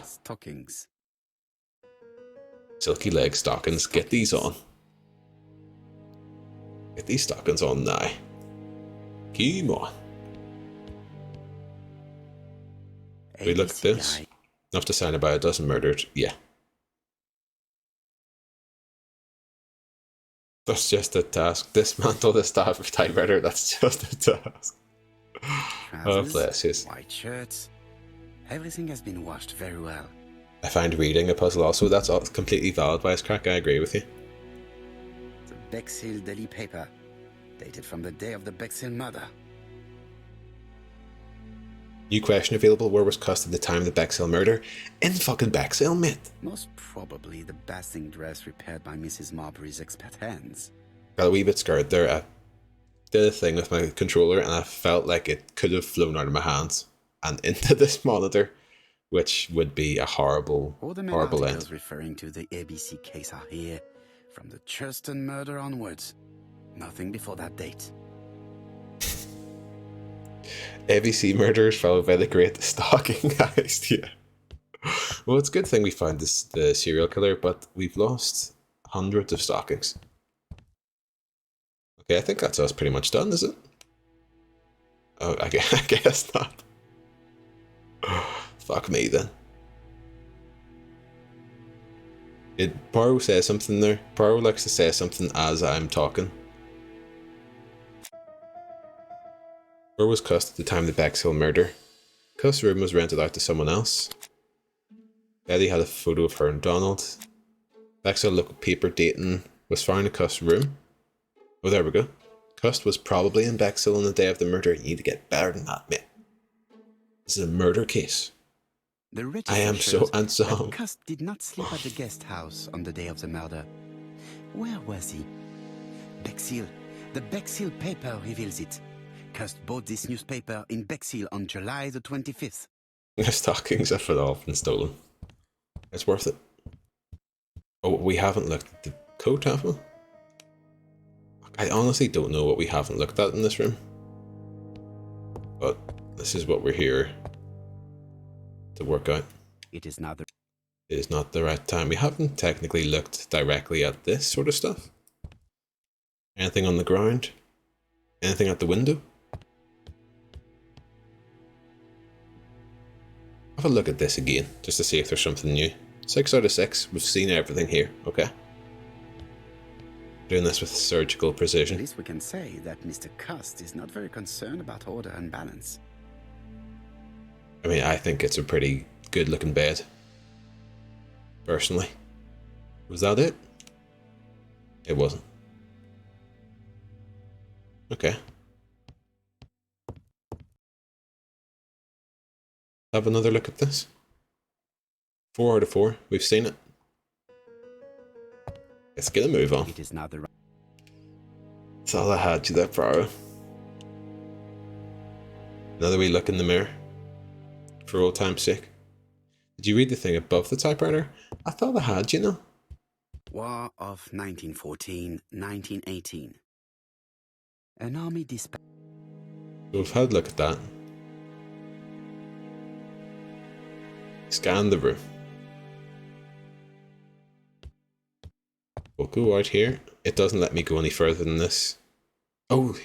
Stockings. Silky leg stockings. Get these on. Get these stockings on now. Come on. We look at this. Guy. Enough to sign about a dozen murdered. Yeah. That's just a task. Dismantle the staff of typewriter. That's just a task. Trousers, Oh, bless you. white shirts. Everything has been washed very well. I find reading a puzzle also. That's all completely valid, Wisecrack. I agree with you. The Bexhill daily paper, dated from the day of the Bexhill murder. New question available. Where was Cust at the time of the Bexhill murder? In fucking Bexhill, mate. Most probably the basting dress repaired by Mrs. Marbury's expert hands. Got a wee bit scared there. I did a thing with my controller and I felt like it could have flown out of my hands and into this monitor, which would be a horrible, All the main horrible articles end. referring to the ABC case are here, from the Churston murder onwards. Nothing before that date. ABC murders followed by the Great Stalking Heist. Yeah. Well, it's a good thing we found the serial killer, but we've lost hundreds of stalkings. Okay, I think that's us pretty much done, is it? Oh, I guess not. Fuck me then. Did Poirot say something there? Poirot likes to say something as I'm talking. Where was Cust at the time of the Bexhill murder? Cust's room was rented out to someone else. Betty had a photo of her and Donald. Bexhill local paper dating was found in Cust's room. Oh, there we go. Cust was probably in Bexhill on the day of the murder. You need to get better than that, mate. This is a murder case. The I am so handsome. Cust did not sleep at the guest house on the day of the murder. Where was he? Bexhill. The Bexhill paper reveals it. Cust bought this newspaper in Bexhill on July the 25th. The stockings have all been stolen. It's worth it. Oh, we haven't looked at the coat, have we? I honestly don't know what we haven't looked at in this room. But this is what we're here to work out. It is now the... It is not the right time. We haven't technically looked directly at this sort of stuff. Anything on the ground? Anything at the window? Have a look at this again, just to see if there's something new. 6 out of 6. We've seen everything here, okay? Doing this with surgical At precision. least we can say that Mr. Cust is not very concerned about order and balance. I mean, I think it's a pretty good looking bed. Personally. Was that it? It wasn't. Okay. Have another look at this. 4 out of 4. We've seen it. Let's get a move on. It is now the... That's all I had to that Poirot. Another wee look in the mirror. For old time's sake. Did you read the thing above the typewriter? I thought I had, you know. War of 1914-1918. An army dispatch... So we've had a look at that. Scan the room. We'll go out here. It doesn't let me go any further than this. Oh.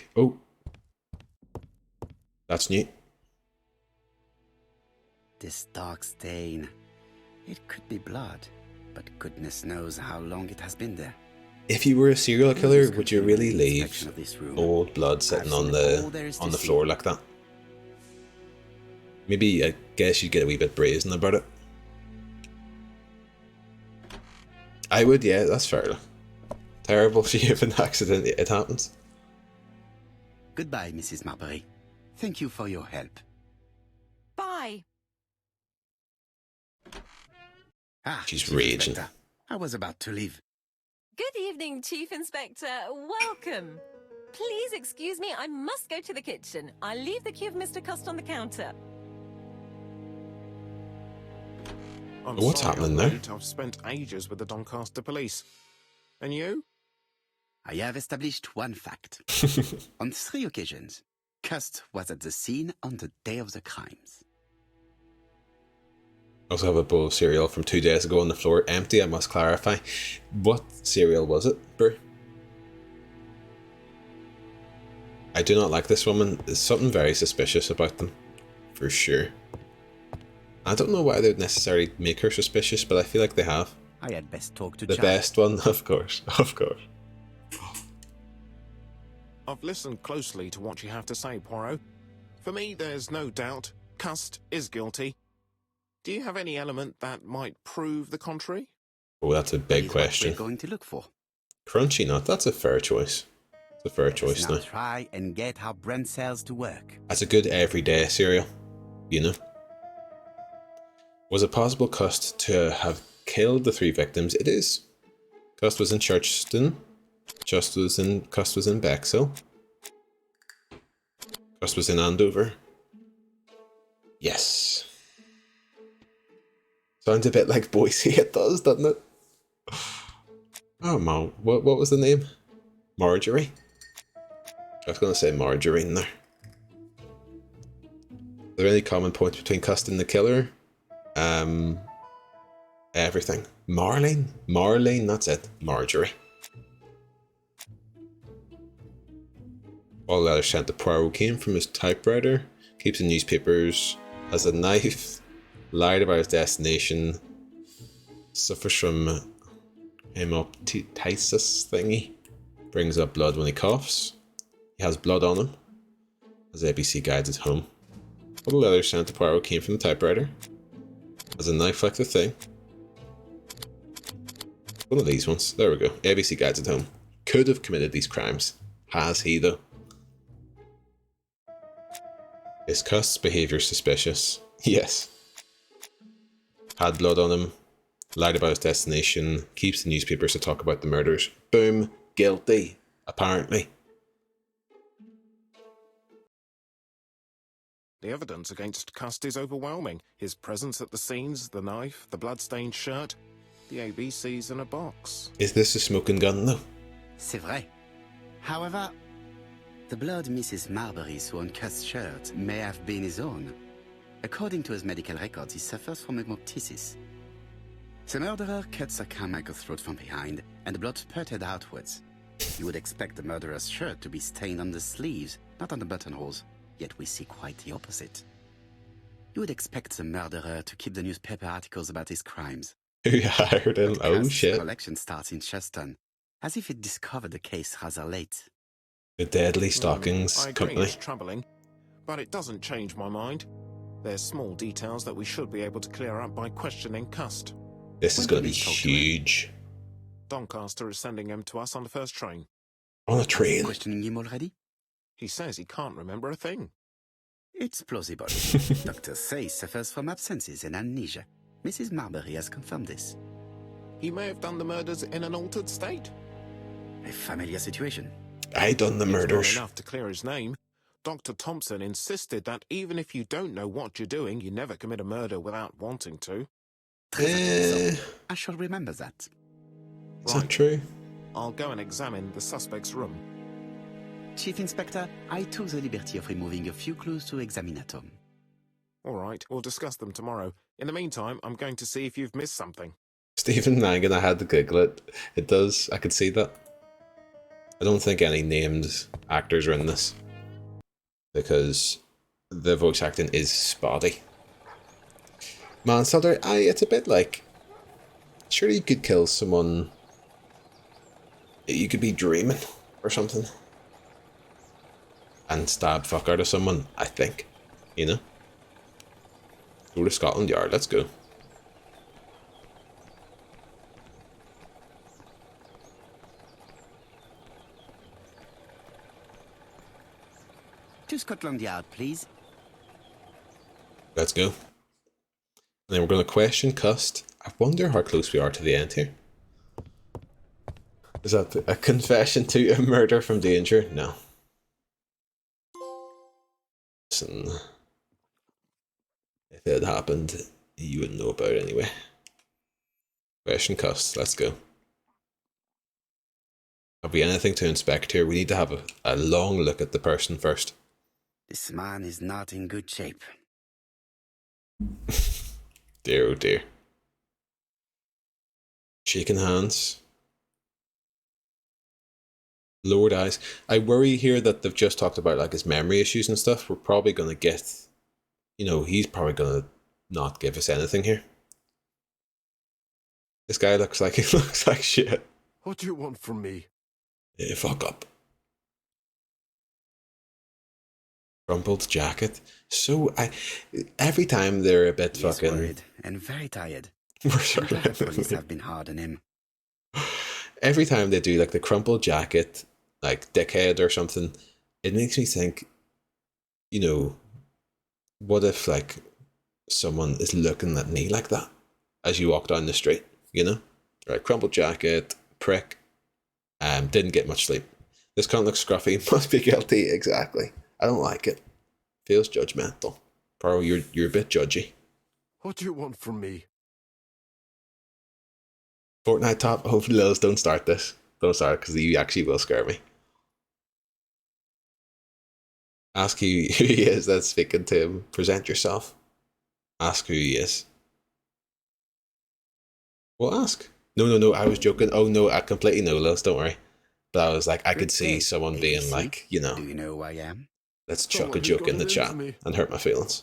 That's new. This dark stain. It could be blood, but goodness knows how long it has been there. If you were a serial killer, Please would you continue really the leave inspection of this room. old blood sitting I've on seen the all there is to on the see. floor like that? Maybe, I guess you'd get a wee bit brazen about it. I would, yeah, that's fair. Terrible shaving accident, it happens. Goodbye, Mrs. Marbury. Thank you for your help. Bye. She's Chief raging. Inspector. I was about to leave. Good evening, Chief Inspector. Welcome. Please excuse me, I must go to the kitchen. I'll leave the key of Mr. Cust on the counter. I'm What's sorry happening I'm there? late. I've spent ages with the Doncaster police. And you? I have established one fact. On 3 occasions, Cust was at the scene on the day of the crimes. I also have a bowl of cereal from 2 days ago on the floor, empty, I must clarify. What cereal was it, Bru? I do not like this woman. There's something very suspicious about them. For sure. I don't know why they would necessarily make her suspicious, but I feel like they have. I had best talk to The Jack. best one, of course, of course. I've listened closely to what you have to say, Poirot. For me, there's no doubt Cust is guilty. Do you have any element that might prove the contrary? Oh, that's a That big is what question. we're going to look for. Crunchy nut, that's a fair choice. It's a fair choice Let's now now. try and get our brain cells to work. That's a good everyday cereal, you know. Was it possible Cust to have killed the 3 victims? It is. Cust was in Churchton. Cust was in Bexhill. Cust was in Andover. Yes. Sounds a bit like Boise, it does, doesn't it? Oh, man. What was the name? Marjorie? I was going to say margarine there. Are there any common points between Cust and the killer? Everything. Marlene, that's it. Marjorie. All letters sent to Poirot came from his typewriter. Keeps the newspapers. Has a knife. Lied about his destination. Suffers from hemoptysis thingy. Brings up blood when he coughs. He has blood on him. Has ABC guides at home. All the letters sent to Poirot came from the typewriter. Has a knife like the thing. One of these ones. There we go. ABC guides at home. Could have committed these crimes. Has he though? Is Cust's behaviour suspicious? Yes. Had blood on him. Lied about his destination. Keeps the newspapers to talk about the murders. Boom. Guilty. Apparently. The evidence against Cust is overwhelming. His presence at the scenes, the knife, the blood-stained shirt, the ABCs in a box. Is this a smoking gun though? C'est vrai. However, the blood Mrs. Marbury saw on Cust's shirt may have been his own. According to his medical records, he suffers from hemoptysis. The murderer cut Sir Carmichael's throat from behind, and the blood spurted outwards. You would expect the murderer's shirt to be stained on the sleeves, not on the buttonholes, yet we see quite the opposite. You would expect the murderer to keep the newspaper articles about his crimes. Who hired him? But Oh Cust's shit. collection starts in Cheston, as if it discovered the case rather late. The Deadly Stockings I agree Company. it's troubling, but it doesn't change my mind. There's small details that we should be able to clear up by questioning Cust. This is When going to did be he talk to him? huge. Doncaster is sending him to us on the first train. On a train. Questioning him already? He says he can't remember a thing. It's plausible. Doctors say he suffers from absences and amnesia. Mrs. Marbury has confirmed this. He may have done the murders in an altered state. A familiar situation. I done the It's murders. not enough to clear his name. Dr. Thompson insisted that even if you don't know what you're doing, you never commit a murder without wanting to. Très Eh, intéressant. I shall remember that. is that true? I'll go and examine the suspect's room. Chief Inspector, I took the liberty of removing a few clues to examinatum. All right, we'll discuss them tomorrow. In the meantime, I'm going to see if you've missed something. Stephen Mangan, I had to Google it. It does. I could see that. I don't think any named actors are in this. Because the voice acting is spotty. Manslaughter, it's a bit like... Surely you could kill someone... You could be dreaming or something. And stab fuck out of someone, I think. You know? Go to Scotland Yard, let's go. To Scotland Yard, please. Let's go. And then we're going to question Cust. I wonder how close we are to the end here. Is that a confession to a murder from danger? No. Listen, if it had happened, you wouldn't know about it anyway. Question Cust. Let's go. Have we anything to inspect here? We need to have a long look at the person first. This man is not in good shape. Dear, oh dear. Shaking hands. Lowered eyes. I worry here that they've just talked about like his memory issues and stuff. We're probably going to get, he's probably going to not give us anything here. This guy looks like he looks like shit. What do you want from me? Yeah, fuck up. Crumpled jacket. So every time they're a bit He is fucking. worried and very tired. We're I'm sorry. glad the police have been hard on him. Every time they do like the crumpled jacket, like dickhead or something, it makes me think, you know, what if like someone is looking at me like that as you walk down the street, you know? Right, crumpled jacket, prick, didn't get much sleep. This cunt looks scruffy, must be guilty, exactly. I don't like it. Feels judgmental. Bro, you're a bit judgy. What do you want from me? Fortnite top, hopefully Lils don't start this. Don't start, because you actually will scare me. Ask who he is that's speaking to him. Present yourself. Ask who he is. Well, ask. No, I was joking. Oh no, I completely know, Lils, don't worry. But I was like, I could see someone being like, you know, Do you know who I am? let's chuck a joke in the chat and hurt my feelings.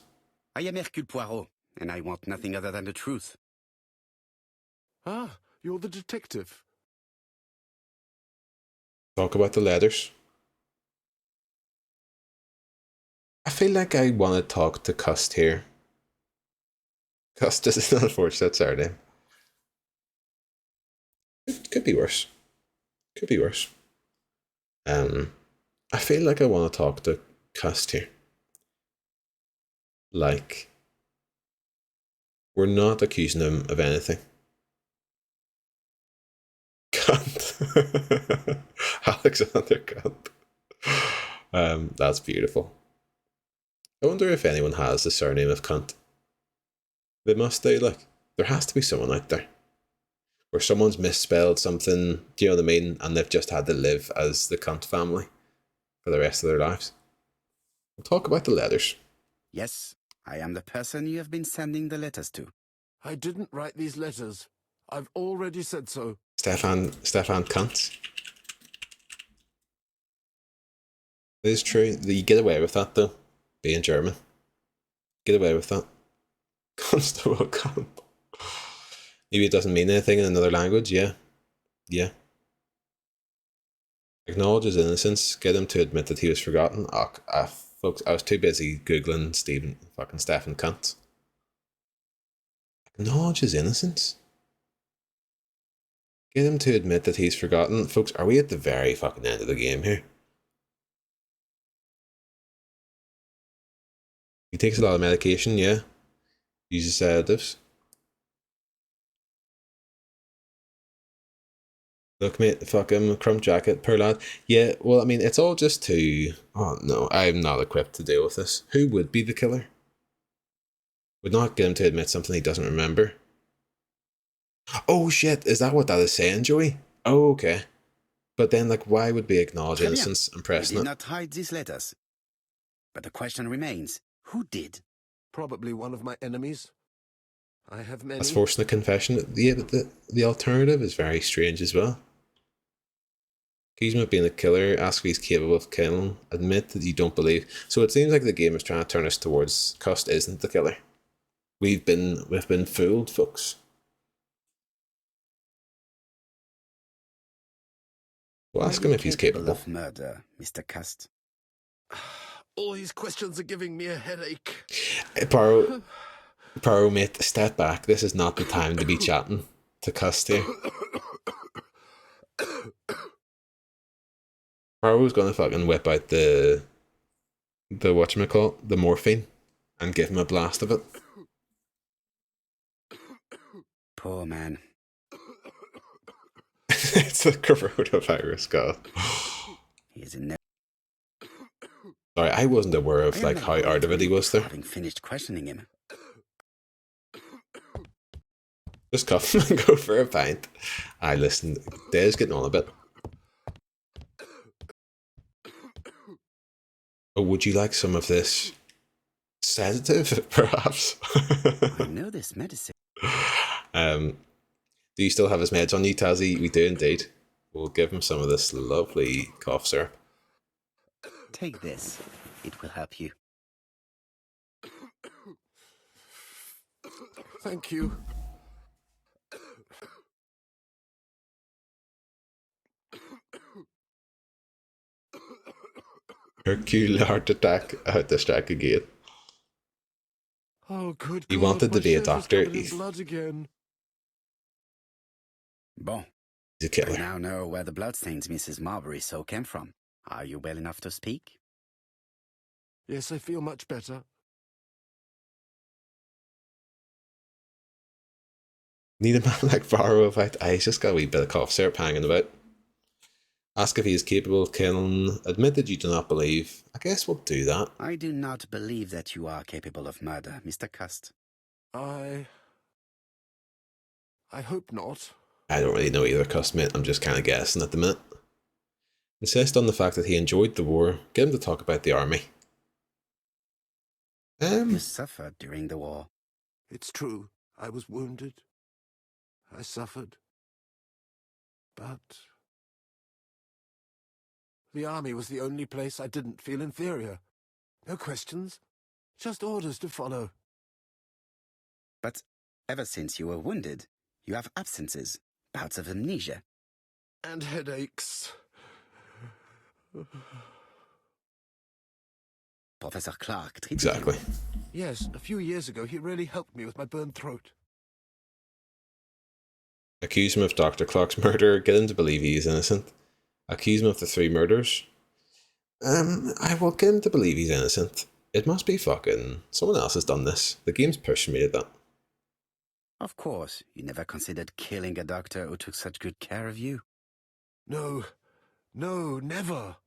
I am Hercule Poirot, and I want nothing other than the truth. Ah, you're the detective. Talk about the letters. I feel like I want to talk to Cust here. Cust is an unfortunate surname. It could be worse. Could be worse. I feel like I want to talk to Cust here. Like, we're not accusing him of anything. Cunt. Alexander Cunt. That's beautiful. I wonder if anyone has the surname of Cunt. They must do, like, there has to be someone out there. Where someone's misspelled something, do you know what I mean? And they've just had to live as the Cunt family for the rest of their lives. We'll talk about the letters. Yes, I am the person you have been sending the letters to. I didn't write these letters. I've already said so. Stefan Cunt. It is true. You get away with that, though. Being German. Get away with that. Constable Cunt. Maybe it doesn't mean anything in another language. Yeah. Acknowledge his innocence. Get him to admit that he was forgotten. Folks, I was too busy Googling Stefan Cunt. Acknowledge his innocence? Get him to admit that he's forgotten. Folks, are we at the very fucking end of the game here? He takes a lot of medication, yeah. Uses sedatives. Look, mate, fuck him, crump jacket, poor lad. Yeah, well, I mean, it's all just to... Oh, no, I'm not equipped to deal with this. Who would be the killer? Would not get him to admit something he doesn't remember. Oh, shit, is that what that is saying, Joey? Oh, okay. But then, like, why would we acknowledge innocence and pressing You it? did not hide these letters. But the question remains, who did? Probably one of my enemies. I have many. That's forcing a confession. Yeah, but the alternative is very strange as well. Accuse him of being a killer, ask if he's capable of killing, admit that you don't believe. So it seems like the game is trying to turn us towards Cust isn't the killer. We've been fooled, folks. We'll ask him if he's capable of murder, Mr. Cust. All these questions are giving me a headache. Poirot, mate, step back. This is not the time to be chatting to Cust here. Poirot's gonna fucking whip out the whatchamacallit, the morphine, and give him a blast of it. Poor man. It's the coronavirus, God. He's in no... Sorry, I wasn't aware of like how out of it he was there. Having finished questioning him. Just cuff him and go for a pint. I listen, Dave's getting on a bit. Oh, would you like some of this sedative, perhaps? I know this medicine. Do you still have his meds on you, Tazzy? We do indeed. We'll give him some of this lovely cough syrup. Take this. It will help you. Thank you. Hercule heart attack out the strike again. Oh, good He God, wanted my to be a shirt is doctor. covered in He's blood again. Bon, a I killer. now know where the bloodstains Mrs. Marbury saw came from. Are you well enough to speak? Yes, I feel much better. Need a man like Varro about. He's just got a wee bit of cough syrup hanging about. Ask if he is capable of killing. Admit that you do not believe. I guess we'll do that. I do not believe that you are capable of murder, Mr. Cust. I hope not. I don't really know either, cuss mate. I'm just kind of guessing at the minute. Insist on the fact that he enjoyed the war. Get him to talk about the army. You suffered during the war. It's true. I was wounded. I suffered. But the army was the only place I didn't feel inferior. No questions. Just orders to follow. But ever since you were wounded, you have absences, bouts of amnesia. And headaches. Professor Clark treated Exactly. you. Yes, a few years ago he really helped me with my burned throat. Accuse him of Dr. Clark's murder. Get him to believe he is innocent. Accuse him of the 3 murders. I will get him to believe he's innocent. It must be fucking... Someone else has done this. The game's pushing me to that. Of course, you never considered killing a doctor who took such good care of you. No, never.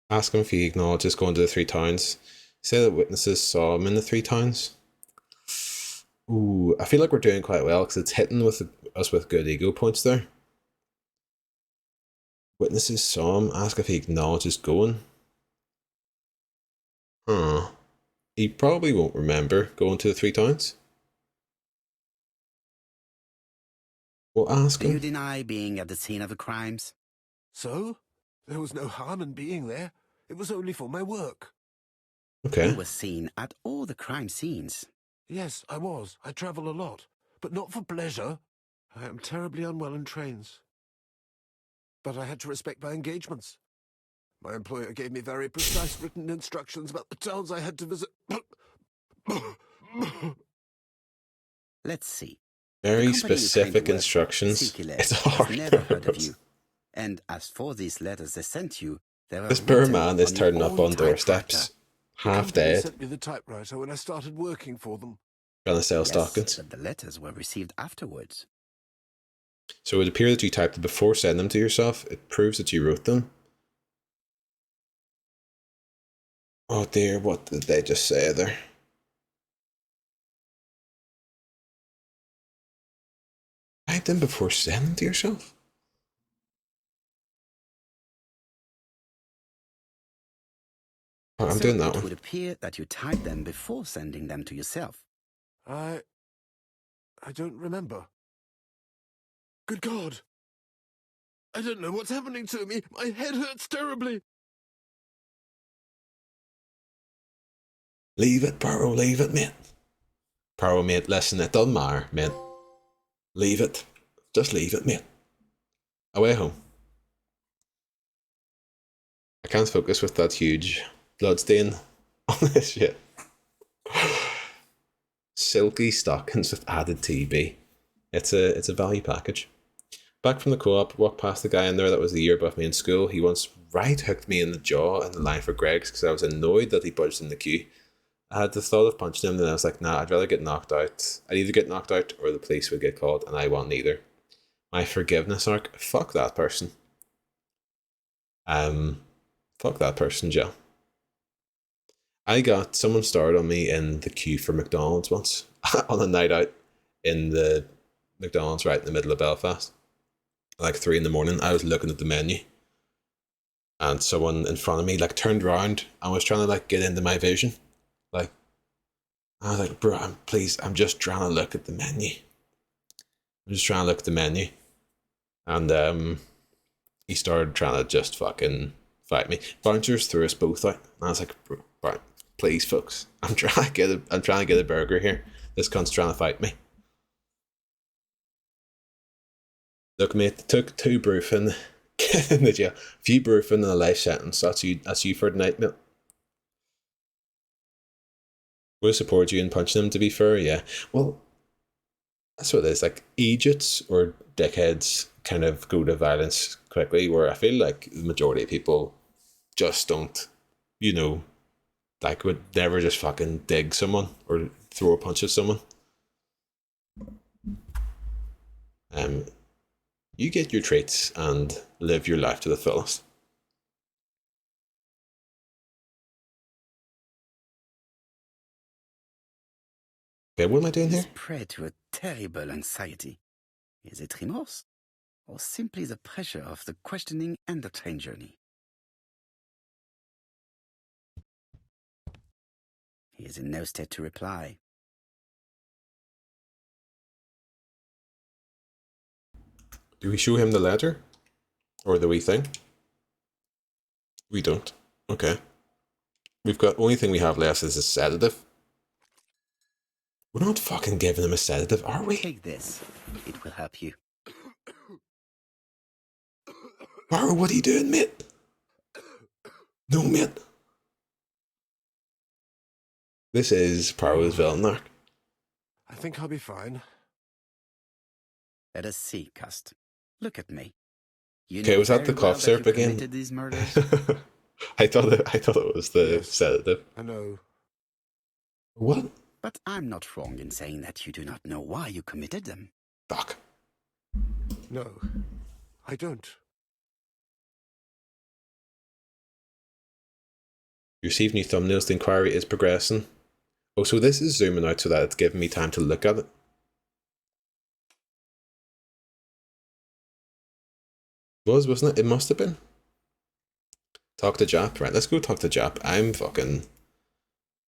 Ask him if he acknowledges going to the 3 towns. Say that witnesses saw him in the 3 towns. Ooh, I feel like we're doing quite well because it's hitting us with good ego points there. Witnesses saw him. Ask if he acknowledges going. He probably won't remember going to the 3 towns. We'll ask Do you him. deny being at the scene of the crimes? So? There was no harm in being there. It was only for my work. Okay. You were seen at all the crime scenes. Yes, I was. I travel a lot. But not for pleasure. I am terribly unwell in trains. But I had to respect my engagements. My employer gave me very precise written instructions about the towns I had to visit. Let's see. Very The company you claim to specific work for, instructions. Circular, It's has hard. never heard of you. And as for these letters they sent you, they were This poor written man is on turning your up own on doorsteps, typewriter. The half company dead, sent me the typewriter when I started working for them. trying to sell Yes, stockings. but the letters were received afterwards. So it would appear that you typed them before sending them to yourself. It proves that you wrote them. Oh dear, what did they just say there? Type them before sending them to yourself? Oh, I'm So doing that it one. would appear that you typed them before sending them to yourself. I don't remember. Good God! I don't know what's happening to me. My head hurts terribly. Leave it, Barrow, leave it, mate. Barrow, mate, listen, it doesn't matter, mate. Leave it. Just leave it, mate. Away home. I can't focus with that huge bloodstain on this shit. Silky stockings with added TB. It's a value package. Back from the co-op, walked past the guy in there that was the year above me in school. He once right hooked me in the jaw in the line for Greg's because I was annoyed that he budged in the queue. I had the thought of punching him, then I was like, nah, I'd rather get knocked out. I'd either get knocked out or the police would get called, and I want neither. My forgiveness arc, fuck that person. Fuck that person, Joe. Someone started on me in the queue for McDonald's once, on a night out in the McDonald's right in the middle of Belfast. Like 3 a.m, I was looking at the menu, and someone in front of me like turned around and was trying to like get into my vision. Like, I was like, bro, I'm just trying to look at the menu. And he started trying to just fucking fight me. Bouncers threw us both out. And I was like, bro, right, please, folks. I'm trying to get a burger here. This cunt's trying to fight me. Look, mate, it took 2 Brufen Get in the jail. If you proof in a life sentence, that's you for the night, mate. Would have supported you in punching him, to be fair, yeah. Well, that's what it is. Like, idiots or dickheads kind of go to violence quickly, where I feel like the majority of people just don't, you know, like, would never just fucking dig someone or throw a punch at someone. You get your treats and live your life to the fullest. Okay, what am I doing here? He's prey to a terrible anxiety. Is it remorse? Or simply the pressure of the questioning and the train journey? He is in no state to reply. Do we show him the letter? Or the wee thing? We don't. Okay. We've got, only thing we have left is a sedative. We're not fucking giving him a sedative, are we? Take this. It will help you. Poirot, what are you doing, mate? No, mate. This is Poirot's villain arc. I think I'll be fine. Let us see, Cust. Look at me. You Okay, know was that very the well cough syrup you again? committed these murders. I thought it was the Yes. sedative. I know. What? But I'm not wrong in saying that you do not know why you committed them. Fuck. No, I don't. You received new thumbnails. The inquiry is progressing. Oh, so this is zooming out so that it's giving me time to look at it. Wasn't it? It must have been. Talk to Jap. Right, let's go talk to Jap. I'm fucking...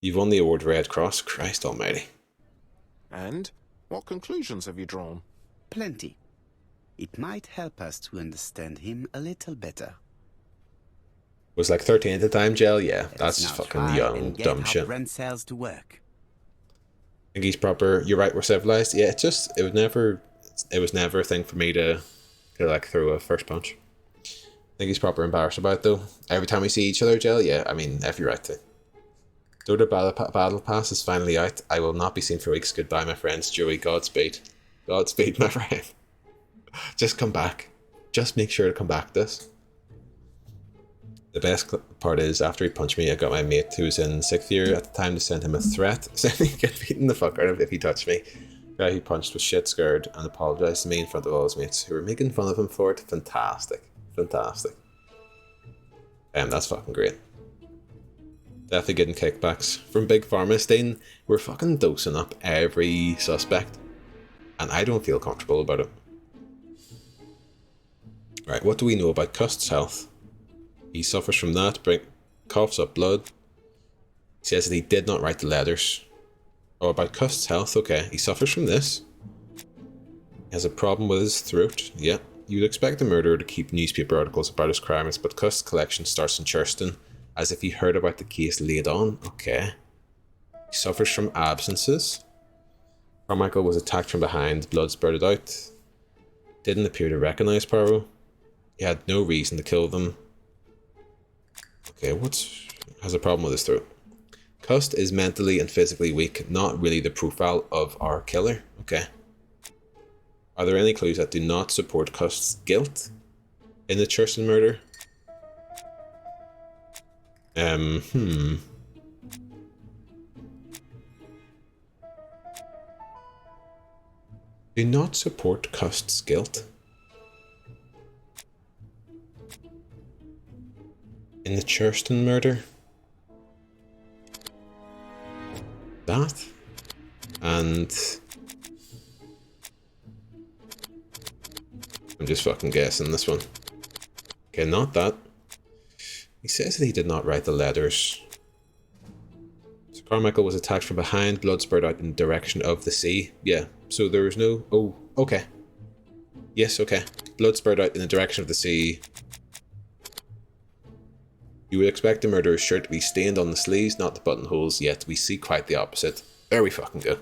You've won the award Red Cross. Christ almighty. And what conclusions have you drawn? Plenty. It might help us to understand him a little better. Was like 13 at the time, Gel? Yeah, Let that's us now fucking try young, and get dumb our shit. brain cells to work. I think he's proper. You're right, we're civilized. Yeah, it was never a thing for me to like throw a first punch. I think he's proper embarrassed about it, though. Every time we see each other, Gel, yeah, I mean, if you're right to. Dota Battle Pass is finally out. I will not be seen for weeks. Goodbye, my friends. Joey, Godspeed. Godspeed, my friend. Just come back. Just make sure to come back to this. The best part is, after he punched me, I got my mate who was in 6th year at the time to send him a threat, saying he'd get beaten the fuck out of if he touched me. The guy he punched was shit scared and apologised to me in front of all his mates who were making fun of him for it. Fantastic. Fantastic. That's fucking great. Definitely getting kickbacks. From Big Pharma, Stain, we're fucking dosing up every suspect. And I don't feel comfortable about it. Right, what do we know about Cust's health? He suffers from that, coughs up blood. He says that he did not write the letters. Oh, about Cust's health, okay. He suffers from this. He has a problem with his throat. Yeah. You'd expect a murderer to keep newspaper articles about his crimes, but Cust's collection starts in Churston, as if he heard about the case late on. Okay. He suffers from absences. Carmichael was attacked from behind, blood spurted out. Didn't appear to recognise Poirot. He had no reason to kill them. Okay, has a problem with his throat. Cust is mentally and physically weak, not really the profile of our killer. Okay. Are there any clues that do not support Cust's guilt in the Churston murder? Do not support Cust's guilt in the Churston murder? That? And... I'm just fucking guessing this one. Okay, not that. He says that he did not write the letters. So Carmichael was attacked from behind, blood spurted out in the direction of the sea. Yeah, so there was no... Oh, okay. Yes, okay. Blood spurted out in the direction of the sea. You would expect the murderer's shirt to be stained on the sleeves, not the buttonholes, yet we see quite the opposite. There we fucking go.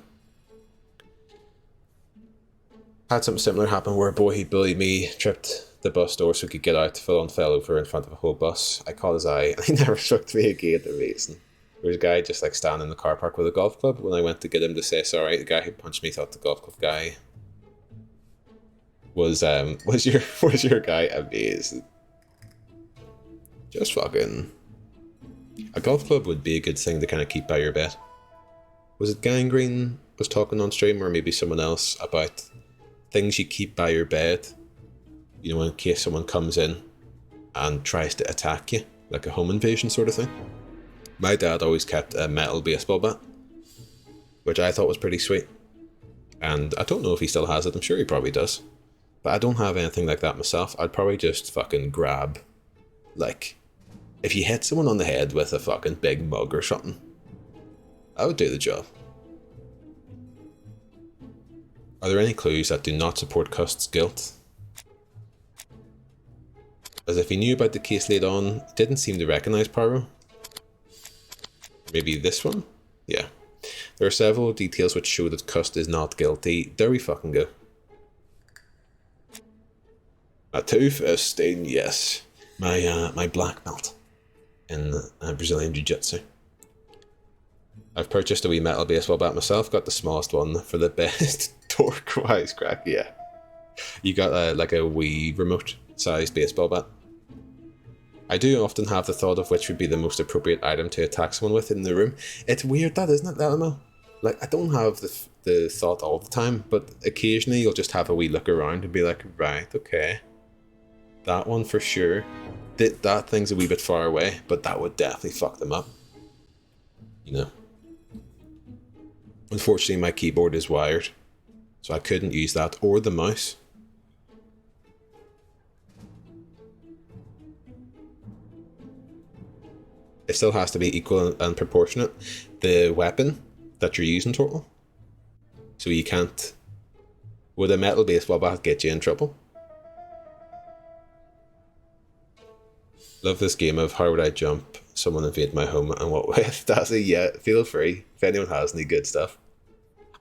Had something similar happen where a boy who bullied me tripped the bus door so he could get out. Full on fell over in front of a whole bus. I caught his eye and he never struck me again. Amazing. There was a guy just like standing in the car park with a golf club. When I went to get him to say sorry, the guy who punched me thought the golf club guy was your guy. Amazing. Just fucking... A golf club would be a good thing to kind of keep by your bed. Was it Gangrene was talking on stream, or maybe someone else, about things you keep by your bed, you know, in case someone comes in and tries to attack you, like a home invasion sort of thing? My dad always kept a metal baseball bat, which I thought was pretty sweet. And I don't know if he still has it, I'm sure he probably does. But I don't have anything like that myself. I'd probably just fucking grab, like, if you hit someone on the head with a fucking big mug or something, I would do the job. Are there any clues that do not support Cust's guilt? As if he knew about the case laid on, didn't seem to recognise Poirot. Maybe this one? Yeah. There are several details which show that Cust is not guilty. There we fucking go. A two-fisting, yes. My black belt in Brazilian Jiu-Jitsu. I've purchased a wee metal baseball bat myself, got the smallest one for the best torque-wise crack, yeah. You got like a wee remote-sized baseball bat. I do often have the thought of which would be the most appropriate item to attack someone with in the room. It's weird that, isn't it, Elmo? Like, I don't have the thought all the time, but occasionally you'll just have a wee look around and be like, right, okay. That one for sure. That thing's a wee bit far away, but that would definitely fuck them up. You know. Unfortunately, my keyboard is wired, so I couldn't use that or the mouse. It still has to be equal and proportionate, the weapon that you're using total. So you can't... Would a metal baseball bat get you in trouble? Love this game of how would I jump, someone invade my home, and what way? Dazzy, yeah, feel free, if anyone has any good stuff.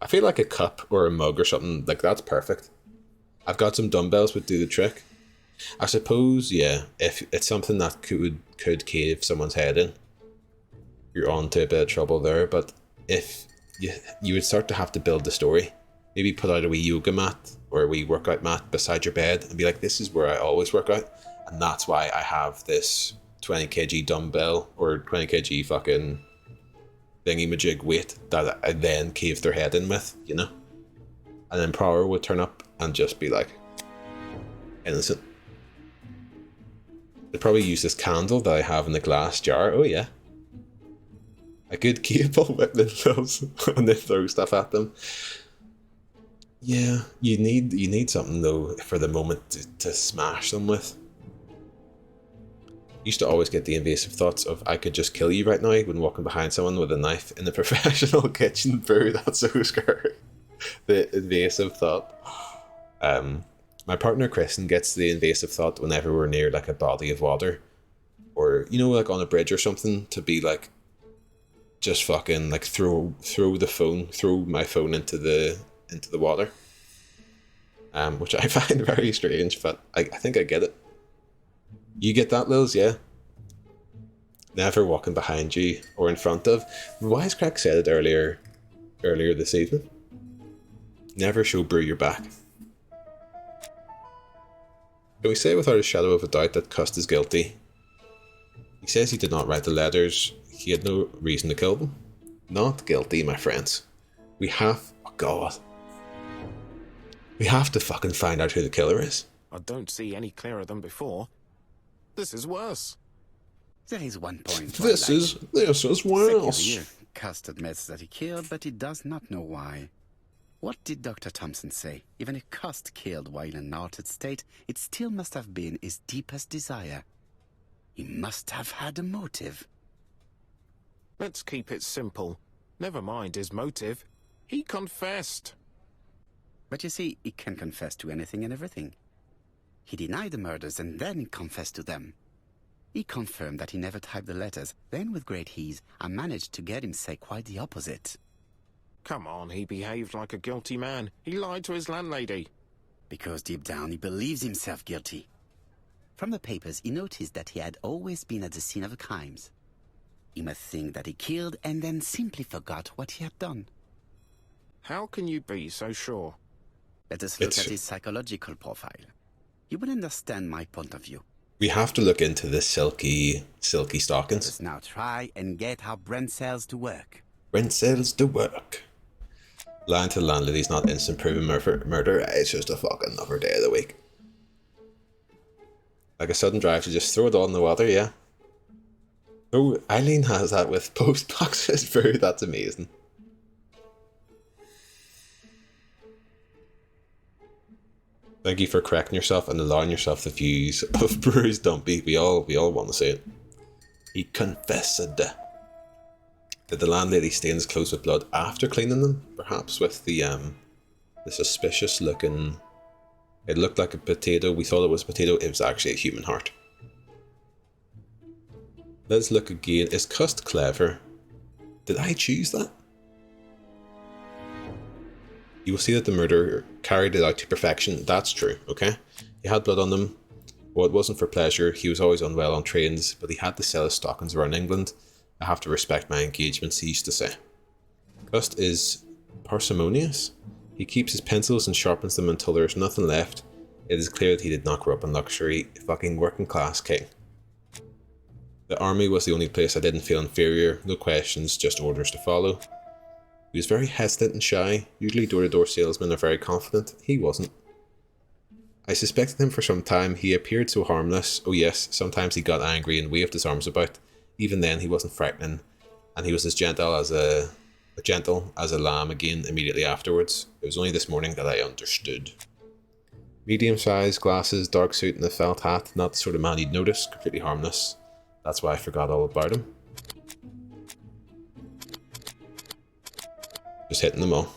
I feel like a cup or a mug or something, like that's perfect. I've got some dumbbells would do the trick. I suppose, yeah, if it's something that could cave someone's head in, you're on to a bit of trouble there, but if you would start to have to build the story, maybe put out a wee yoga mat or a wee workout mat beside your bed and be like, this is where I always work out, and that's why I have this 20 kg dumbbell or 20 kg fucking thingy-majig weight that I then cave their head in with, you know? And then Power would turn up and just be like, innocent. They'd probably use this candle that I have in the glass jar. Oh yeah. A good cable whip themselves and then throw stuff at them. Yeah, you need something though for the moment to smash them with. Used to always get the invasive thoughts of I could just kill you right now when walking behind someone with a knife in a professional kitchen. Boo, that's so scary. The invasive thought. My partner Kristen gets the invasive thought whenever we're near like a body of water, or you know, like on a bridge or something, to be like, just fucking like throw my phone into the water. Which I find very strange, but I think I get it. You get that, Lils? Yeah. Never walking behind you or in front of. Wisecrack said it earlier this evening. Never show Brew your back. Can we say without a shadow of a doubt that Cust is guilty? He says he did not write the letters. He had no reason to kill them. Not guilty, my friends. We have... Oh God. We have to fucking find out who the killer is. I don't see any clearer than before. This is worse. There is one point. This is worse. Cust admits that he killed, but he does not know why. What did Dr. Thompson say? Even if Cust killed while in an altered state, it still must have been his deepest desire. He must have had a motive. Let's keep it simple. Never mind his motive. He confessed. But you see, he can confess to anything and everything. He denied the murders and then confessed to them. He confirmed that he never typed the letters. Then, with great ease, I managed to get him say quite the opposite. Come on, he behaved like a guilty man. He lied to his landlady. Because deep down he believes himself guilty. From the papers, he noticed that he had always been at the scene of the crimes. He must think that he killed and then simply forgot what he had done. How can you be so sure? Let us look at his psychological profile. You will understand my point of view. We have to look into the silky stockings. Let's now try and get our brain cells to work. Brain cells to work. Lying to the landlady's not instant proven murder. It's just a fucking another day of the week. Like a sudden drive to just throw it all in the water, yeah. Oh, Eileen has that with post boxes food. That's amazing. Thank you for correcting yourself and allowing yourself the views of Bruce Dumpy. We all want to see it. He confessed. Did the landlady stain his clothes with blood after cleaning them? Perhaps with the suspicious looking... It looked like a potato. We thought it was a potato. It was actually a human heart. Let's look again. Is Cust clever? Did I choose that? You will see that the murderer carried it out to perfection. That's true, okay? He had blood on them. Well, it wasn't for pleasure. He was always unwell on trains, but he had to sell his stockings around England. I have to respect my engagements, he used to say. Cust is parsimonious. He keeps his pencils and sharpens them until there's nothing left. It is clear that he did not grow up in luxury. Fucking working class king. The army was the only place I didn't feel inferior. No questions, just orders to follow. He was very hesitant and shy. Usually door-to-door salesmen are very confident. He wasn't. I suspected him for some time. He appeared so harmless. Oh yes, sometimes he got angry and waved his arms about. Even then he wasn't frightening. And he was as gentle as a lamb again immediately afterwards. It was only this morning that I understood. Medium-sized glasses, dark suit and a felt hat. Not the sort of man you'd notice. Completely harmless. That's why I forgot all about him. Just hitting them all.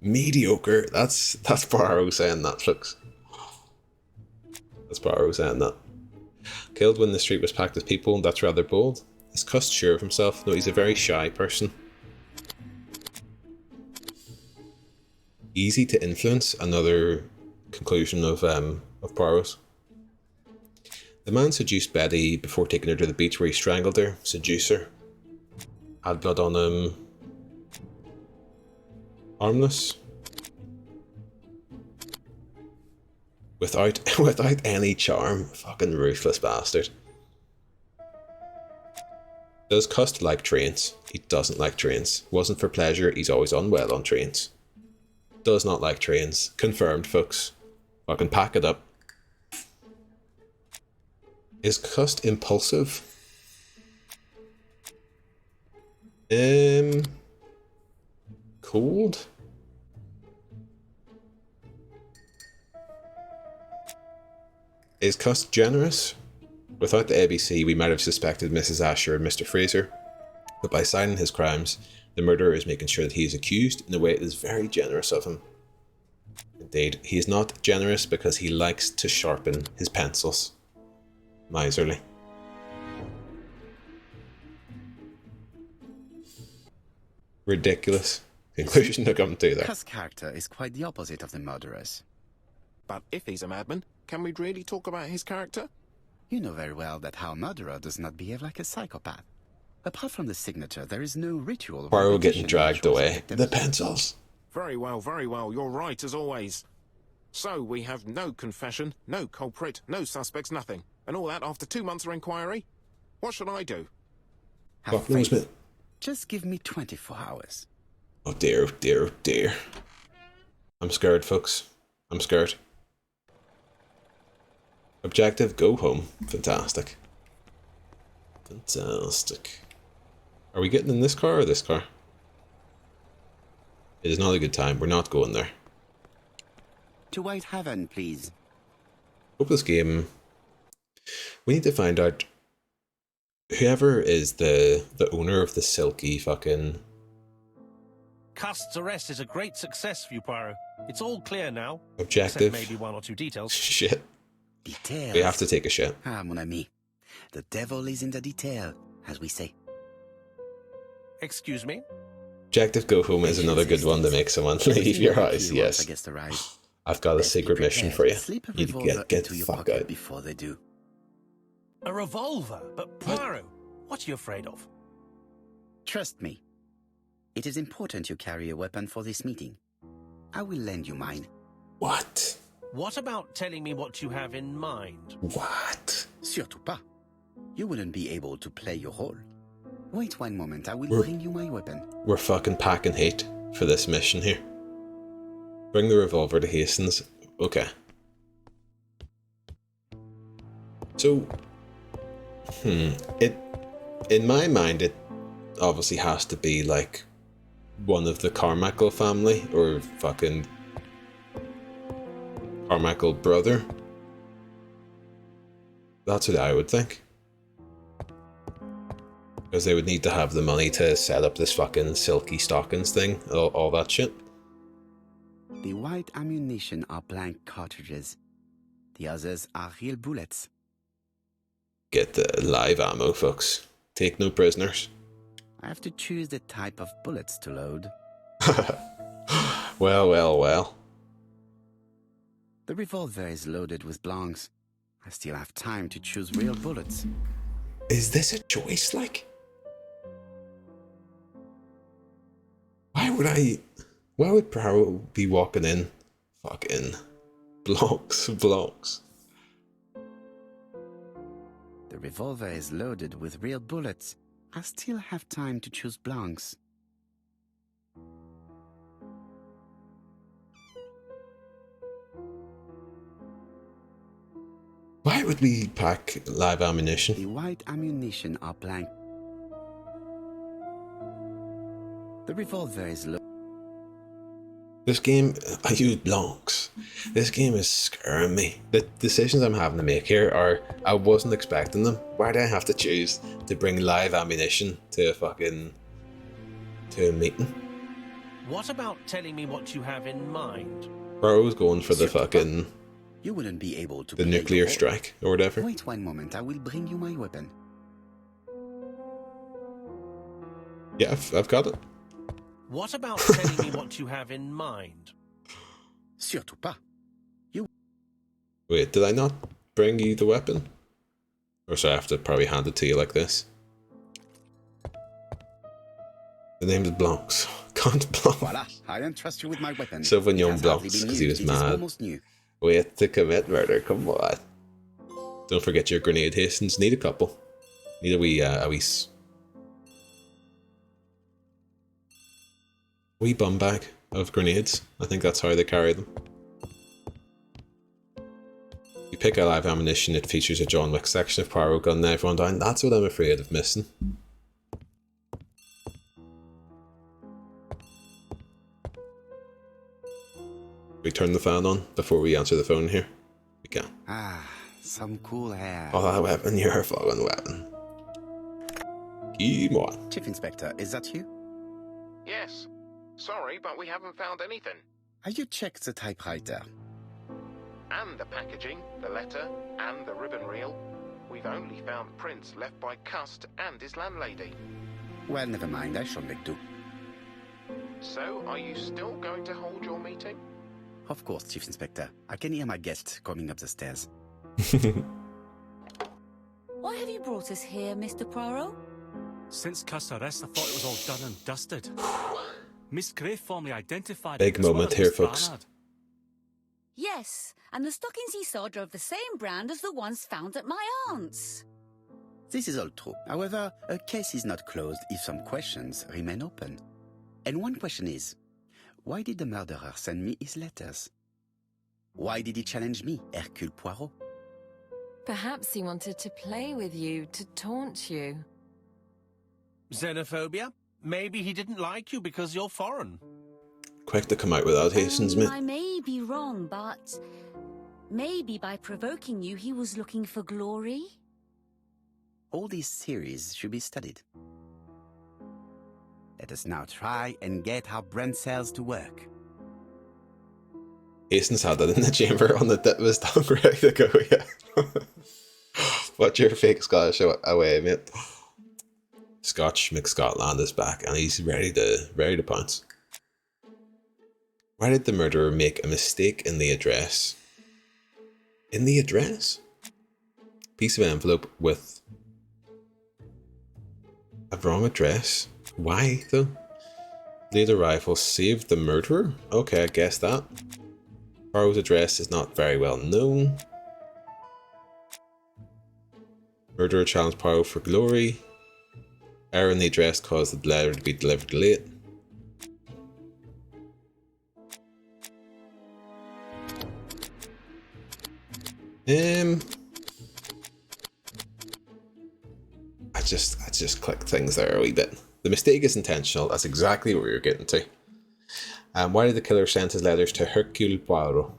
Mediocre. That's Poirot saying that, folks. That's Poirot saying that. Killed when the street was packed with people. That's rather bold. Is Cust sure of himself? No, he's a very shy person. Easy to influence. Another conclusion of Poirot's. The man seduced Betty before taking her to the beach where he strangled her. Seducer. Had blood on him. Harmless. Without any charm. Fucking ruthless bastard. Does Cust like trains? He doesn't like trains. Wasn't for pleasure. He's always unwell on trains. Does not like trains. Confirmed, folks. Fucking pack it up. Is Cust impulsive? Cold? Is Cust generous? Without the ABC, we might have suspected Mrs. Asher and Mr. Fraser, but by signing his crimes, the murderer is making sure that he is accused in a way that is very generous of him. Indeed, he is not generous because he likes to sharpen his pencils. Miserly. Ridiculous conclusion to come to there. Cust's character is quite the opposite of the murderer's. But if he's a madman, can we really talk about his character? You know very well that our murderer does not behave like a psychopath. Apart from the signature, there is no ritual. Poirot getting dragged away. The pencils. Very well, you're right as always. So we have no confession, no culprit, no suspects, nothing. And all that after 2 months of inquiry? What should I do? Have faith. Just give me 24 hours. Oh dear, oh dear, oh dear. I'm scared, folks. I'm scared. Objective, go home. Fantastic. Fantastic. Are we getting in this car or this car? It is not a good time. We're not going there. To White Haven, please. Hope this game... We need to find out whoever is the owner of the silky fucking... Cust's arrest is a great success for you, Poirot. It's all clear now. Objective. Except maybe 1 or 2 details. Shit. Details. We have to take a shit. Ah, mon ami. The devil is in the detail, as we say. Excuse me? Objective, go home is another good one to make someone leave your house, yes. I've got a Best be secret mission prepared. for you. Slip a You need to revolver get into the your fuck pocket out. before they do. A revolver? But Poirot, what are you afraid of? Trust me. It is important you carry a weapon for this meeting. I will lend you mine. What? What about telling me what you have in mind? What? Surtout pas. You wouldn't be able to play your role. Wait one moment, I will We're- bring you my weapon. We're fucking packing heat for this mission here. Bring the revolver to Hastings. Okay. So, it, in my mind, it obviously has to be like one of the Carmichael family, or fucking Carmichael brother. That's what I would think. Because they would need to have the money to set up this fucking silky stockings thing, all that shit. The white ammunition are blank cartridges. The others are real bullets. Get the live ammo, folks. Take no prisoners. I have to choose the type of bullets to load. Well, well, well. The revolver is loaded with blancs. I still have time to choose real bullets. Is this a choice, like? Why would Poirot be walking in? Fucking blocks. The revolver is loaded with real bullets. I still have time to choose blancs. Why would we pack live ammunition? The white ammunition are blank. The revolver is loaded. This game, I use blancs. This game is scaring me. The decisions I'm having to make here are, I wasn't expecting them. Why do I have to choose to bring live ammunition to a meeting? What about telling me what you have in mind? Bro was going for the fucking, You wouldn't be able to the play nuclear your role. strike or whatever. Wait one moment, I will bring you my weapon. Yeah, I've got it. What about telling me what you have in mind? Surtout pas. Wait, did I not bring you the weapon? Or so I have to probably hand it to you like this. The name is Blancs. Can't Blanc. Voila, I entrust you with my weapon. Sauvignon It has hardly Blancs, been 'cause he used, was it is mad. almost new. Wait to commit murder, come on. Don't forget your grenade, Hastings. Need a couple. Need a wee bum bag of grenades. I think that's how they carry them. You pick a live ammunition, it features a John Wick section of Poirot gunning everyone down. That's what I'm afraid of missing. We turn the fan on before we answer the phone here. We can. Ah, some cool air. Oh, that weapon, you're a fucking weapon. Come on. Chief Inspector, is that you? Yes. Sorry, but we haven't found anything. Have you checked the typewriter? And the packaging, the letter, and the ribbon reel. We've only found prints left by Cust and his landlady. Well, never mind, I shall make do. So, are you still going to hold your meeting? Of course, Chief Inspector. I can hear my guest coming up the stairs. Why have you brought us here, Mr. Poirot? Since Cust's arrest, I thought it was all done and dusted. Miss Gray formally identified Big it as one moment of here, Miss folks. Barnard. Yes, and the stockings he saw drove the same brand as the ones found at my aunt's. This is all true. However, a case is not closed if some questions remain open. And one question is, why did the murderer send me his letters? Why did he challenge me, Hercule Poirot? Perhaps he wanted to play with you, to taunt you. Xenophobia? Maybe he didn't like you because you're foreign. Quick to come out with that, Hastings, mate. I may be wrong, but maybe by provoking you, he was looking for glory? All these theories should be studied. Let us now try and get our brain cells to work. Hastings had that in the chamber on the tip of his tongue, ready to go, yeah. Put your fake Scottish away, mate. Scotch McScotland is back and he's ready to pounce. Why did the murderer make a mistake in the address? In the address? Piece of envelope with a wrong address. Why, though? Late arrival saved the murderer? Okay, I guess that. Poirot's address is not very well known. Murderer challenged Poirot for glory. Error in the address caused the letter to be delivered late. I just clicked things there a wee bit. The mistake is intentional. That's exactly what we were getting to. Why did the killer send his letters to Hercule Poirot?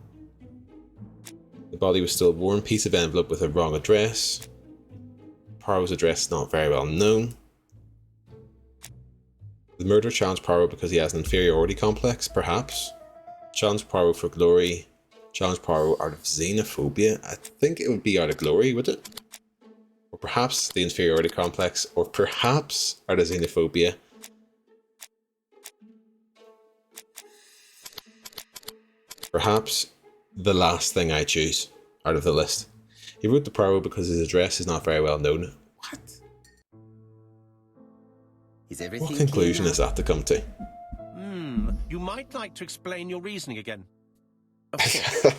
The body was still a worn piece of envelope with a wrong address. Poirot's address is not very well known. The murderer challenged Poirot because he has an inferiority complex, perhaps. Challenged Poirot for glory. Challenged Poirot out of xenophobia. I think it would be out of glory, would it? Or perhaps the inferiority complex, or perhaps out of xenophobia. Perhaps the last thing I choose out of the list. He wrote to Poirot because his address is not very well known. What? Is everything What conclusion clear is that to come to? You might like to explain your reasoning again. now? Of course.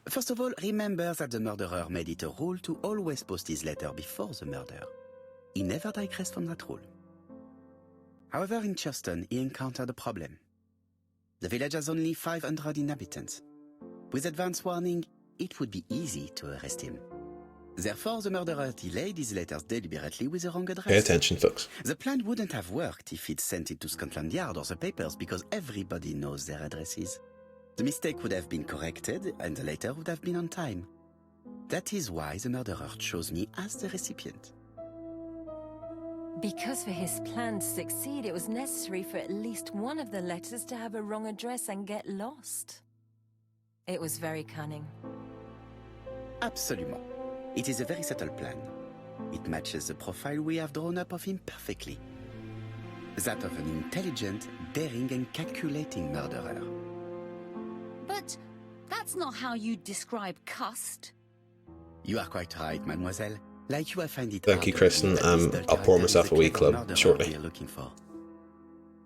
First of all, remember that the murderer made it a rule to always post his letter before the murder. He never digressed from that rule. However, in Churston, he encountered a problem. The village has only 500 inhabitants. With advance warning, it would be easy to arrest him. Therefore, the murderer delayed his letters deliberately with the wrong address. Pay attention, folks. The plan wouldn't have worked if he'd sent it to Scotland Yard or the papers because everybody knows their addresses. The mistake would have been corrected and the letter would have been on time. That is why the murderer chose me as the recipient. Because for his plan to succeed, it was necessary for at least one of the letters to have a wrong address and get lost. It was very cunning. Absolument. It is a very subtle plan. It matches the profile we have drawn up of him perfectly. That of an intelligent, daring and calculating murderer. But that's not how you describe Cust. You are quite right, mademoiselle. Like you, I find it Thank you, hard to Kristen. believe that this I'll pour character is myself the a wee clever club murderer shortly. we are looking for.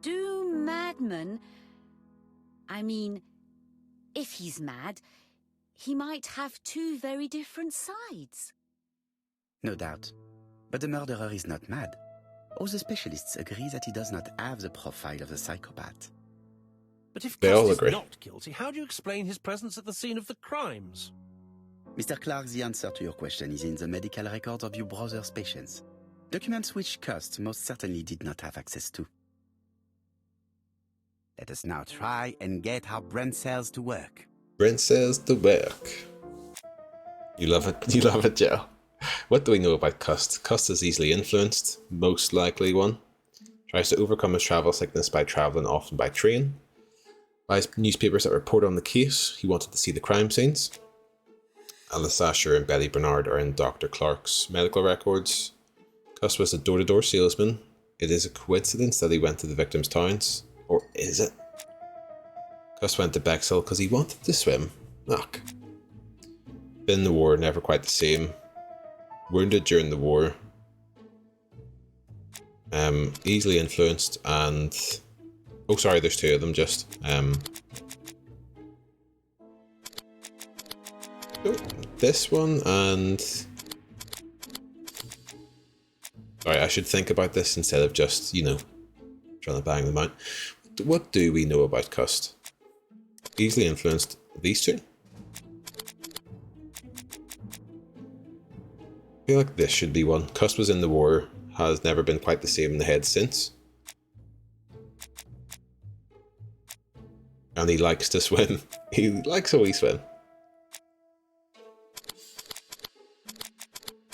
Do madmen... I mean, if he's mad, he might have two very different sides. No doubt. But the murderer is not mad. All the specialists agree that he does not have the profile of the psychopath. But if They all Cust is agree. not guilty, how do you explain his presence at the scene of the crimes? Mr. Clark, the answer to your question is in the medical records of your brother's patients. Documents which Cust most certainly did not have access to. Let us now try and get our brain cells to work. Brent says the work. You love it. You love it, Joe. What do we know about Cust? Cust is easily influenced, most likely one. Tries to overcome his travel sickness by travelling often by train. Buys newspapers that report on the case. He wanted to see the crime scenes. Alice Asher and Betty Bernard are in Dr. Clark's medical records. Cust was a door-to-door salesman. It is a coincidence that he went to the victims' towns. Or is it? Cust went to Bexhill because he wanted to swim. Ugh. Been in the war, never quite the same. Wounded during the war. Easily influenced and... Oh, sorry, there's two of them just. This one and... Sorry, I should think about this instead of just, you know, trying to bang them out. What do we know about Cust? Easily influenced these two? I feel like this should be one. Cust was in the war, has never been quite the same in the head since. And he likes to swim. He likes a wee swim.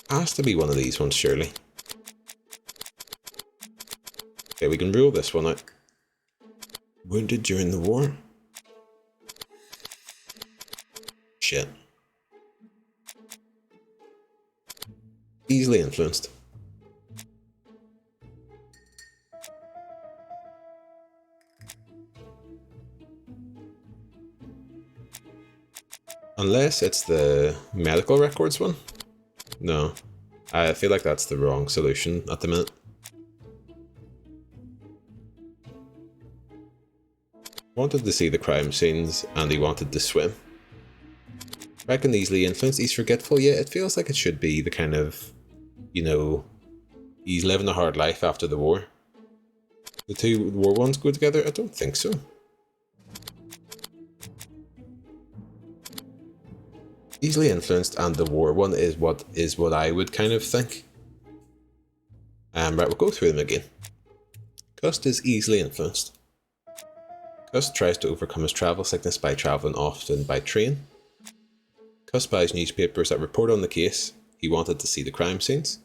Has to be one of these ones, surely. Okay, we can rule this one out. Wounded during the war? Shit. Easily influenced. Unless it's the medical records one. No. I feel like that's the wrong solution at the minute. Wanted to see the crime scenes and he wanted to swim. Reckon easily influenced, he's forgetful. Yeah, it feels like it should be the kind of, you know, he's living a hard life after the war. The two war ones go together? I don't think so. Easily influenced and the war one is what I would kind of think. Right, we'll go through them again. Cust is easily influenced. Cust tries to overcome his travel sickness by travelling often by train. Cust buys newspapers that report on the case. He wanted to see the crime scenes.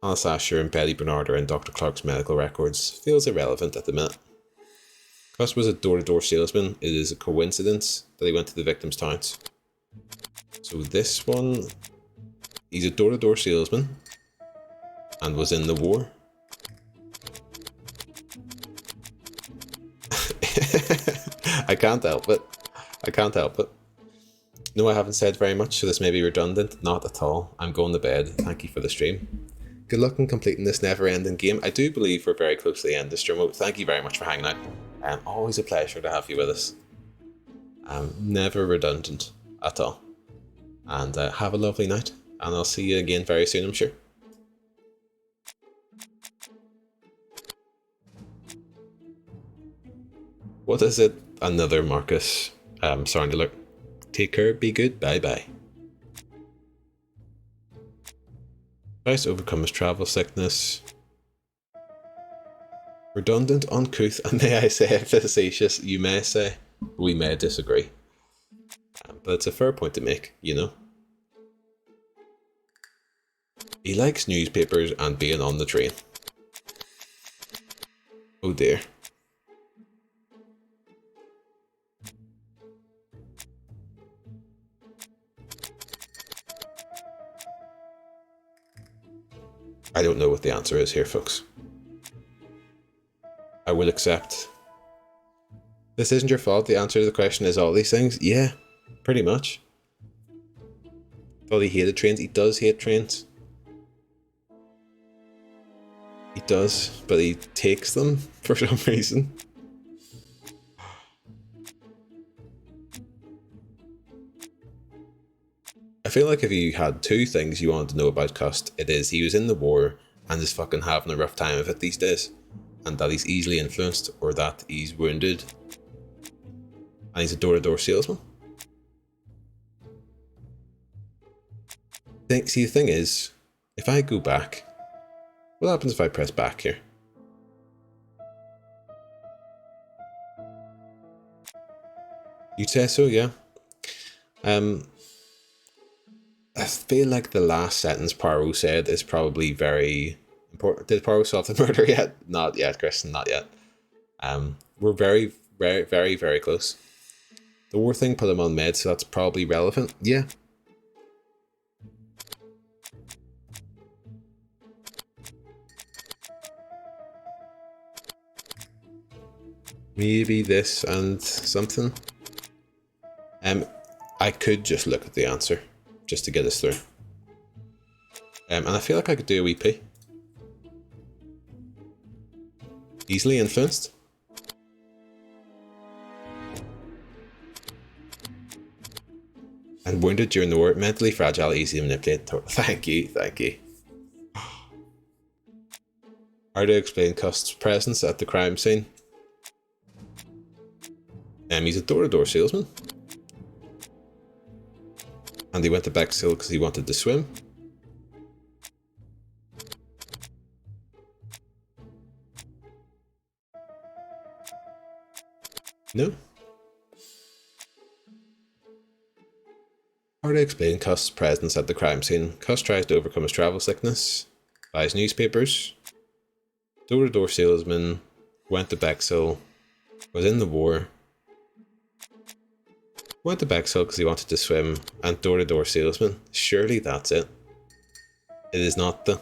Alice Asher and Betty Bernard are in Dr. Clark's medical records. Feels irrelevant at the minute. Cust was a door-to-door salesman. It is a coincidence that he went to the victims' towns. So this one, he's a door-to-door salesman and was in the war. I can't help it. I can't help it. No, I haven't said very much, so this may be redundant. Not at all. I'm going to bed. Thank you for the stream. Good luck in completing this never-ending game. I do believe we're very close to the end of the stream. Thank you very much for hanging out. Always a pleasure to have you with us. Never redundant at all. And have a lovely night. And I'll see you again very soon, I'm sure. What is it? Another Marcus. Sorry to look. Take care, be good, bye bye. Tries to overcome his travel sickness. Redundant, uncouth, and may I say facetious, you may say. We may disagree. But it's a fair point to make, you know. He likes newspapers and being on the train. Oh dear. I don't know what the answer is here, folks. I will accept. This isn't your fault. The answer to the question is all these things. Yeah, pretty much. Thought he hated trains. He does hate trains. He does, but he takes them for some reason. I feel like if you had two things you wanted to know about Cust, it is he was in the war and is fucking having a rough time of it these days, and that he's easily influenced, or that he's wounded and he's a door-to-door salesman. See, the thing is, if I go back, what happens if I press back here? You'd say so, yeah. I feel like the last sentence Poirot said is probably very important. Did Poirot solve the murder yet? Not yet, Kristen, not yet. We're very, very, very, very close. The war thing put him on meds, so that's probably relevant. Yeah. Maybe this and something. I could just look at the answer, just to get us through. And I feel like I could do a wee pee. Easily influenced. And wounded during the war. Mentally fragile, easy to manipulate. Thank you, thank you. How to explain Cust's presence at the crime scene? He's a door-to-door salesman. And he went to Bexhill because he wanted to swim. No. How to explain Cust's presence at the crime scene? Cust tries to overcome his travel sickness, buys newspapers, door-to-door salesman, went to Bexhill, was in the war, went to Bexhill because he wanted to swim, and door-to-door salesman. Surely that's it. It is not the...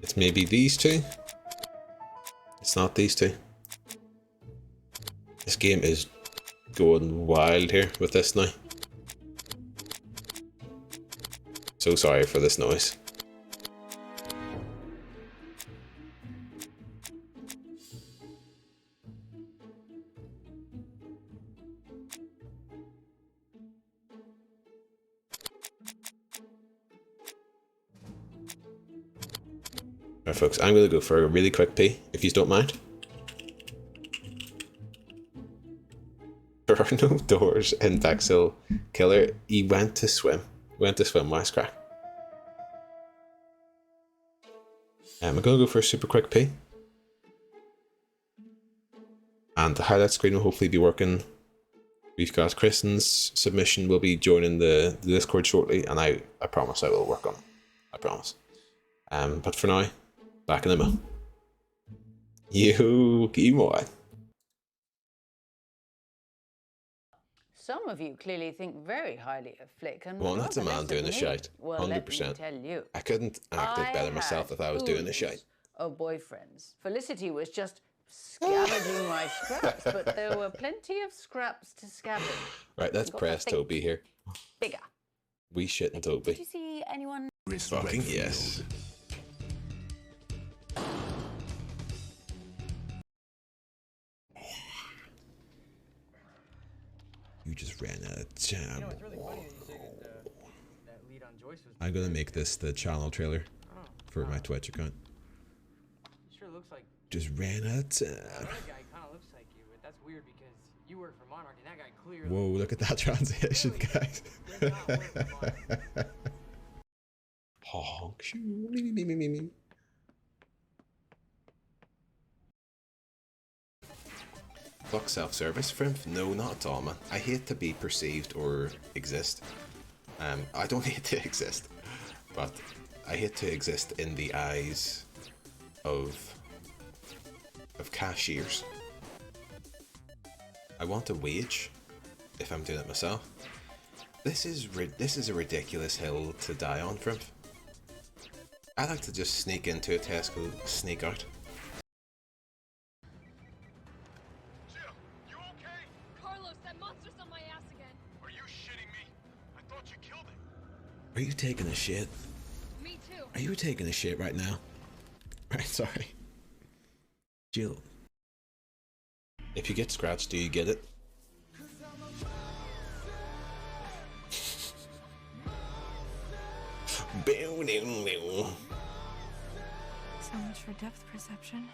It's maybe these two. It's not these two. This game is going wild here with this now. So sorry for this noise. Alright folks, I'm going to go for a really quick pee, if you don't mind. There are no doors in Bexhill Killer. He went to swim. Wisecrack. I'm going to go for a super quick pee. And the highlight screen will hopefully be working. We've got Kristen's submission will be joining the Discord shortly, and I promise I will work on it. I promise. But for now, back in the mill. Yo, Keyboy. Some of you clearly think very highly of Flick, and Well, that's a man doing a shite. Well, 100%. let me tell you, I couldn't act it better myself if I was doing a shite. Of boyfriends. Felicity was just scavenging my scraps, but there were plenty of scraps to scavenge. Right, let's press Toby here. Bigger. We shit in Did Toby. you see anyone? Fucking yes. You just ran out of time. You know, it's really funny that you say that lead on Joyce was... I'm gonna make this the channel trailer for my Twitch account. It sure looks like... Just ran out of time. That guy kind of looks like you, but that's weird because you work for Monarch and that guy clearly... Whoa, look at that transition, guys. Honk, shoo, me. Fuck self-service, Frimph? No, not at all, man. I hate to be perceived or exist. I don't hate to exist, but I hate to exist in the eyes of cashiers. I want a wage if I'm doing it myself. This is a ridiculous hill to die on, Frimph. I like to just sneak into a Tesco, sneak out. Are you taking a shit? Me too. Are you taking a shit right now? Right, sorry. Jill. If you get scratched, do you get it? So much for depth perception.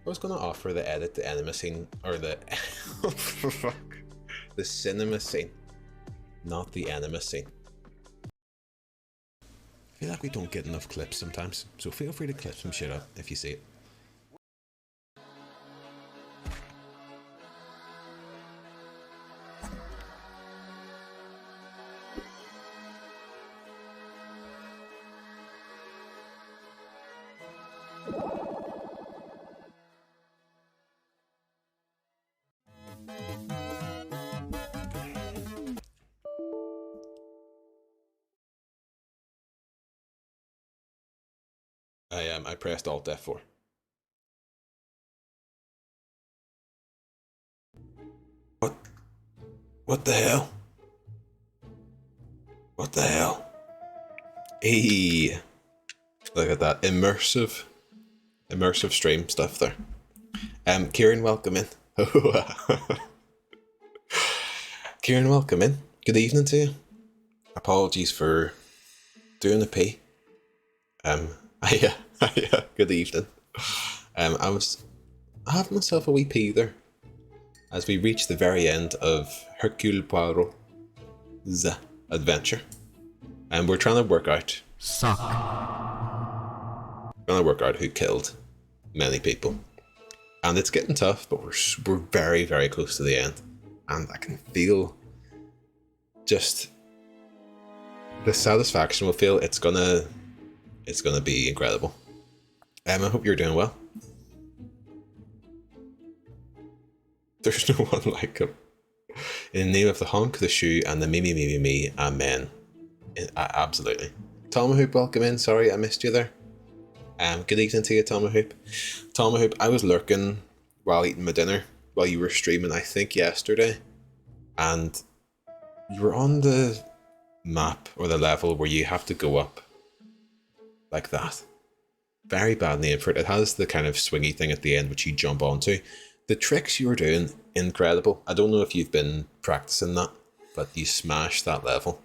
I was gonna offer the edit the enema scene, or the fuck, the cinema scene, not the enema scene. I feel like we don't get enough clips sometimes, so feel free to clip some shit up if you see it. I pressed Alt F4. What the hell? What the hell? Hey, look at that immersive stream stuff there. Kieran, welcome in. Kieran, welcome in. Good evening to you. Apologies for doing the pee. Yeah, good evening. I was having myself a wee pee there as we reach the very end of Hercule Poirot's adventure. And we're trying to work out who killed many people. And it's getting tough, but we're very, very close to the end. And I can feel just the satisfaction we'll feel. It's gonna It's going to be incredible. I hope you're doing well. There's no one like him. In the name of the honk, the shoe, and the me, amen. Absolutely. Tomahoop, welcome in. Sorry I missed you there. Good evening to you, Tomahoop. Tomahoop, I was lurking while eating my dinner, while you were streaming, I think yesterday, and you were on the map, or the level, where you have to go up like that. Very bad name for it. It has the kind of swingy thing at the end which you jump onto. The tricks you were doing, incredible. I don't know if you've been practicing that, but you smashed that level.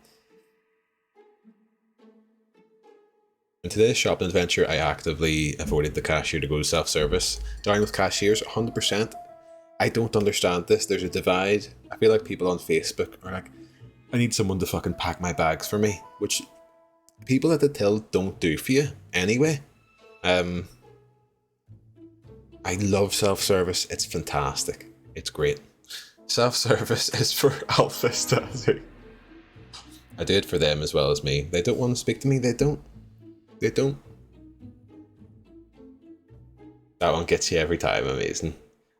In today's shopping adventure, I actively avoided the cashier to go to self-service. Down with cashiers, 100%. I don't understand this. There's a divide. I feel like people on Facebook are like, I need someone to fucking pack my bags for me, which people at the till don't do for you anyway. I love self-service. It's fantastic. It's great. Self-service is for alpha status. I do it for them as well as me. They don't want to speak to me. They don't. They don't. That one gets you every time. Amazing.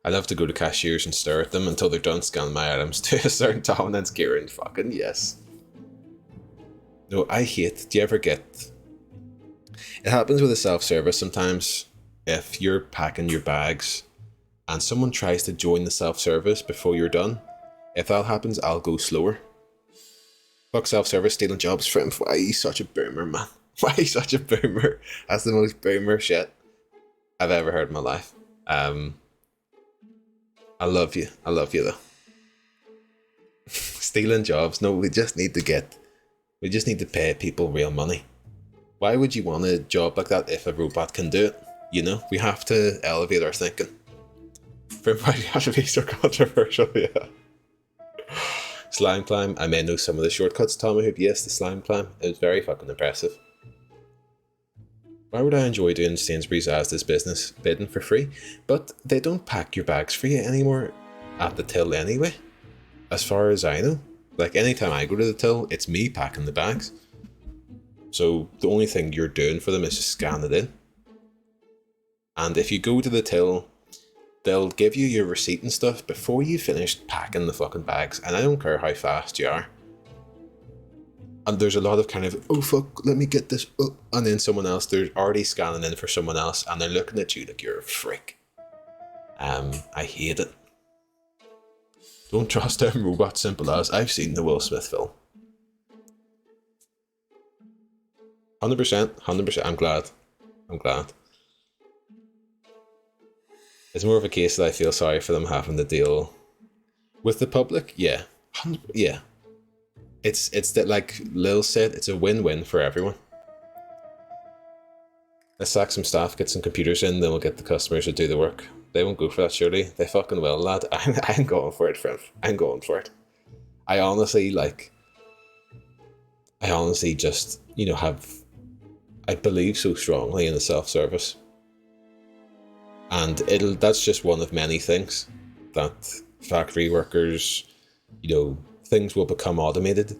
I love to go to cashiers and stare at them until they're done scanning my items to a certain time, and then Kieran, fucking yes. No, I hate. Do you ever get? It happens with a self-service sometimes. If you're packing your bags and someone tries to join the self-service before you're done, if that happens, I'll go slower. Fuck self-service, stealing jobs from him. Why he's such a boomer, man? Why he's such a boomer? That's the most boomer shit I've ever heard in my life. I love you. I love you though. Stealing jobs. No, we just need to pay people real money. Why would you want a job like that if a robot can do it? You know, we have to elevate our thinking. From why you have to be so controversial, yeah. Slime climb. I may know some of the shortcuts, Tomahoop. Yes, the slime climb. It was very fucking impressive. Why would I enjoy doing Sainsbury's as this business bidding for free? But they don't pack your bags for you anymore at the till anyway. As far as I know. Like anytime I go to the till, it's me packing the bags. So the only thing you're doing for them is just scan it in. And if you go to the till, they'll give you your receipt and stuff before you finish packing the fucking bags. And I don't care how fast you are. And there's a lot of kind of, oh fuck, let me get this. Oh. And then someone else, they're already scanning in for someone else and they're looking at you like you're a freak. I hate it. Don't trust them robots, simple as. I've seen the Will Smith film. 100%. I'm glad. It's more of a case that I feel sorry for them having to deal with the public. Yeah. Yeah. It's that, like Lil said, it's a win-win for everyone. Let's sack some staff, get some computers in, then we'll get the customers to do the work. They won't go for that, surely. They fucking will, lad. I'm going for it, friend. I'm going for it. I honestly just, you know, I believe so strongly in the self-service. And that's just one of many things that factory workers, you know, things will become automated.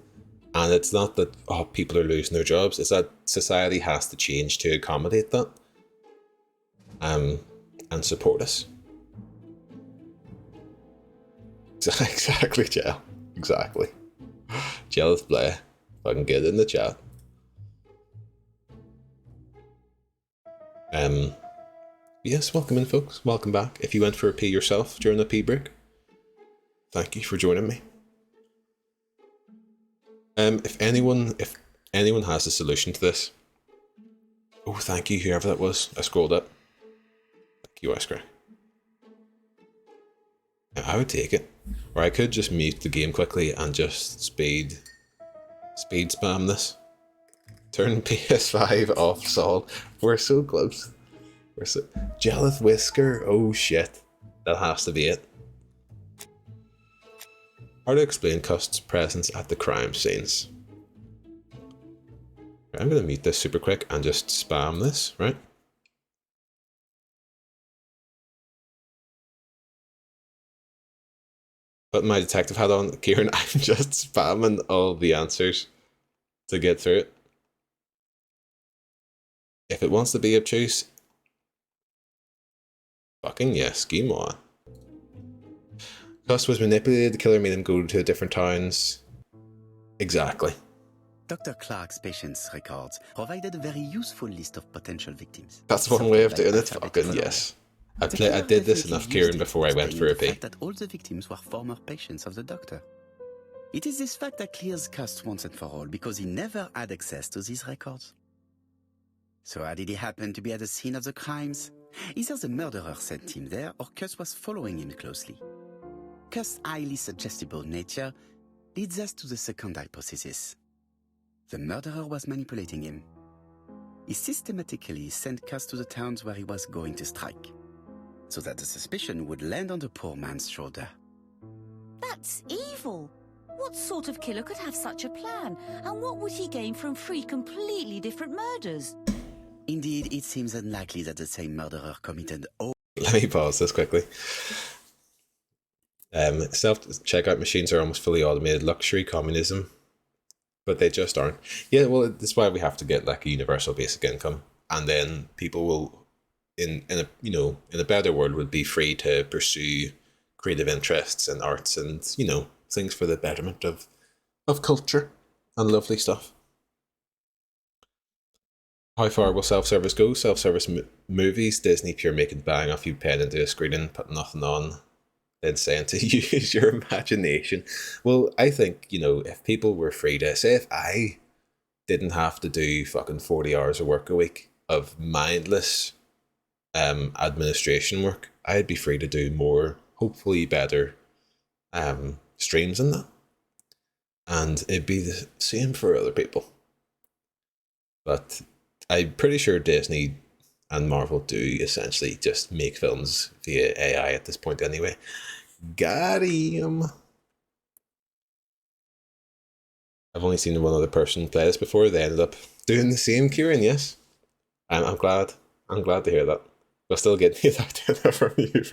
And it's not that, oh, people are losing their jobs. It's that society has to change to accommodate that. And support us. Exactly, Gel. Exactly. Jealous play. Fucking get in the chat. Yes, welcome in, folks. Welcome back. If you went for a pee yourself during the pee break, thank you for joining me. If anyone has a solution to this, oh, thank you, whoever that was. I scrolled up. Thank you, Oscar. I would take it, or I could just mute the game quickly and just speed spam this. Turn PS5 off, Saul. We're so close. Jelith Whisker. Oh shit, that has to be it. How to explain Cust's presence at the crime scenes. I'm going to mute this super quick and just spam this, right? Put my detective hat on, Kieran. I'm just spamming all the answers to get through it. If it wants to be obtuse, fucking yes, game on. Gus was manipulated, the killer made him go to different towns. Exactly. Dr. Clark's patient's records provided a very useful list of potential victims. That's one way of Something doing like it, alphabetical fucking order. yes. The I killer did this definitely enough, used Kieran, it, before I went explaining for a the pee. fact that all the victims were former patients of the doctor. It is this fact that clears Cust once and for all, because he never had access to these records. So how did he happen to be at the scene of the crimes? Either the murderer sent him there, or Cust was following him closely. Cust's highly suggestible nature leads us to the second hypothesis. The murderer was manipulating him. He systematically sent Cust to the towns where he was going to strike, so that the suspicion would land on the poor man's shoulder. That's evil. What sort of killer could have such a plan? And what would he gain from 3 completely different murders? Indeed, it seems unlikely that the same murderer committed all... Let me pause this quickly. Self-checkout machines are almost fully automated luxury communism, but they just aren't. Yeah, well, that's why we have to get like a universal basic income, and then people will, in a better world, would be free to pursue creative interests and arts and things for the betterment of culture and lovely stuff. How far will self-service go? Self-service movies, Disney pure making bang off you pen into a screen and put nothing on, then saying to use your imagination. Well, I think, if people were free to, say if I didn't have to do fucking 40 hours of work a week of mindless administration work, I'd be free to do more, hopefully better streams than that. And it'd be the same for other people. But I'm pretty sure Disney and Marvel do essentially just make films via AI at this point anyway. Got him. I've only seen one other person play this before. They ended up doing the same, Kieran, yes. I'm glad. I'm glad to hear that. We'll still get that dinner from you.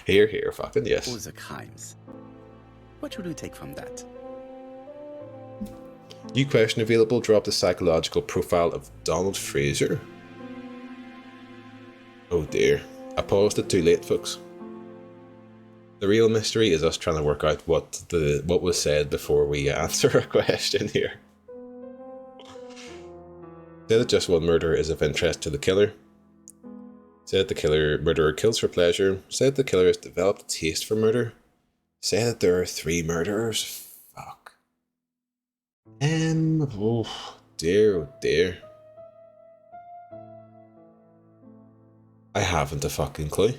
Here, fucking yes. All the crimes. What should we take from that? New question available. Drop the psychological profile of Donald Fraser. Oh dear. I paused it too late, folks. The real mystery is us trying to work out what was said before we answer a question here. Say that just one murder is of interest to the killer. Say that the murderer kills for pleasure. Say that the killer has developed a taste for murder. Say that there are 3 murderers. Fuck. Oh dear. I haven't a fucking clue.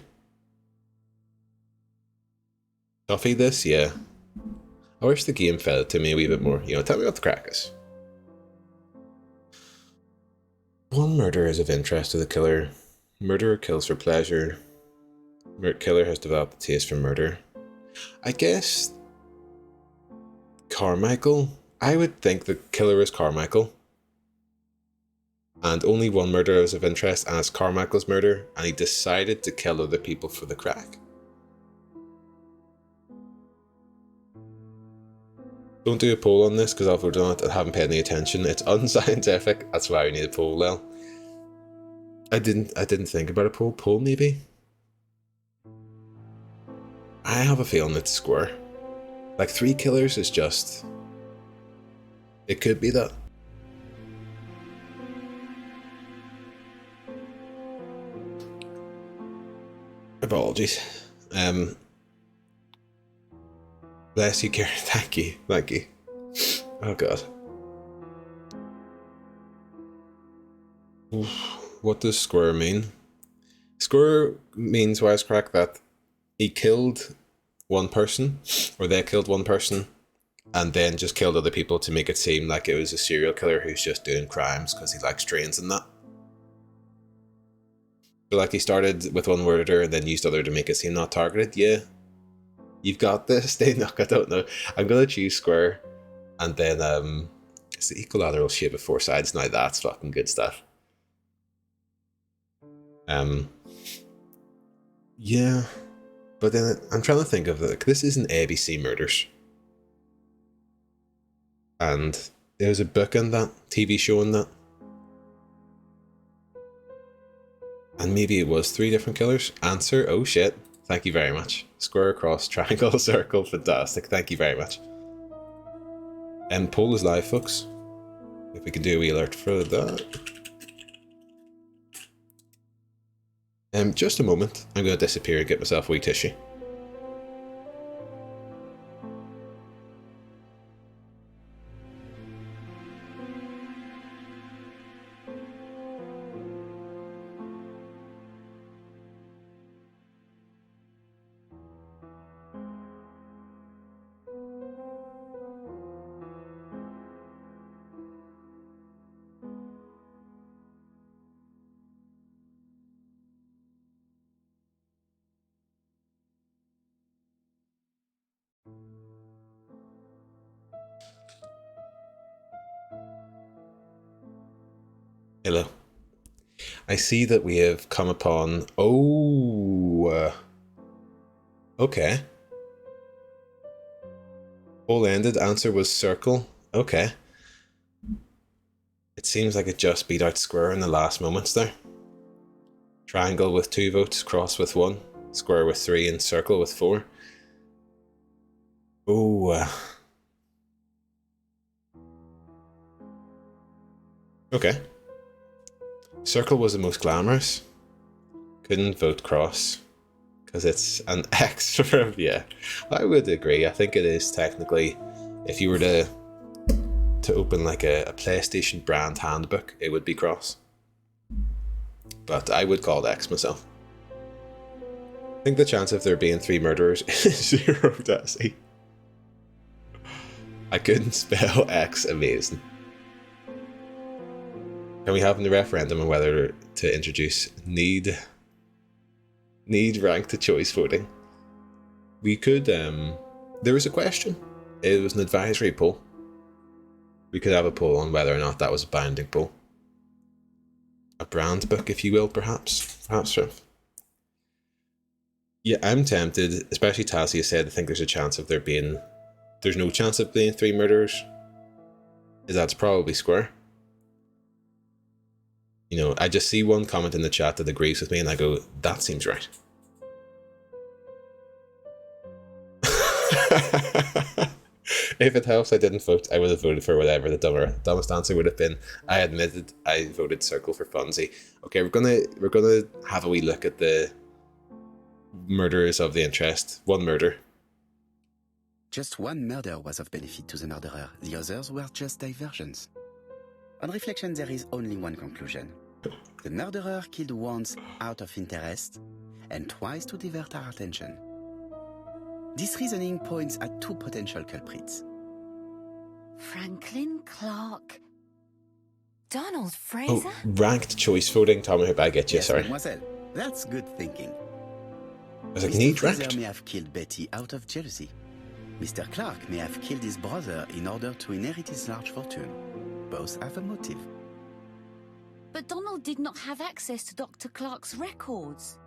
Toughy this, yeah. I wish the game fed it to me a wee bit more. Tell me what the crack is. One murder is of interest to the killer. Murderer kills for pleasure. Killer has developed a taste for murder. I guess Carmichael. I would think the killer is Carmichael. And only one murder is of interest, and it's Carmichael's murder, and he decided to kill other people for the crack. Don't do a poll on this, because I've done it and haven't paid any attention. It's unscientific, that's why we need a poll, Lel. I didn't think about a poll. Poll, maybe? I have a feeling it's square. Like 3 killers is just... It could be that. Apologies. Bless you, Karen. Thank you. Oh god. What does square mean? Square means wisecrack that he killed one person, or they killed one person, and then just killed other people to make it seem like it was a serial killer who's just doing crimes because he likes trains and that. So like he started with one murder and then used other to make it seem not targeted. Yeah. You've got this. Stay knock. I don't know. I'm going to choose square. And then it's the equilateral shape of 4 sides. Now that's fucking good stuff. Yeah. But then I'm trying to think of this isn't ABC Murders. And there was a book in that, TV show in that. And maybe it was 3 different killers. Answer, oh shit. Thank you very much. Square, cross, triangle, circle, fantastic. Thank you very much. And poll is live, folks. If we can do a wee alert for that. Just a moment. I'm going to disappear and get myself a wee tissue. Hello. I see that we have come upon... Oh! Okay. Poll ended. Answer was circle. Okay. It seems like it just beat out square in the last moments there. Triangle with 2 votes, cross with 1, square with 3, and circle with 4. Oh. Okay. Circle was the most glamorous. Couldn't vote cross because it's an extra. Yeah, I would agree. I think it is technically, if you were to open like a PlayStation brand handbook, it would be cross. But I would call it X myself. I think the chance of there being 3 murderers is 0, Desi. I couldn't spell X amazing. Can we have in the referendum on whether to introduce need ranked choice voting? We could, there was a question. It was an advisory poll. We could have a poll on whether or not that was a binding poll. A brand book, if you will, perhaps. Perhaps. Yeah, I'm tempted, especially Tasia said, I think there's a chance of there's no chance of being 3 murderers. That's probably square. You know, I just see one comment in the chat that agrees with me and I go, that seems right. If it helps, I didn't vote. I would have voted for whatever the dumbest answer would have been. I admitted I voted circle for funsie. Okay, we're gonna have a wee look at the murderers of the interest. 1 murder. Just 1 murder was of benefit to the murderer. The others were just diversions. On reflection, there is only one conclusion. The murderer killed once out of interest and twice to divert our attention. This reasoning points at 2 potential culprits. Franklin Clark. Donald Fraser? Oh, ranked choice voting. Tell me how I get you, Yes, sorry. mademoiselle. That's good thinking. I was like, Mr. need Fraser ranked? may have killed Betty out of jealousy. Mr. Clark may have killed his brother in order to inherit his large fortune. Both have a motive. But Donald did not have access to Dr. Clark's records.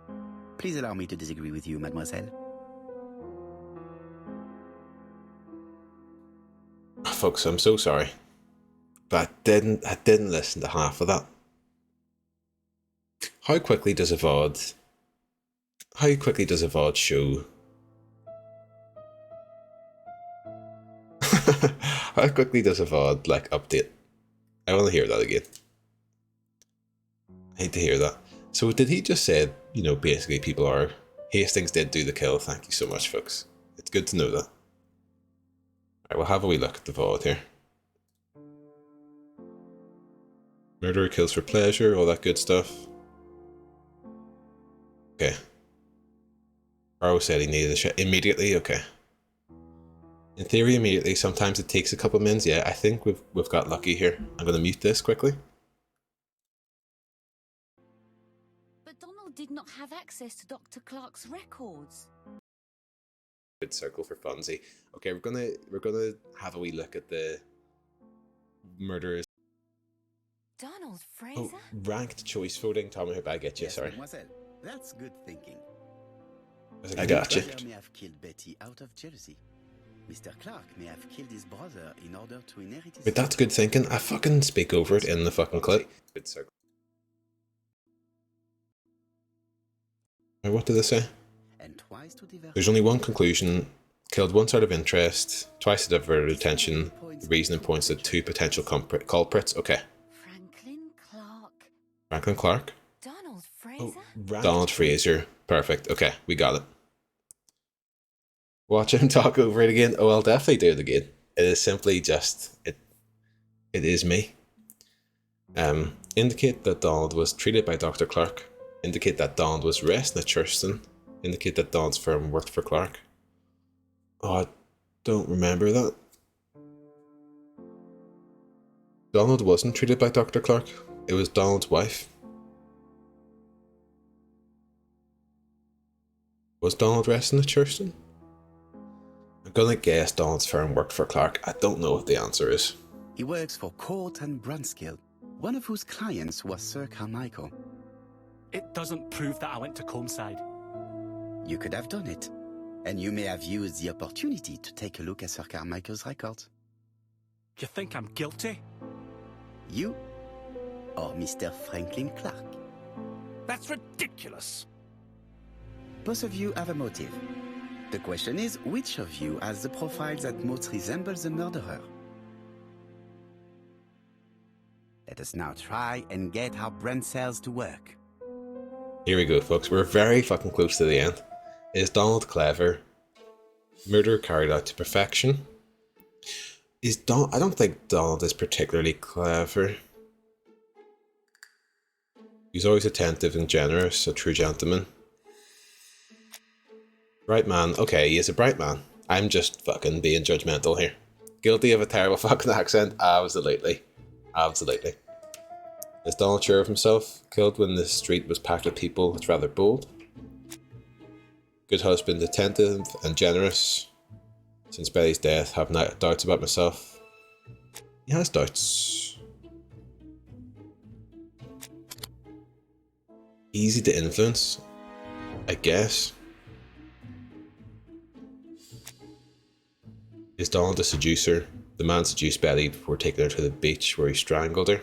Please allow me to disagree with you, mademoiselle. Folks, I'm so sorry. But I didn't listen to half of that. How quickly does a VOD show? How quickly does a VOD like update? I want to hear that again. I hate to hear that. So did he just say, you know, basically people are... Hastings did do the kill. Thank you so much, folks. It's good to know that. Alright, we'll have a wee look at the VOD here. Murderer kills for pleasure, all that good stuff. Okay. Arrow said he needed a shot immediately, okay. In theory, immediately. Sometimes it takes a couple minutes. Yeah, I think we've got lucky here. I'm going to mute this quickly. But Donald did not have access to Dr. Clark's records. Good circle for funsie. Okay, we're gonna have a wee look at the murderers. Donald Fraser? Oh, ranked choice voting. Tell me how I get you. Yes, Sorry. mademoiselle. That's good thinking. I got you. Mr. Fraser may have killed Betty out of jealousy. Mr. Clark may have killed his brother in order to inherit his... But that's good thinking. I fucking speak over it in the fucking clip. Good circle. What did they say? And twice to divert. There's only one conclusion. Killed once out of interest, twice to divert attention. The reasoning points at 2 potential culprits. Okay. Franklin Clark. Franklin Clark? Donald Fraser? Donald Fraser. Perfect. Okay, we got it. Watch him talk over it again. Oh, I'll definitely do it again. It is simply just... It is me. Indicate that Donald was treated by Dr. Clark. Indicate that Donald was resting at Churston. Indicate that Donald's firm worked for Clark. Oh, I don't remember that. Donald wasn't treated by Dr. Clark. It was Donald's wife. Was Donald resting at Churston? I'm gonna guess Donald's firm worked for Clark. I don't know what the answer is. He works for Court and Brunskill, one of whose clients was Sir Carmichael. It doesn't prove that I went to Comeside. You could have done it, and you may have used the opportunity to take a look at Sir Carmichael's records. You think I'm guilty? You or Mr. Franklin Clark? That's ridiculous. Both of you have a motive. The question is, which of you has the profile that most resembles the murderer? Let us now try and get our brain cells to work. Here we go, folks. We're very fucking close to the end. Is Donald clever? Murder carried out to perfection? I don't think Donald is particularly clever. He's always attentive and generous, a true gentleman. Bright man. Okay, he is a bright man. I'm just fucking being judgmental here. Guilty of a terrible fucking accent? Absolutely. Absolutely. Is Donald sure of himself? Killed when the street was packed with people? It's rather bold. Good husband, attentive and generous. Since Betty's death, have no doubts about myself. He has doubts. Easy to influence, I guess. Is Donald a seducer? The man seduced Betty before taking her to the beach where he strangled her.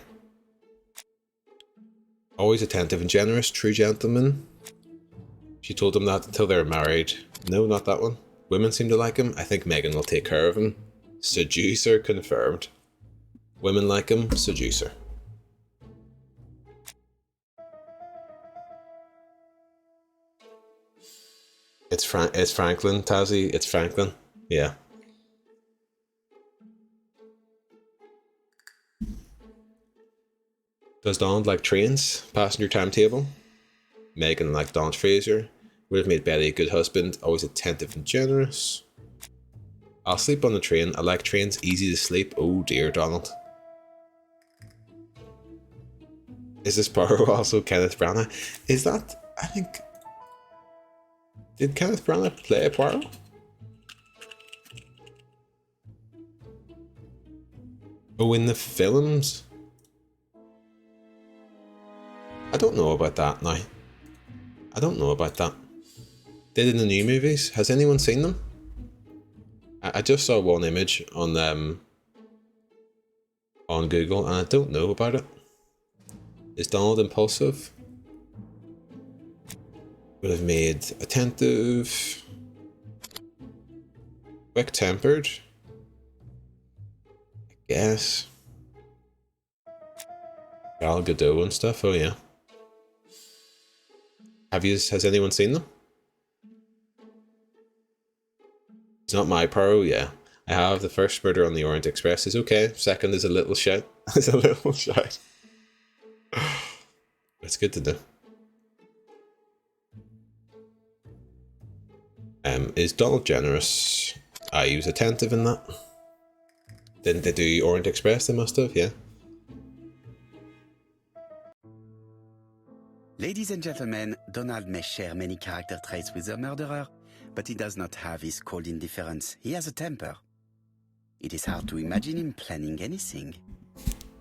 Always attentive and generous, true gentleman. She told him that until they were married. No, not that one. Women seem to like him. I think Megan will take care of him. Seducer confirmed. Women like him. Seducer. It's Franklin, Tazzy. It's Franklin. Yeah. Does Donald like trains? Passenger timetable? Megan liked Donald Fraser. Would have made Betty a good husband. Always attentive and generous. I'll sleep on the train. I like trains. Easy to sleep. Oh dear, Donald. Is this Poirot also Kenneth Branagh? Is that... I think... Did Kenneth Branagh play Poirot? Oh, in the films? I don't know about that now. I don't know about that. Did in the new movies? Has anyone seen them? I just saw one image on Google and I don't know about it. Is Donald impulsive? Would have made attentive, quick-tempered, I guess. Gal Gadot and stuff. Oh yeah. Has anyone seen them? It's not my Poirot, yeah. I have. The first Murder on the Orient Express is okay. Second is a little shit. It's a little shit. It's good to know. Is Donald generous? He was attentive in that. Didn't they do Orient Express? They must have, yeah. Ladies and gentlemen, Donald may share many character traits with the murderer, but he does not have his cold indifference. He has a temper. It is hard to imagine him planning anything.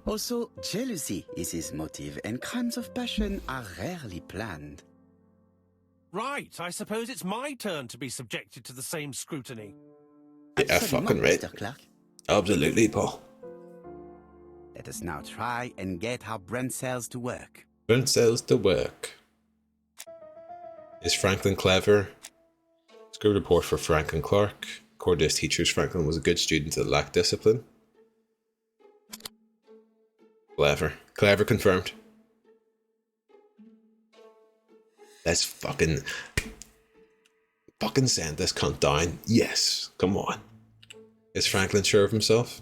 Also, jealousy is his motive, and crimes of passion are rarely planned. Right, I suppose it's my turn to be subjected to the same scrutiny. Yeah, fucking right. Mr. Clark. Absolutely, Paul. Let us now try and get our brain cells to work. Brain cells to work. Is Franklin clever? Script report for Franklin Clark. According to his teachers, Franklin was a good student that lacked discipline. Clever. Clever confirmed. Let's fucking send this cunt down. Yes, come on. Is Franklin sure of himself?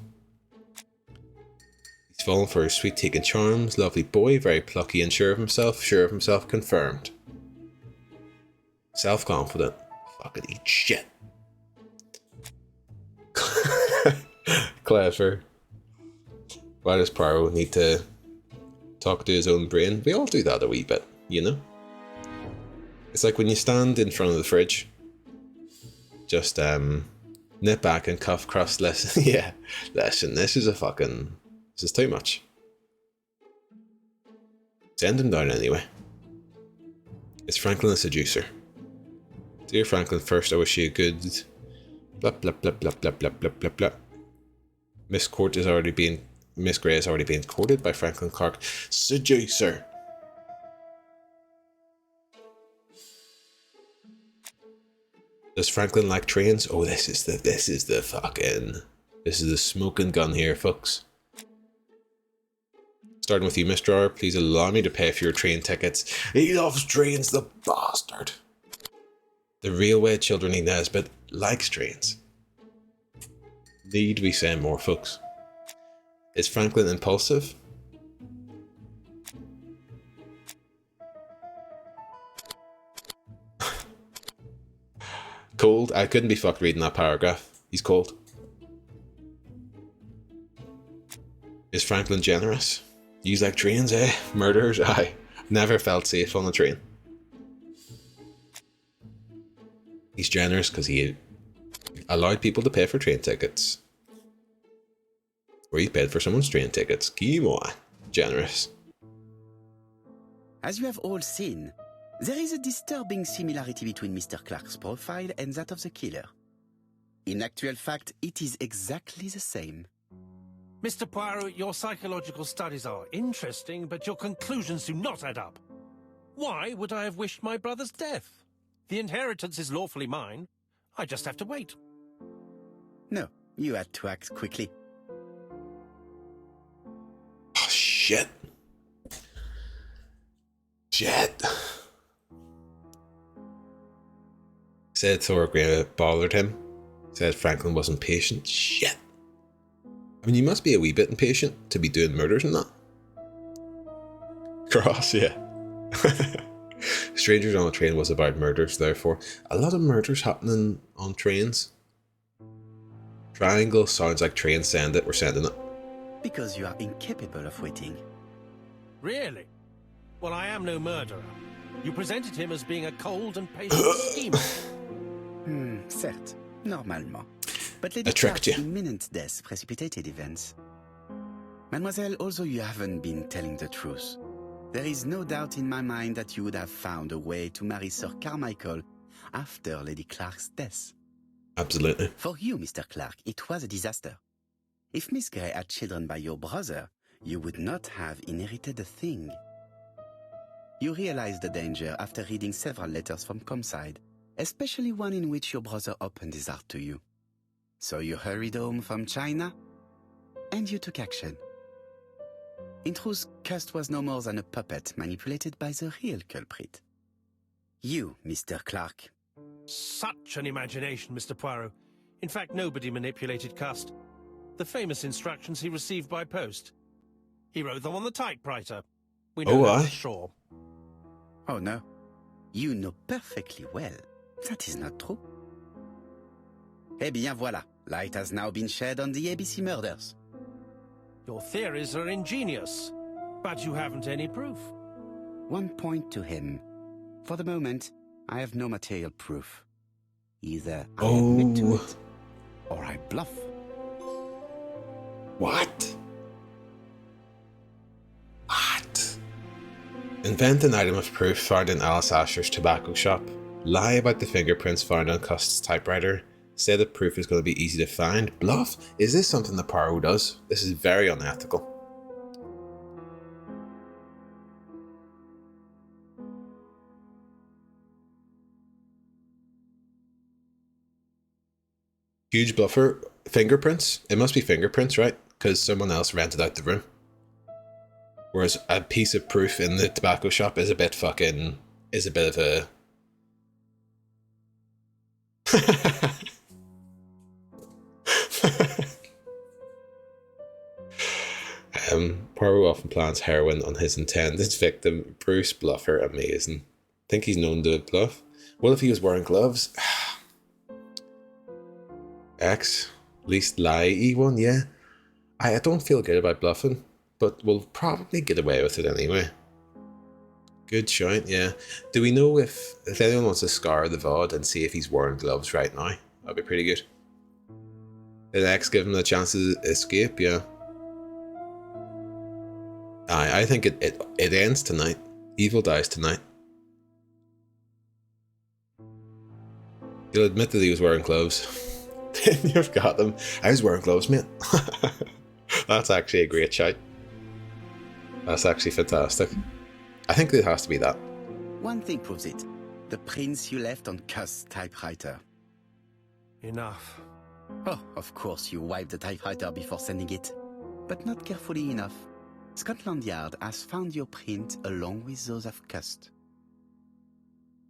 He's fallen for his sweet-taking charms. Lovely boy, very plucky and sure of himself. Sure of himself confirmed. Self-confident. Fucking eat shit. Clever. Why does Poirot need to talk to his own brain? We all do that a wee bit, you know? It's like when you stand in front of the fridge, just nip back and cuff crust. Listen, yeah, listen, this is too much. Send him down anyway. Is Franklin a seducer? Dear Franklin, first I wish you a good blah blah blah blah blah blah blah blah blah. Miss Gray has already been courted by Franklin Clark. Seducer. Does Franklin like trains? Oh, this is the smoking gun here, folks. Starting with you, Mr. R, please allow me to pay for your train tickets. He loves trains, the bastard. The railway children he knows, but likes trains. Need we say more, folks? Is Franklin impulsive? Cold? I couldn't be fucked reading that paragraph. He's cold. Is Franklin generous? Use like trains, eh? Murderers? Aye. Never felt safe on a train. He's generous because he allowed people to pay for train tickets. Or he paid for someone's train tickets. Come on. Generous. As you have all seen, there is a disturbing similarity between Mr. Clark's profile and that of the killer. In actual fact, it is exactly the same. Mr. Poirot, your psychological studies are interesting, but your conclusions do not add up. Why would I have wished my brother's death? The inheritance is lawfully mine. I just have to wait. No, you had to act quickly. Oh, shit. Shit. Said Thorgrim bothered him. Said Franklin wasn't patient. Shit. I mean, you must be a wee bit impatient to be doing murders and that. Cross, yeah. Strangers on a Train was about murders, therefore. A lot of murders happening on trains. Triangle sounds like train send it, we're sending it. Because you are incapable of waiting. Really? Well, I am no murderer. You presented him as being a cold and patient schemer. Certes, normalement. But Lady I tricked Clark's you. imminent death precipitated events. Mademoiselle, although you haven't been telling the truth, there is no doubt in my mind that you would have found a way to marry Sir Carmichael after Lady Clark's death. Absolutely. For you, Mr. Clark, it was a disaster. If Miss Gray had children by your brother, you would not have inherited a thing. You realized the danger after reading several letters from Comside, especially one in which your brother opened his heart to you. So you hurried home from China, and you took action. In truth, Cust was no more than a puppet manipulated by the real culprit. You, Mr. Clark. Such an imagination, Mr. Poirot. In fact, nobody manipulated Cust. The famous instructions he received by post. He wrote them on the typewriter. We know that for sure. Oh no, you know perfectly well. That is not true. Eh bien voilà, light has now been shed on the ABC murders. Your theories are ingenious, but you haven't any proof. One point to him. For the moment, I have no material proof. Either I admit to it, or I bluff. What? What? Invent an item of proof found in Alice Asher's tobacco shop. Lie about the fingerprints found on Cust's typewriter. Say that proof is going to be easy to find. Bluff? Is this something that Poirot does? This is very unethical. Huge bluffer. Fingerprints. It must be fingerprints, right? Because someone else rented out the room. Whereas a piece of proof in the tobacco shop is a bit fucking... is a bit of a... Poirot often plans heroin on his intended victim, Bruce Bluffer. Amazing. Think he's known to bluff? What if he was wearing gloves? X. Least lie one, yeah. I don't feel good about bluffing, but we'll probably get away with it anyway. Good shout, yeah. Do we know if anyone wants to scour the VOD and see if he's wearing gloves right now? That'd be pretty good. Did X give him the chance to escape? Yeah. I think it ends tonight. Evil dies tonight. You'll admit that he was wearing gloves. You've got them. I was wearing gloves, mate. That's actually a great shout. That's actually fantastic. I think it has to be that. One thing proves it. The prints you left on Cuss' typewriter. Enough. Oh, of course you wiped the typewriter before sending it. But not carefully enough. Scotland Yard has found your print along with those of Cuss.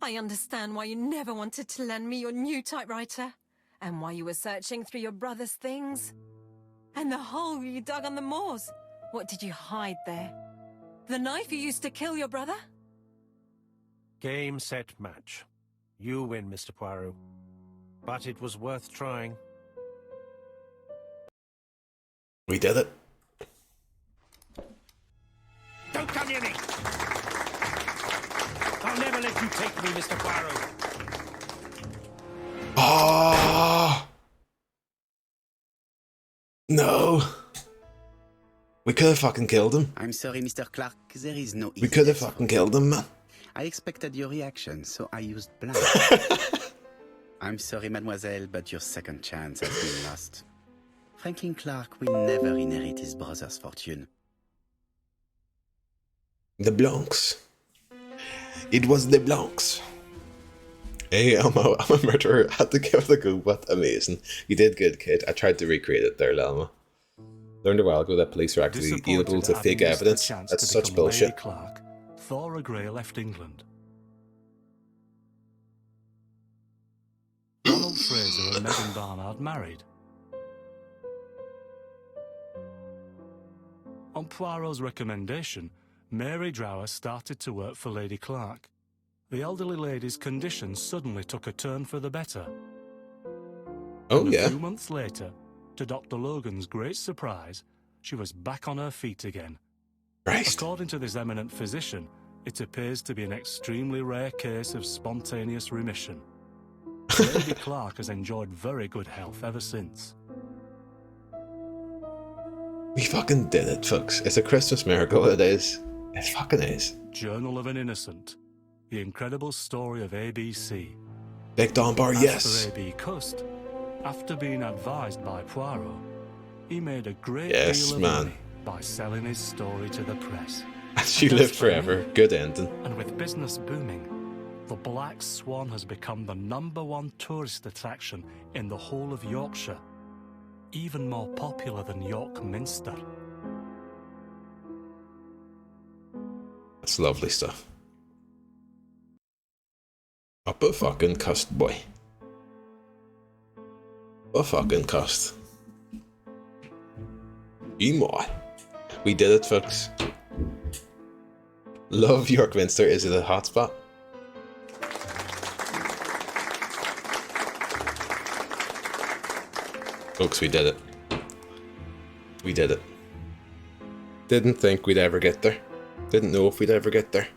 I understand why you never wanted to lend me your new typewriter, and why you were searching through your brother's things. And the hole you dug on the moors. What did you hide there? The knife you used to kill your brother? Game, set, match. You win, Mr. Poirot. But it was worth trying. We did it. Don't come near me! I'll never let you take me, Mr. Poirot. Oh! No! We could have fucking killed him. I'm sorry, Mr. Clark. There is no... We could have fucking killed him, man. I expected your reaction, so I used blind. I'm sorry, mademoiselle, but your second chance has been lost. Franklin Clark will never inherit his brother's fortune. The Blancs. It was the Blancs. Hey, Elmo, I'm a murderer. I had to give it a go, but amazing. You did good, kid. I tried to recreate it there, Elmo. Learned a while ago that police are actually able to fake evidence. That's such bullshit. Lady Clark, Thora Grey left England. Ronald Fraser and Megan Barnard married. On Poirot's recommendation, Mary Drower started to work for Lady Clark. The elderly lady's condition suddenly took a turn for the better. Oh, and yeah. A few months later, to Dr. Logan's great surprise, she was back on her feet again. Christ. According to this eminent physician, it appears to be an extremely rare case of spontaneous remission. Lady Clark has enjoyed very good health ever since. We fucking did it, folks. It's a Christmas miracle, it is. It fucking is. Journal of an Innocent. The incredible story of ABC. Big Dunbar, yes. As for A.B. Cust, after being advised by Poirot, he made a great Yes, deal of man. money by selling his story to the press. She lived forever. Good ending. And with business booming, the Black Swan has become the #1 tourist attraction in the whole of Yorkshire, even more popular than York Minster. That's lovely stuff. Up a fucking Cust, boy. A fucking Cust. Emo. We did it, folks. Love York Minster. Is it a hotspot? Folks, we did it. We did it. Didn't think we'd ever get there. Didn't know if we'd ever get there.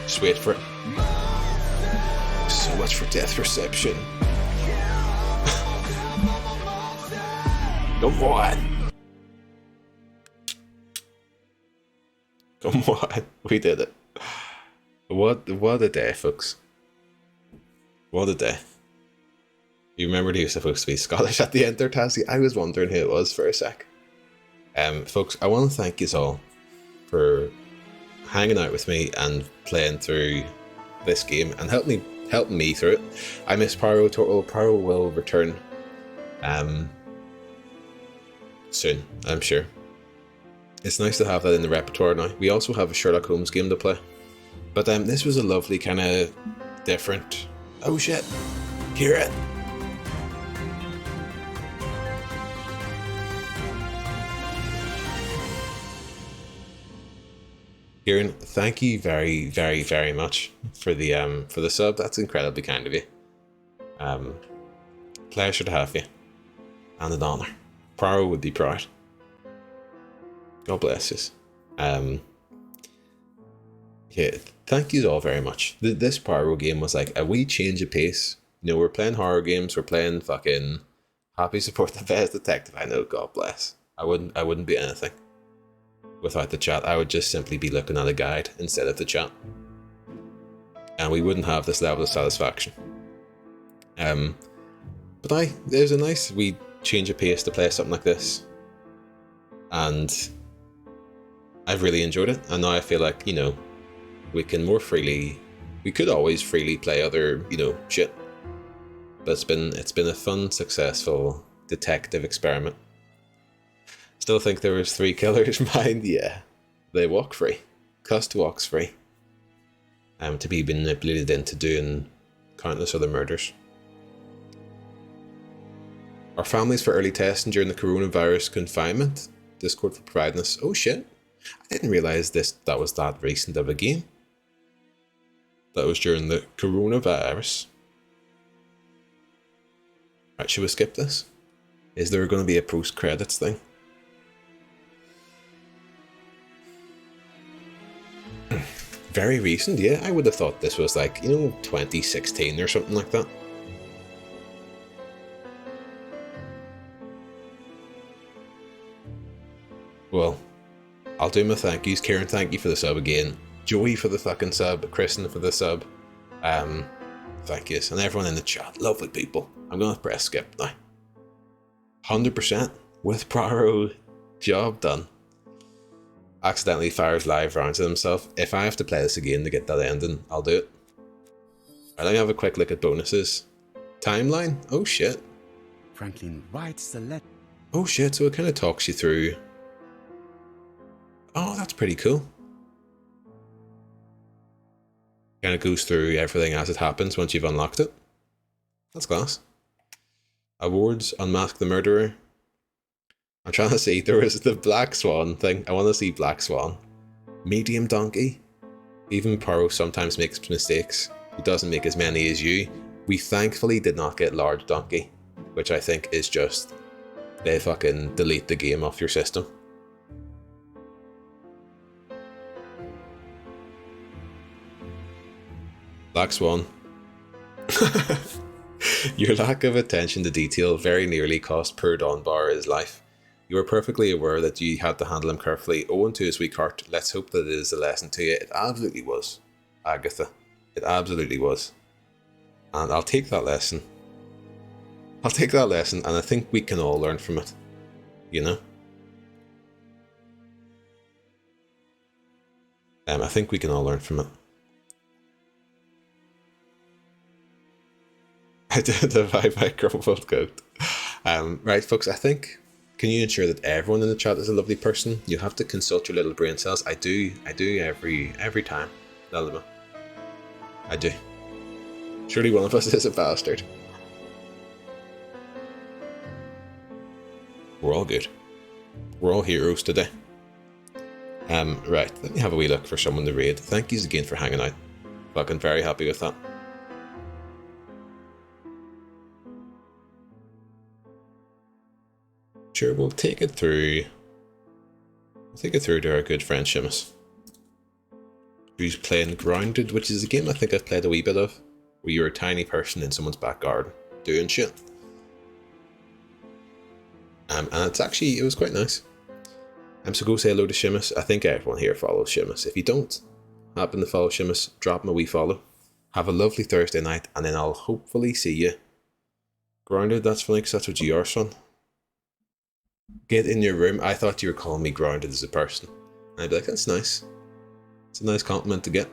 Just wait for it. So much for death reception. Come on. Come on. We did it. What a day, folks. What a day. You remembered he was supposed to be Scottish at the end there, Tassie? I was wondering who it was for a sec. Folks, I want to thank you all for hanging out with me and playing through this game and helping me through it. I miss Pyro total. Pyro will return soon, I'm sure. It's nice to have that in the repertoire now. We also have a Sherlock Holmes game to play. But this was a lovely kind of different... Oh shit! Hear it! Kieran, thank you very, very, very much for the sub. That's incredibly kind of you. Pleasure to have you. And an honour. Pyro would be proud. God bless you. Yeah, thank you all very much. This Pyro game was like a wee change of pace. You know, we're playing horror games, we're playing fucking Happy Support the Best Detective. I know, God bless. I wouldn't be anything without the chat. I would just simply be looking at a guide instead of the chat. And we wouldn't have this level of satisfaction. But there's a nice wee change of pace to play something like this. And I've really enjoyed it. And now I feel like, you know, we can more freely, we could always freely play other, you know, shit. But it's been a fun, successful detective experiment. Still think there was 3 killers. Mind, yeah. They walk free. Cust walks free. To be manipulated into doing countless other murders. Our families for early testing during the coronavirus confinement. Discord for providing us. Oh shit. I didn't realise that was that recent of a game. That was during the coronavirus. Right, should we skip this? Is there going to be a post-credits thing? Very recent, yeah. I would have thought this was like, you know, 2016 or something like that. Well, I'll do my thank yous. Kieran, thank you for the sub again. Joey for the fucking sub. Kristen for the sub. Thank yous. And everyone in the chat. Lovely people. I'm going to press skip now. 100% with Pyro. Job done. Accidentally fires live rounds at himself. If I have to play this again to get that ending, I'll do it. Right, let me have a quick look at bonuses. Timeline? Oh shit. Franklin writes the letter. Oh shit, so it kind of talks you through. Oh, that's pretty cool. Kind of goes through everything as it happens once you've unlocked it. That's class. Awards, Unmask the Murderer. I'm trying to see, there was the Black Swan thing. I want to see Black Swan. Medium Donkey. Even Pyro sometimes makes mistakes. He doesn't make as many as you. We thankfully did not get Large Donkey, which I think is just, they fucking delete the game off your system. Black Swan. Your lack of attention to detail very nearly cost poor Donbar his life. You were perfectly aware that you had to handle him carefully. Owing to his weak heart, let's hope that it is a lesson to you. It absolutely was, Agatha. It absolutely was. And I'll take that lesson. I'll take that lesson, and I think we can all learn from it. You know? I think we can all learn from it. I did the Bye Crumpled Goat. Right, folks, I think, can you ensure that everyone in the chat is a lovely person? You have to consult your little brain cells. I do every time. Lilima. I do. Surely one of us is a bastard. We're all good. We're all heroes today. Right, let me have a wee look for someone to raid. Thank yous again for hanging out. Fucking very happy with that. Sure, we'll take it through. We'll take it through to our good friend Seamus, who's playing Grounded, which is a game I think I've played a wee bit of, where you're a tiny person in someone's back garden doing shit. And it was quite nice. So go say hello to Seamus. I think everyone here follows Seamus. If you don't happen to follow Seamus, drop him a wee follow. Have a lovely Thursday night, and then I'll hopefully see you. Grounded, that's funny because that's what you are, son. Get in your room. I thought you were calling me Grounded as a person. And I'd be like, that's nice. It's a nice compliment to get.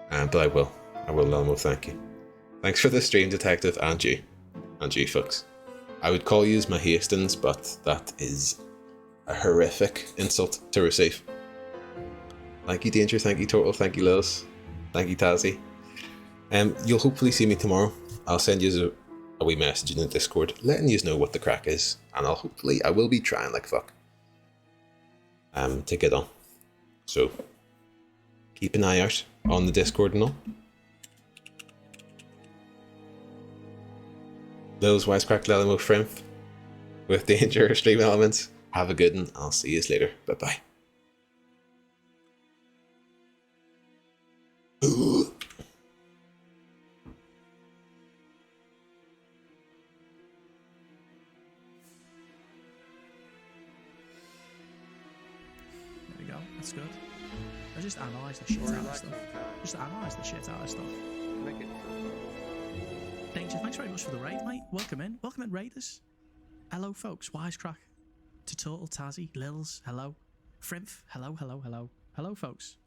But I will let him know, thank you. Thanks for the stream, Detective, and you folks. I would call you my Hastings, but that is a horrific insult to receive. Thank you, Danger, thank you, Total, thank you, Lils, thank you, Tazzy. You'll hopefully see me tomorrow. I'll send you a wee message in the Discord, letting you know what the crack is, and I will be trying like fuck to get on. So keep an eye out on the Discord and all. Those Wisecrack Lelimo Frimph with Danger Stream Elements. Have a good one. I'll see you later. Bye bye. There we go. That's good. I just analyse the shit out of stuff. Just analyse the shit out of stuff. Danger, thanks very much for the raid, mate. Welcome in, raiders. Hello, folks. Wisecrack to Total, Tazzy, Lils. Hello, Frimph. Hello, hello, hello, hello, folks.